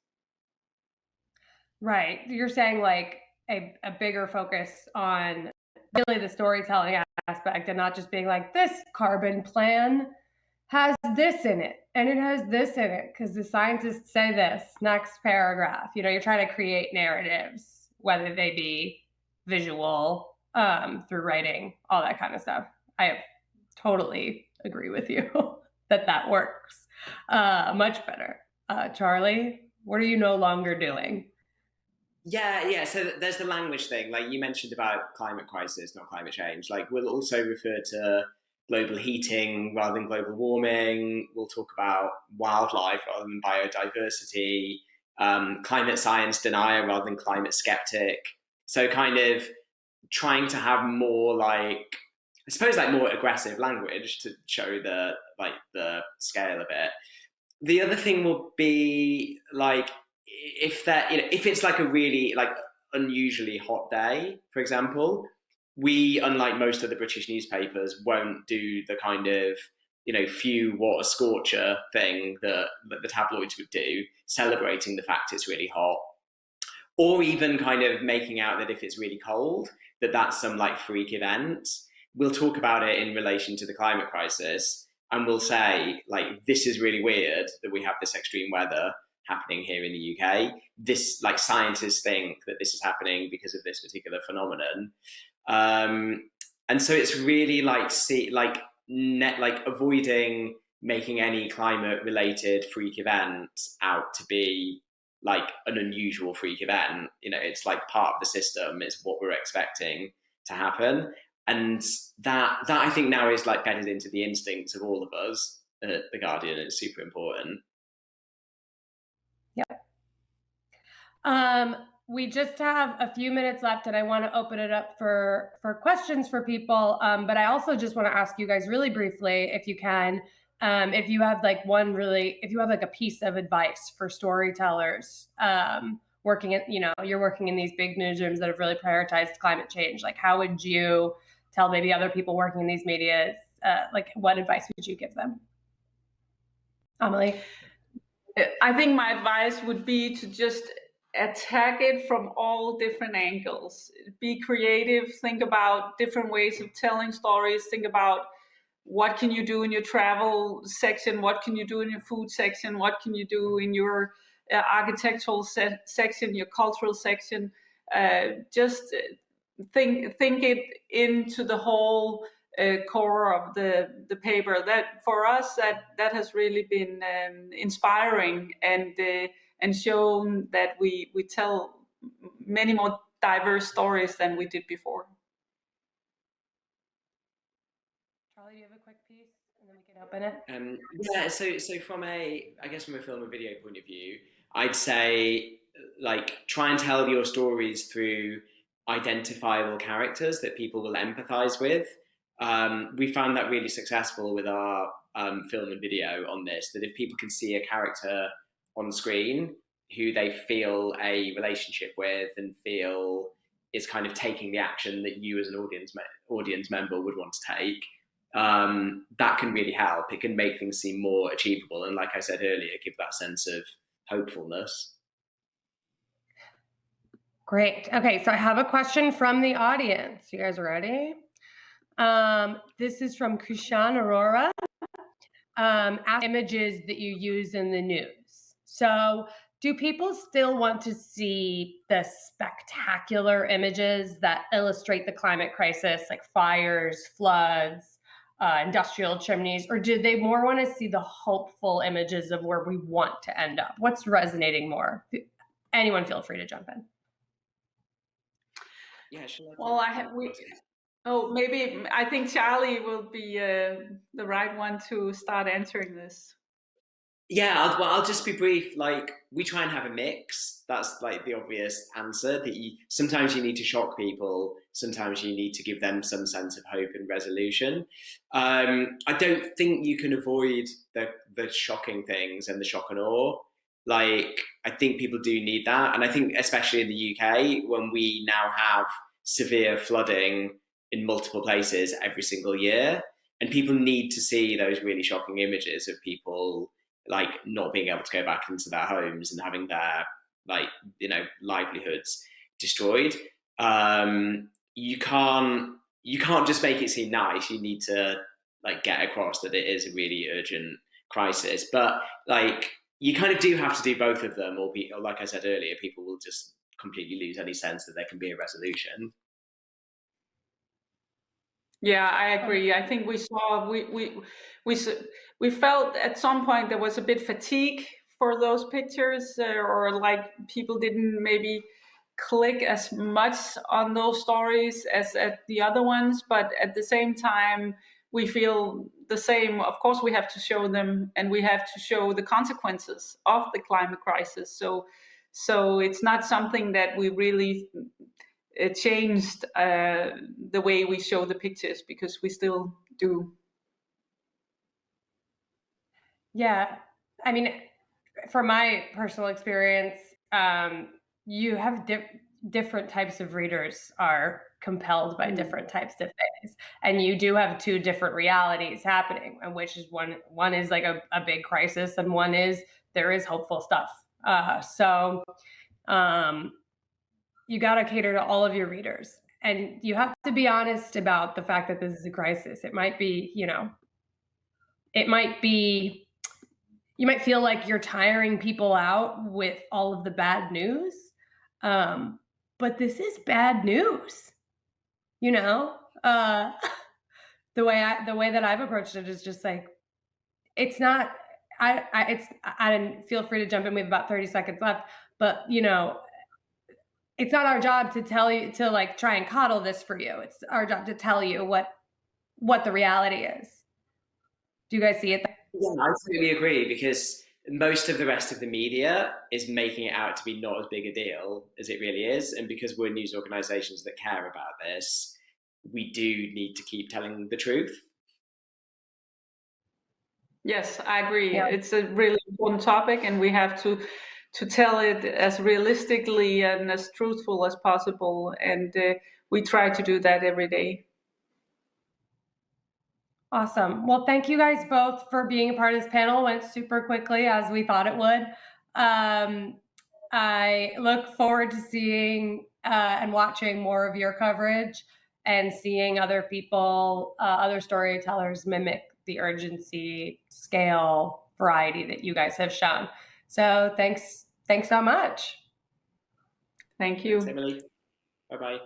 Right. You're saying like a bigger focus on really the storytelling aspect, and not just being like, this carbon plan has this in it and it has this in it because the scientists say this. Next paragraph. You're trying to create narratives, whether they be visual, through writing, all that kind of stuff. I totally agree with you that works much better. Charlie, what are you no longer doing? Yeah. So there's the language thing. Like you mentioned about climate crisis, not climate change. Like we'll also refer to global heating rather than global warming. We'll talk about wildlife rather than biodiversity, climate science denier rather than climate skeptic. So kind of trying to have more more aggressive language to show the scale of it. The other thing will be like, if it's like a really unusually hot day, for example, we, unlike most of the British newspapers, won't do the kind of few what a scorcher thing that the tabloids would do, celebrating the fact it's really hot, or even kind of making out that if it's really cold, that's some freak event. We'll talk about it in relation to the climate crisis, and we'll say this is really weird that we have this extreme weather happening here in the UK. This scientists think that this is happening because of this particular phenomenon, and so it's really avoiding making any climate related freak event out to be an unusual freak event. It's part of the system, is what we're expecting to happen, and that I think now is bedded into the instincts of all of us at The Guardian. It's super important. Yeah. We just have a few minutes left, and I want to open it up for questions for people. But I also just want to ask you guys really briefly, if you can, if you have a piece of advice for storytellers working at, you're working in these big newsrooms that have really prioritized climate change. How would you tell maybe other people working in these media, what advice would you give them? Amelie? I think my advice would be to just attack it from all different angles. Be creative, think about different ways of telling stories, think about what can you do in your travel section, what can you do in your food section, what can you do in your architectural section, your cultural section. Just think it into the whole core of the paper. That for us, that has really been inspiring and shown that we tell many more diverse stories than we did before. Charlie, do you have a quick piece, and then we can open it? So from a film and video point of view, I'd say try and tell your stories through identifiable characters that people will empathize with. We found that really successful with our film and video on this, that if people can see a character on screen who they feel a relationship with and feel is kind of taking the action that you as an audience member would want to take, that can really help. It can make things seem more achievable, and like I said earlier, give that sense of hopefulness. Great. Okay, so I have a question from the audience. You guys ready? This is from Kushan Arora. Images that you use in the news. So do people still want to see the spectacular images that illustrate the climate crisis, like fires, floods, industrial chimneys, or do they more want to see the hopeful images of where we want to end up? What's resonating more? Anyone feel free to jump in. Yeah, well, maybe I think Charlie will be the right one to start answering this. Yeah, I'll just be brief. Like, we try and have a mix. That's like the obvious answer. That sometimes you need to shock people. Sometimes you need to give them some sense of hope and resolution. I don't think you can avoid the shocking things and the shock and awe. Like, I think people do need that. And I think especially in the UK, when we now have severe flooding in multiple places every single year, and people need to see those really shocking images of people like not being able to go back into their homes and having their livelihoods destroyed. You can't just make it seem nice. You need to get across that it is a really urgent crisis. But you kind of do have to do both of them, or like I said earlier, people will just completely lose any sense that there can be a resolution. Yeah, I agree. I think we felt at some point there was a bit fatigue for those pictures, or people didn't maybe click as much on those stories as at the other ones. But at the same time, we feel the same. Of course, we have to show them, and we have to show the consequences of the climate crisis. So it's not something that we really it changed the way we show the pictures, because we still do. Yeah, I mean, from my personal experience, you have different types of readers are compelled by different types of things, and you do have two different realities happening, and which is one is like a big crisis, and one is there is hopeful stuff. You got to cater to all of your readers, and you have to be honest about the fact that this is a crisis. It might be, you might feel like you're tiring people out with all of the bad news, but this is bad news. The way that I've approached it is just like, it's not. I didn't feel free to jump in. We have about 30 seconds left, but it's not our job to tell you to try and coddle this for you. It's our job to tell you what the reality is. Do you guys see it? Yeah, I totally agree, because most of the rest of the media is making it out to be not as big a deal as it really is. And because we're news organizations that care about this, we do need to keep telling the truth. Yes, I agree. Yeah. It's a really important topic, and we have to tell it as realistically and as truthful as possible. And we try to do that every day. Awesome. Well, thank you guys both for being a part of this panel. It went super quickly, as we thought it would. I look forward to seeing and watching more of your coverage and seeing other people, other storytellers mimic the urgency, scale, variety that you guys have shown. So thanks so much. Thank you. Thanks, Emily. Bye-bye.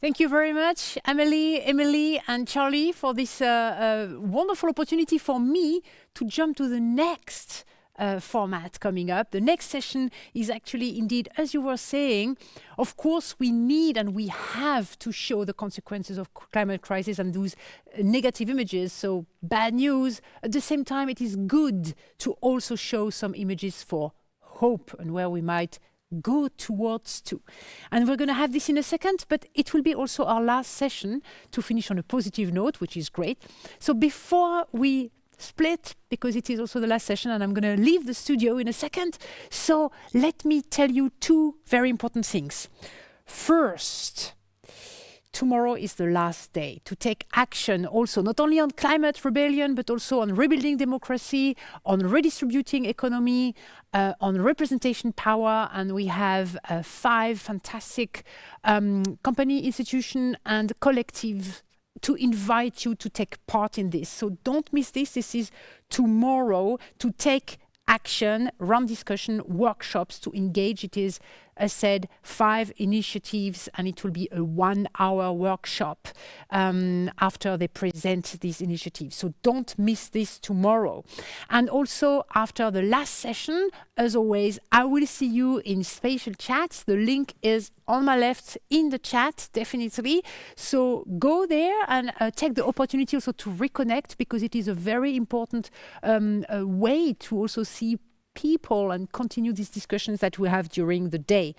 Thank you very much, Emily, and Charlie, for this wonderful opportunity for me to jump to the next format coming up. The next session is actually, indeed, as you were saying, of course, we need and we have to show the consequences of climate crisis and those negative images, so bad news. At the same time, it is good to also show some images for hope and where we might go towards to. And we're going to have this in a second, but it will be also our last session to finish on a positive note, which is great. So before we split, because it is also the last session and I'm going to leave the studio in a second, so let me tell you two very important things. First, tomorrow is the last day to take action also, not only on climate rebellion, but also on rebuilding democracy, on redistributing economy, on representation power. And we have 5 fantastic company, institution, and collective to invite you to take part in this. So don't miss this. This is tomorrow to take action, run discussion, workshops to engage. It is, as said, 5 initiatives, and it will be a 1-hour workshop after they present these initiatives. So don't miss this tomorrow. And also after the last session, as always, I will see you in spatial chats. The link is on my left in the chat, definitely. So go there and take the opportunity also to reconnect, because it is a very important way to also see people and continue these discussions that we have during the day.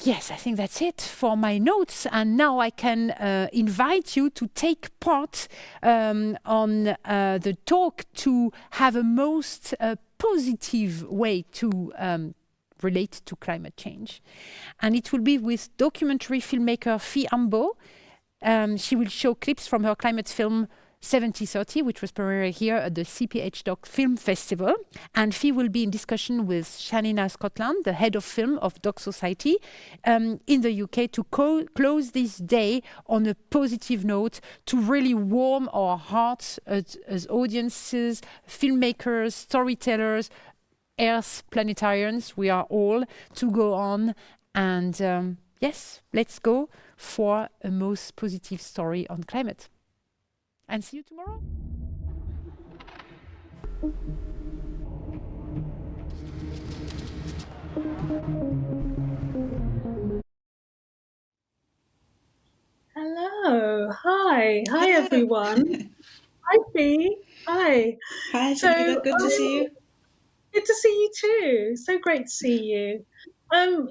Yes, I think that's it for my notes. And now I can invite you to take part on the talk to have a most positive way to relate to climate change. And it will be with documentary filmmaker Fi Ambo. She will show clips from her climate film 7030, which was premiered here at the CPH Doc Film Festival. And Fi will be in discussion with Shanina Scotland, the head of film of Doc Society in the UK, to close this day on a positive note, to really warm our hearts as audiences, filmmakers, storytellers, Earth planetarians, we are all, to go on. And yes, let's go for a most positive story on climate. And see you tomorrow. Hello. Hi. Hi, everyone. Hi, Fi. Hi. Hi, Shanina. Good to see you. Good to see you too. So great to see you.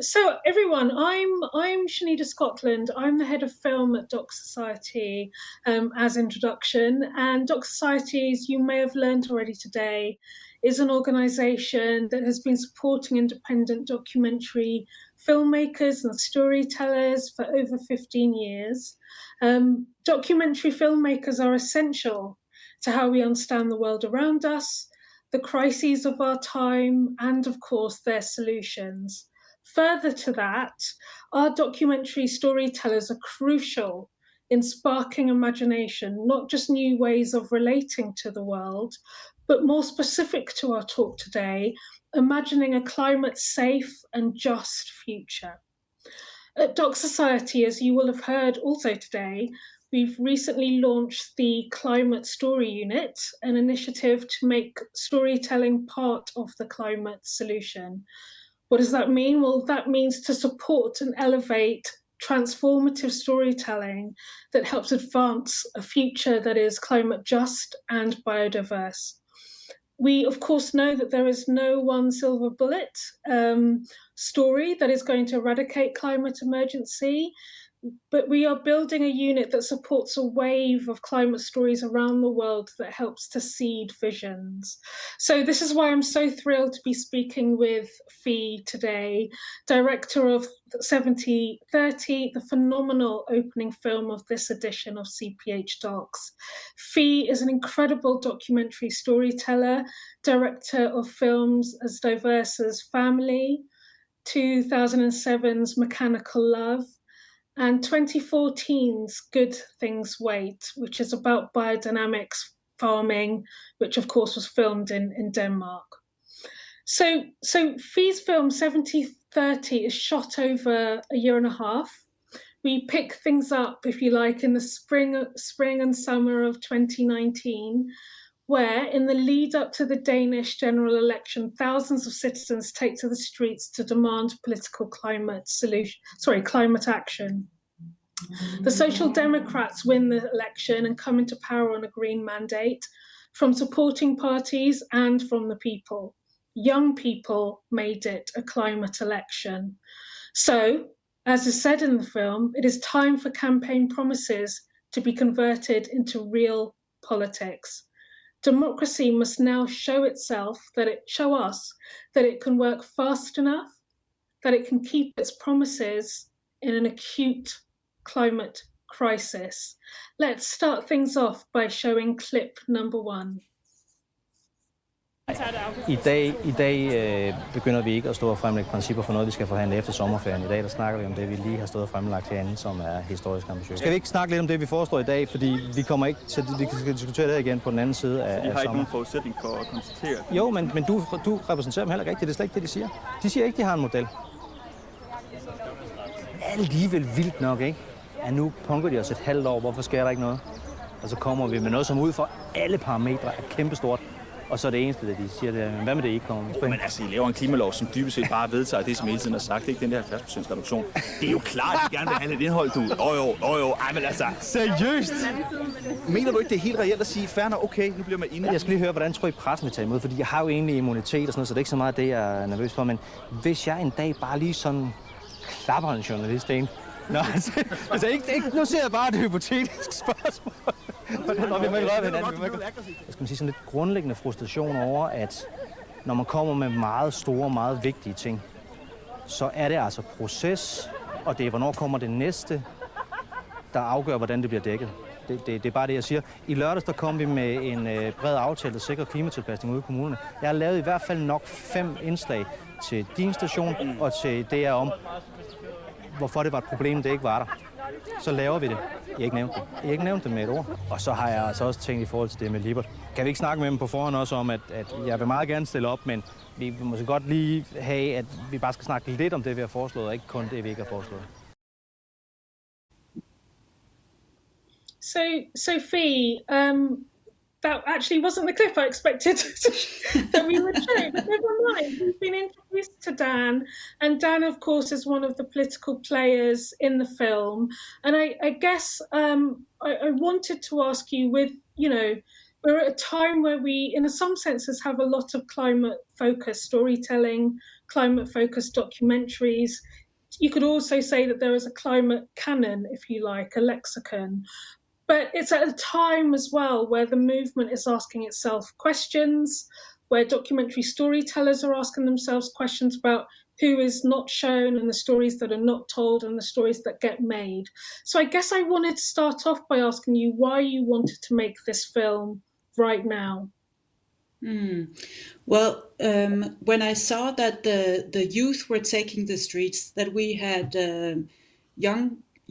So everyone, I'm Shanina Scotland. I'm the head of film at Doc Society, as introduction. And Doc Society, as you may have learned already today, is an organisation that has been supporting independent documentary filmmakers and storytellers for over 15 years. Documentary filmmakers are essential to how we understand the world around us, the crises of our time, and of course their solutions. Further to that, our documentary storytellers are crucial in sparking imagination, not just new ways of relating to the world, but more specific to our talk today, imagining a climate-safe and just future. At Doc Society, as you will have heard also today, we've recently launched the Climate Story Unit, an initiative to make storytelling part of the climate solution. What does that mean? Well, that means to support and elevate transformative storytelling that helps advance a future that is climate just and biodiverse. We, of course, know that there is no one silver bullet story that is going to eradicate climate emergency, but we are building a unit that supports a wave of climate stories around the world that helps to seed visions. So this is why I'm so thrilled to be speaking with Fi today, director of 7030, the phenomenal opening film of this edition of CPH Docs. Fi is an incredible documentary storyteller, director of films as diverse as Family, 2007's Mechanical Love, and 2014's Good Things Wait, which is about biodynamics farming, which of course was filmed in Denmark. So Fi's film 7030 is shot over a year and a half. We pick things up, if you like, in the spring and summer of 2019, where in the lead up to the Danish general election, thousands of citizens take to the streets to demand political climate action. The Social Democrats win the election and come into power on a green mandate from supporting parties and from the people. young people made it a climate election. So, as is said in the film, it is time for campaign promises to be converted into real politics. Democracy must now show us that it can work fast enough, that it can keep its promises in an acute climate crisis. Let's start things off by showing clip number 1. I dag begynder vi ikke at stå og fremlægge principper for noget, vi skal forhandle efter sommerferien. I dag der snakker vi om det, vi lige har stået og fremlagt herinde, som er historisk ambitiøst. Skal vi ikke snakke lidt om det, vi foreslår i dag, fordi vi kommer ikke til vi kan diskutere det igen på den anden side af sommer. De har ikke nogen forudsætning for at konstatere det. Jo, men du repræsenterer dem heller ikke rigtigt. Det er slet ikke det, de siger. De siger ikke, de har en model. Alligevel vildt nok, ikke? Ja, nu punker de os et halvt år. Hvorfor sker der ikke noget? Og så kommer vi med noget, som ud for alle parametre er kæmpestort. Og så er det eneste, de siger, det er, hvad med det ikke kommer? Men altså, I laver en klimalov, som dybest set bare vedtager det, som hele tiden har sagt, ikke den der 70% reduktion. Det er jo klart, at de gerne vil have lidt indhold, du. Jo, ej, men altså, seriøst! Mener du ikke, det er helt reelt at sige, fair okay, nu bliver man inde? Jeg skal lige høre, hvordan tror I pressen vil tage imod, fordi jeg har jo egentlig immunitet og sådan noget, så det er ikke så meget det, jeg er nervøs for, men hvis jeg en dag bare lige sådan klapper en journalist ind. Nå, altså ikke, nu ser jeg bare et hypotetisk spørgsmål. Og vi må ikke røre ved hinanden. Jeg skal sige sådan lidt grundlæggende frustration over, at når man kommer med meget store, meget vigtige ting, så er det altså proces, og det er, hvornår kommer det næste, der afgør, hvordan det bliver dækket. Det er bare det, jeg siger. I lørdags, der kom vi med en bred aftale, der sikrer klimatilpasning ude i kommunerne. Jeg har lavet i hvert fald nok 5 indslag til din station og til det her om, hvorfor det var et problem, det ikke var der. Så laver vi det. I ikke nævnt det med et ord. Og så har jeg altså også tænkt i forhold til det med Libert. Kan vi ikke snakke med dem på forhånd også om, at jeg vil meget gerne stille op, men vi må så godt lige have, at vi bare skal snakke lidt om det, vi har foreslået, og ikke kun det, vi ikke har foreslået. So, Sophie, that actually wasn't the clip I expected that we would show, but never mind. We've been introduced to Dan, and Dan, of course, is one of the political players in the film. And I guess I wanted to ask you, we're at a time where we, in some senses, have a lot of climate-focused storytelling, climate-focused documentaries. You could also say that there is a climate canon, if you like, a lexicon. But it's at a time as well where the movement is asking itself questions, where documentary storytellers are asking themselves questions about who is not shown and the stories that are not told and the stories that get made. So I guess I wanted to start off by asking you why you wanted to make this film right now. Well, when I saw that the youth were taking the streets, that we had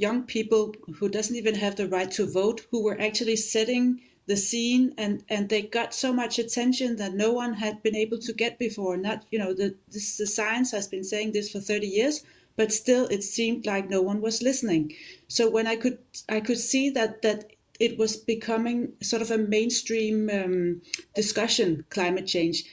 young people who doesn't even have the right to vote, who were actually setting the scene, and they got so much attention that no one had been able to get before. Not, the science has been saying this for 30 years, but still it seemed like no one was listening. So when I could see that it was becoming sort of a mainstream discussion, climate change,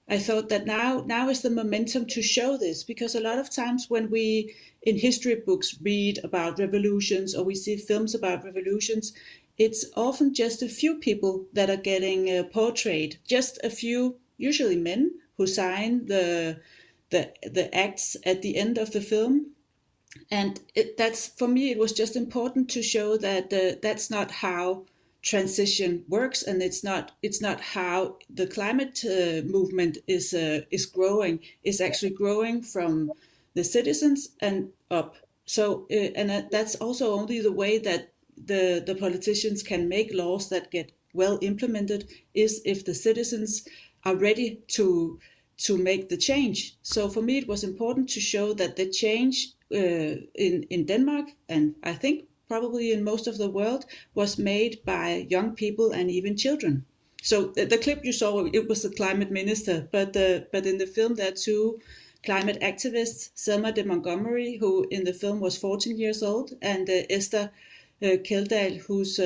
I thought that now is the momentum to show this, because a lot of times when we in history books read about revolutions or we see films about revolutions, it's often just a few people that are getting portrayed, just a few, usually men, who sign the acts at the end of the film. And that's, for me, it was just important to show that that's not how transition works, and it's not how the climate movement is growing. It's actually growing from the citizens and up. So and that's also only the way that the politicians can make laws that get well implemented, is if the citizens are ready to make the change. So for me, it was important to show that the change in Denmark, and I think probably in most of the world, was made by young people and even children. So the clip you saw, it was the climate minister, but in the film there are 2 climate activists, Selma de Montgomery, who in the film was 14 years old, and Esther Kjeldahl, who's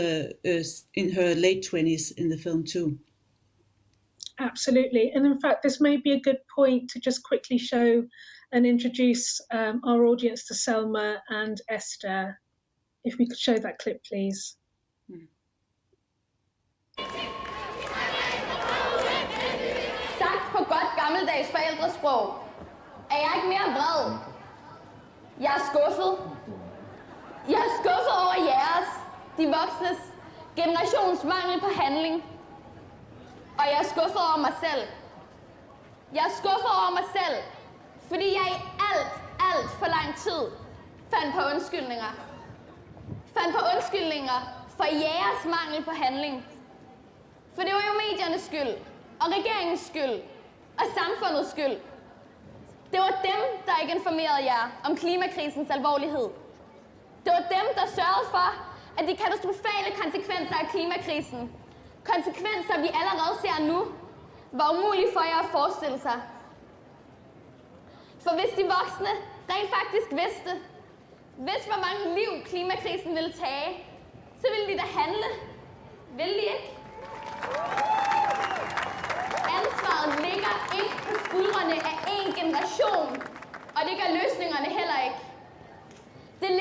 in her late 20s in the film too. Absolutely. And in fact, this may be a good point to just quickly show and introduce our audience to Selma and Esther. If we could show that clip, please. Sagt på godt gammeldags sprog, er jeg ikke mere vred. Jeg er skuffet. Jeg er skuffet over jeres, de voksnes, generations mangel på handling. Og jeg er skuffet over mig selv. Jeg er skuffet over mig selv, fordi jeg i alt for lang tid fandt på undskyldninger. Fandt på undskyldninger for jeres mangel på handling. For det var jo mediernes skyld, og regeringens skyld, og samfundets skyld. Det var dem, der ikke informerede jer om klimakrisens alvorlighed. Det var dem, der sørgede for, at de katastrofale konsekvenser af klimakrisen, konsekvenser vi allerede ser nu, var umulige for jer at forestille sig. For hvis de voksne rent faktisk vidste, hvor mange liv klimakrisen ville tage, så ville de da handle. Vil de ikke? Ansvaret ligger ikke på skuldrene af én generation, og det gør løsningerne heller ikke. Det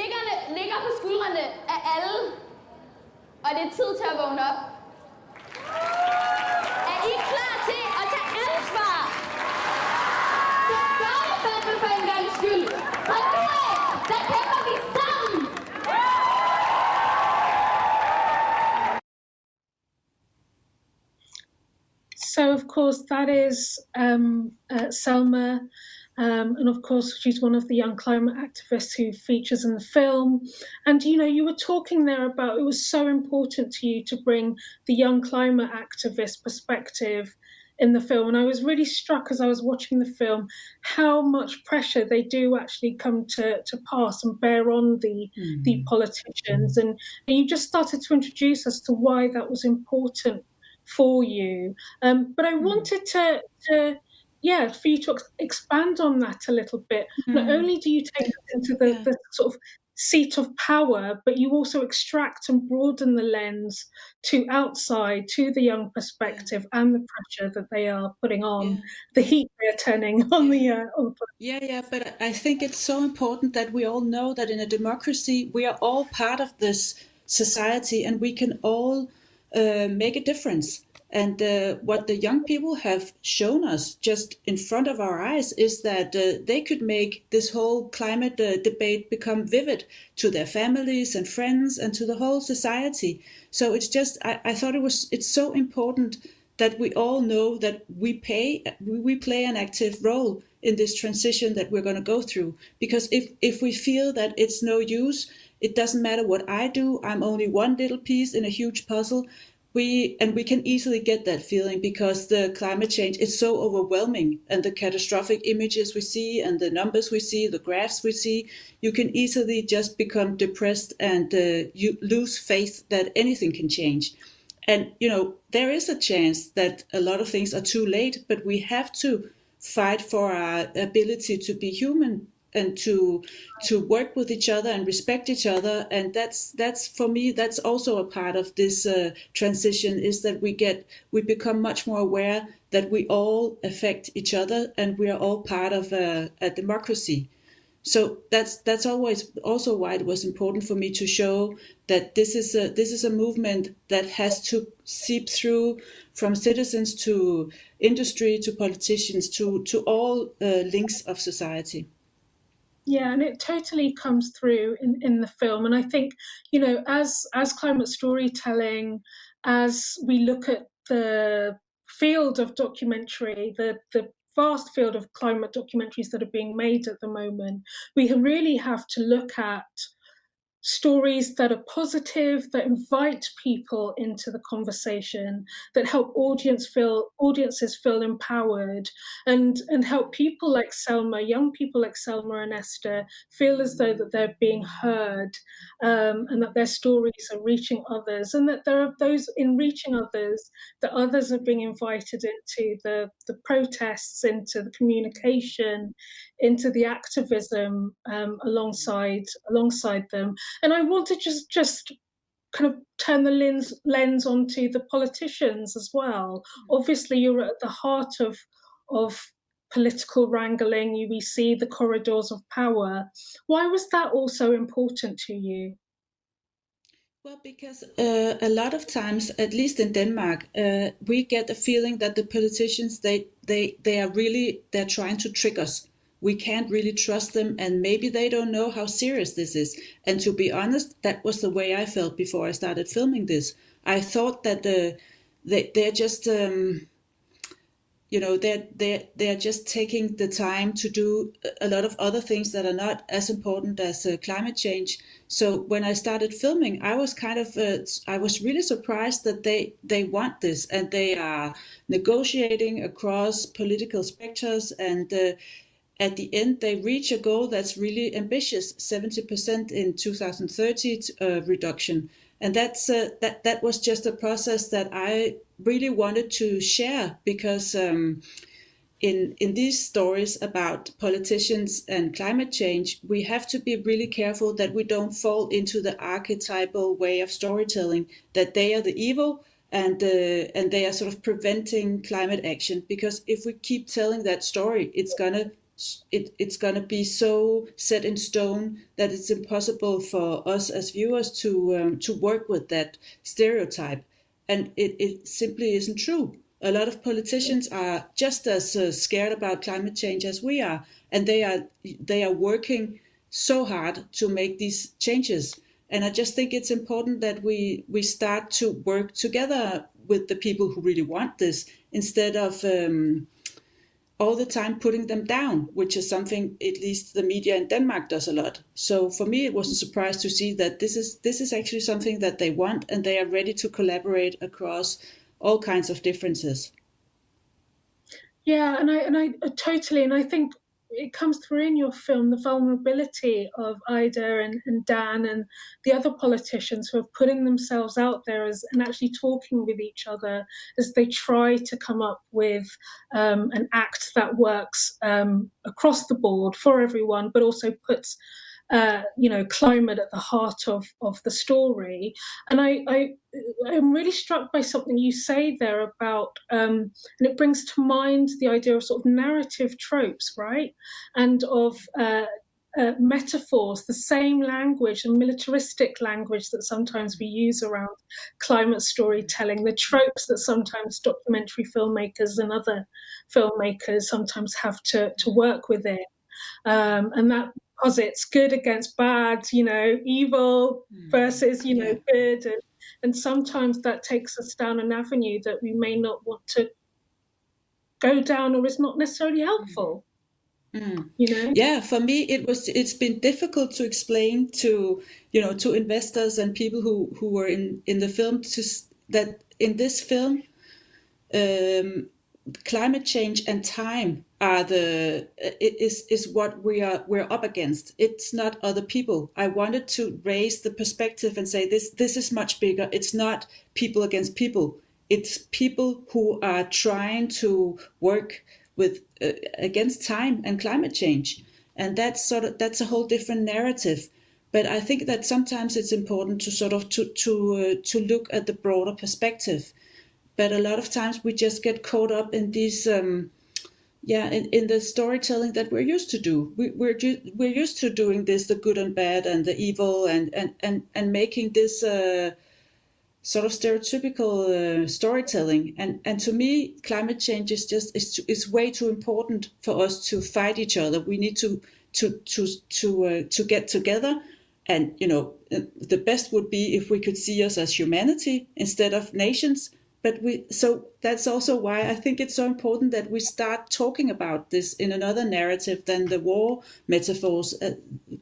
ligger på skuldrene af alle, og det er tid til at vågne op. Er I klar til at tage ansvar? Så gør det fandme for en gangs skyld. Og nu af, der kæmper vi sammen! So, of course, that is Selma. And of course, she's one of the young climate activists who features in the film. And, you know, you were talking there about it was so important to you to bring the young climate activist perspective in the film. And I was really struck as I was watching the film how much pressure they do actually come to pass and bear on the politicians. And you just started to introduce us to why that was important for you. But I wanted to for you to expand on that a little bit. Not only do you take us into the sort of seat of power, but you also extract and broaden the lens to outside, to the young perspective and the pressure that they are putting on, the heat they are turning on the but I think it's so important that we all know that in a democracy, we are all part of this society and we can all make a difference. And what the young people have shown us just in front of our eyes is that they could make this whole climate debate become vivid to their families and friends and to the whole society. So it's just, I thought it's so important that we all know that we play an active role in this transition that we're going to go through. Because if we feel that it's no use, it doesn't matter what I do, I'm only one little piece in a huge puzzle. We can easily get that feeling because the climate change is so overwhelming and the catastrophic images we see and the numbers we see, the graphs we see, you can easily just become depressed and you lose faith that anything can change. And, you know, there is a chance that a lot of things are too late, but we have to fight for our ability to be human and to work with each other and respect each other. And that's for me, that's also a part of this transition, is that we become much more aware that we all affect each other and we are all part of a democracy. So that's always also why it was important for me to show that this is a movement that has to seep through from citizens to industry to politicians to all links of society. Yeah, and it totally comes through in the film. And I think, you know, as climate storytelling, as we look at the field of documentary, the vast field of climate documentaries that are being made at the moment, we really have to look at stories that are positive, that invite people into the conversation, that help audiences feel empowered, and help people like Selma, young people like Selma and Esther, feel as though that they're being heard, and that their stories are reaching others, and that there are those in reaching others, that others are being invited into the protests, into the communication, into the activism alongside them. And I want to just kind of turn the lens onto the politicians as well. Obviously, you're at the heart of political wrangling. We see the corridors of power. Why was that also important to you? Well, because a lot of times, at least in Denmark, we get the feeling that the politicians they're trying to trick us. We can't really trust them, and maybe they don't know how serious this is. And to be honest, that was the way I felt before I started filming this. I thought that they're just they're just taking the time to do a lot of other things that are not as important as climate change. So when I started filming, I was I was really surprised that they want this, and they are negotiating across political specters, and at the end they reach a goal that's really ambitious, 70% in 2030 reduction. And that was just a process that I really wanted to share, because in these stories about politicians and climate change, we have to be really careful that we don't fall into the archetypal way of storytelling, that they are the evil and they are sort of preventing climate action. Because if we keep telling that story, it's gonna be so set in stone that it's impossible for us as viewers to work with that stereotype, and it simply isn't true. A lot of politicians are just as scared about climate change as we are, and they are working so hard to make these changes. And I just think it's important that we start to work together with the people who really want this, instead of all the time putting them down, which is something at least the media in Denmark does a lot. So for me, it was a surprise to see that this is actually something that they want, and they are ready to collaborate across all kinds of differences. Yeah, and I totally, and I think it comes through in your film, the vulnerability of Ida and Dan and the other politicians who are putting themselves out there and actually talking with each other as they try to come up with an act that works across the board for everyone, but also puts climate at the heart of the story. And I'm really struck by something you say there about, and it brings to mind the idea of sort of narrative tropes, right? And of metaphors, the same language and militaristic language that sometimes we use around climate storytelling, the tropes that sometimes documentary filmmakers and other filmmakers sometimes have to work within. And that posits good against bad, evil versus, good. And sometimes that takes us down an avenue that we may not want to go down, or is not necessarily helpful. Yeah, for me it's been difficult to explain to investors and people who were in the film that in this film climate change and time are is what we're up against. It's not other people. I wanted to raise the perspective and say this is much bigger. It's not people against people. It's people who are trying to work with against time and climate change, and that's a whole different narrative. But I think that sometimes it's important to sort of to look at the broader perspective. But a lot of times we just get caught up in these in the storytelling that we're used to do. We're used to doing this, the good and bad and the evil, and making this sort of stereotypical storytelling. And to me, climate change is way too important for us to fight each other. We need to get together. And the best would be if we could see us as humanity instead of nations. So that's also why I think it's so important that we start talking about this in another narrative than the war metaphors.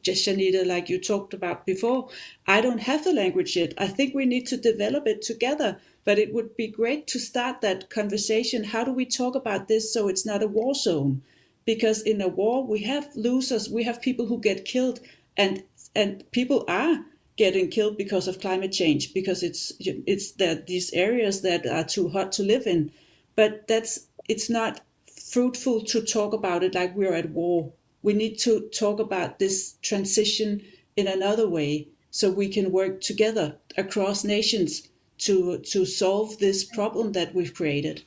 Just Shanita, like you talked about before, I don't have the language yet. I think we need to develop it together. But it would be great to start that conversation. How do we talk about this so it's not a war zone? Because in a war, we have losers, we have people who get killed, and people are getting killed because of climate change, because it's that these areas that are too hot to live in. But it's not fruitful to talk about it like we're at war. We need to talk about this transition in another way, so we can work together across nations to solve this problem that we've created.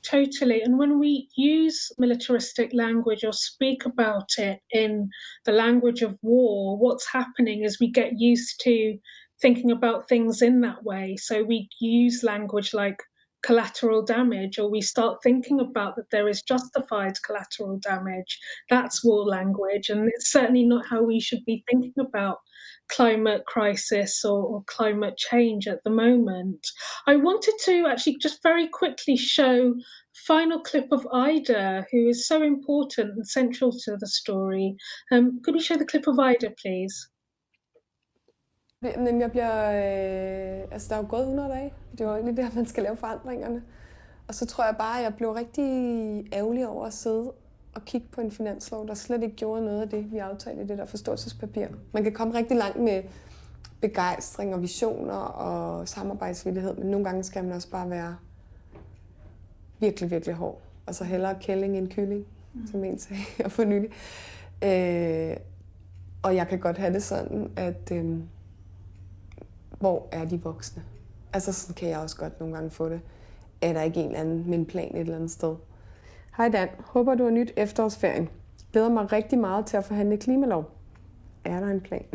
Totally. And when we use militaristic language or speak about it in the language of war, what's happening is we get used to thinking about things in that way. So we use language like collateral damage, or we start thinking about that there is justified collateral damage. That's war language, and it's certainly not how we should be thinking about climate crisis or climate change at the moment. I wanted to actually just very quickly show final clip of Ida, who is so important and central to the story. Could we show the clip of Ida, please? Men jeg bliver, altså der er jo gået 100 dage. Det er jo egentlig der, man skal lave forandringerne. Og så tror jeg bare, at jeg blev rigtig ærgerlig over at sidde og kigge på en finanslov, der slet ikke gjorde noget af det, vi aftalte i det der forståelsespapir. Man kan komme rigtig langt med begejstring og visioner og samarbejdsvillighed, men nogle gange skal man også bare være virkelig, virkelig hård. Altså hellere kælling end kylling, som en sagde for nylig. Og jeg kan godt have det sådan, at hvor er de voksne? Altså sådan kan jeg også godt nogle gange få det. Er der ikke en eller anden med en plan et eller andet sted? Hej Dan, håber du har nyt efterårsferien. Glæder mig rigtig meget til at forhandle klimalov. Er der en plan?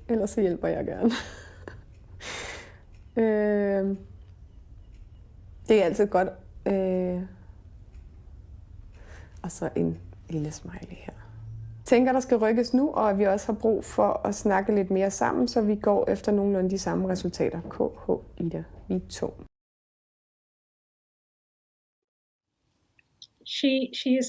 Ellers så hjælper jeg gerne. Det er altid godt. Og så en lille smiley her. Tænker, der skal rykkes nu, og at vi også har brug for at snakke lidt mere sammen, så vi går efter nogenlunde de samme resultater. KH, Ida, vi to. She is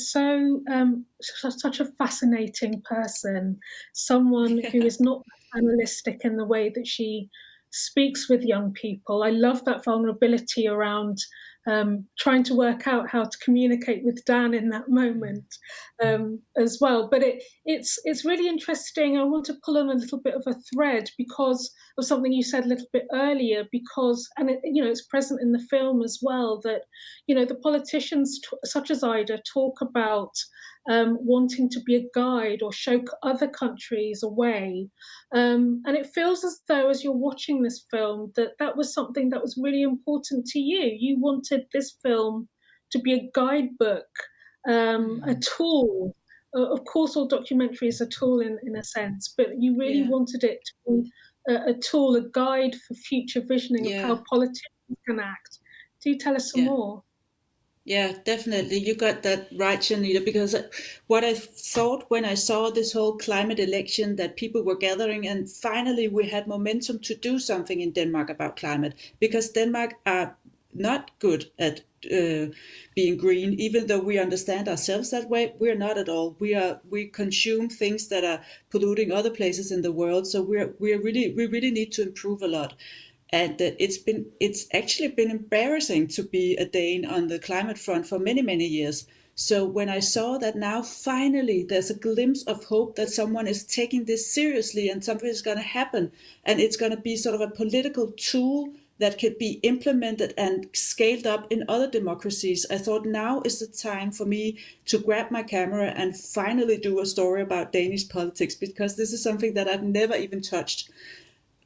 such a fascinating person, someone who is not analytic in the way that she speaks with young people. I love that vulnerability around trying to work out how to communicate with Dan in that moment as well. But it's really interesting. I want to pull on a little bit of a thread because of something you said a little bit earlier, and it's present in the film as well, that, the politicians such as Ida talk about wanting to be a guide or show other countries a way. And it feels as though, as you're watching this film, that was something that was really important to you. You wanted this film to be a guidebook, a tool. Of course, all documentary is a tool in a sense, but you really wanted it to be a tool, a guide for future visioning of how politicians can act. Do you tell us some more? Yeah, definitely. You got that right, Shanita, because what I thought when I saw this whole climate election, that people were gathering and finally we had momentum to do something in Denmark about climate, because Denmark are not good at being green, even though we understand ourselves that way. We're not at all. We consume things that are polluting other places in the world. So we really need to improve a lot. And it's actually been embarrassing to be a Dane on the climate front for many, many years. So when I saw that now finally there's a glimpse of hope that someone is taking this seriously and something is going to happen, and it's going to be sort of a political tool that could be implemented and scaled up in other democracies, I thought now is the time for me to grab my camera and finally do a story about Danish politics, because this is something that I've never even touched.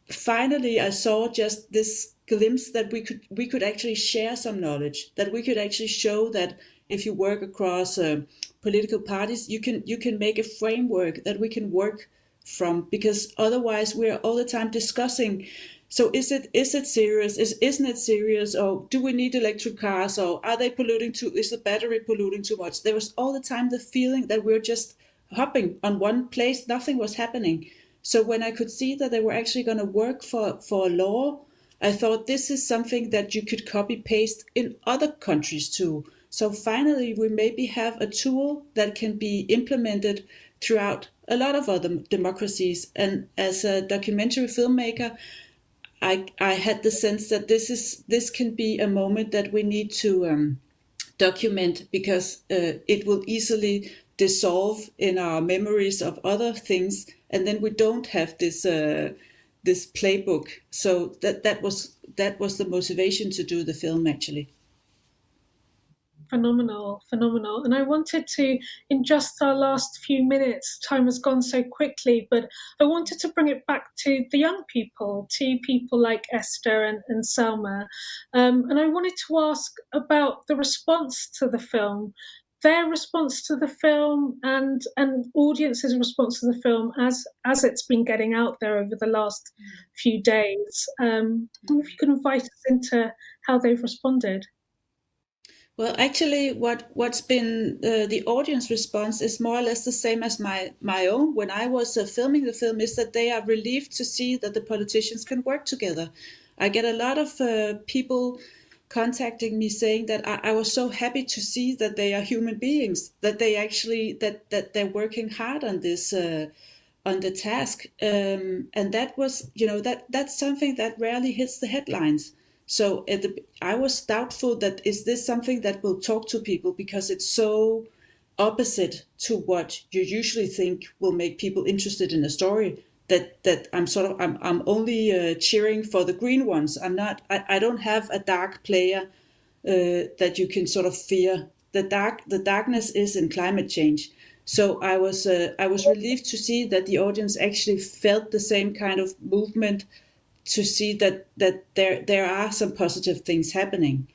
Finally, I saw just this glimpse that we could actually share some knowledge, that we could actually show that if you work across political parties, you can make a framework that we can work from, because otherwise we're all the time discussing. So is it serious? Isn't it serious? Or do we need electric cars? Or are they polluting too? Is the battery polluting too much? There was all the time the feeling that we're just hopping on one place. Nothing was happening. So when I could see that they were actually going to work for a law, I thought this is something that you could copy paste in other countries too. So finally, we maybe have a tool that can be implemented throughout a lot of other democracies. And as a documentary filmmaker, I had the sense that this can be a moment that we need to document, because it will easily dissolve in our memories of other things, and then we don't have this playbook. So that was the motivation to do the film, actually. Phenomenal. And I wanted to, in just our last few minutes, time has gone so quickly, but I wanted to bring it back to the young people, to people like Esther and Selma. And I wanted to ask about the response to the film. their response to the film and audiences' response to the film as it's been getting out there over the last few days. I wonder if you could invite us into how they've responded. Well, actually, what's been the audience response is more or less the same as my own when I was filming the film. Is that they are relieved to see that the politicians can work together. I get a lot of people contacting me saying that I was so happy to see that they are human beings, that they actually that they're working hard on this on the task, and that was that's something that rarely hits the headlines. So I was doubtful that is this something that will talk to people, because it's so opposite to what you usually think will make people interested in a story. That I'm only cheering for the green ones. I don't have a dark player that you can sort of fear. The darkness is in climate change. So I was relieved to see that the audience actually felt the same kind of movement, to see that there are some positive things happening.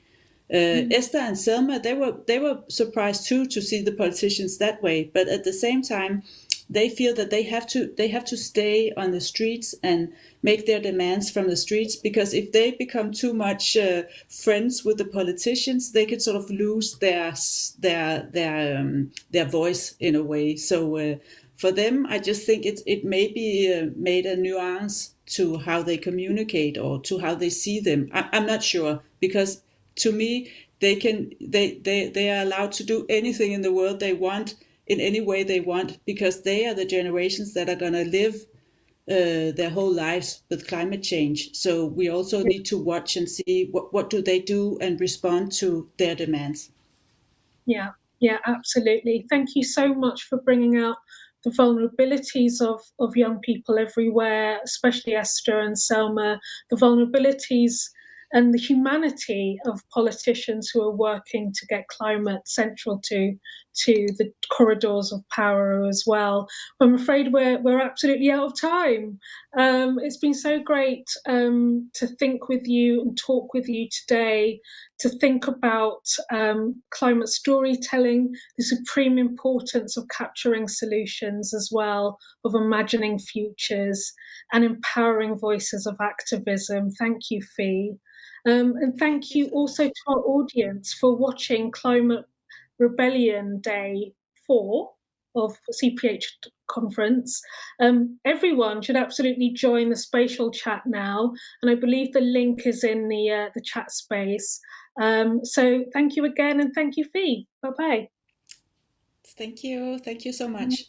Esther and Selma, they were surprised too to see the politicians that way, but at the same time they feel that they have to stay on the streets and make their demands from the streets, because if they become too much friends with the politicians, they could sort of lose their voice in a way. So for them, I just think it maybe made a nuance to how they communicate or to how they see them. I'm not sure, because to me they are allowed to do anything in the world they want in any way they want, because they are the generations that are going to live their whole lives with climate change. So we also need to watch and see what do they do and respond to their demands. Yeah, absolutely. Thank you so much for bringing out the vulnerabilities of young people everywhere, especially Esther and Selma, the vulnerabilities and the humanity of politicians who are working to get climate central to the corridors of power as well. I'm afraid we're absolutely out of time. It's been so great to think with you and talk with you today, to think about climate storytelling, the supreme importance of capturing solutions as well, of imagining futures and empowering voices of activism. Thank you, Fee. And thank you also to our audience for watching Climate Rebellion Day 4 of CPH conference. Everyone should absolutely join the spatial chat now, and I believe the link is in the chat space. So thank you again, and thank you, Fee. Bye-bye. Thank you so much.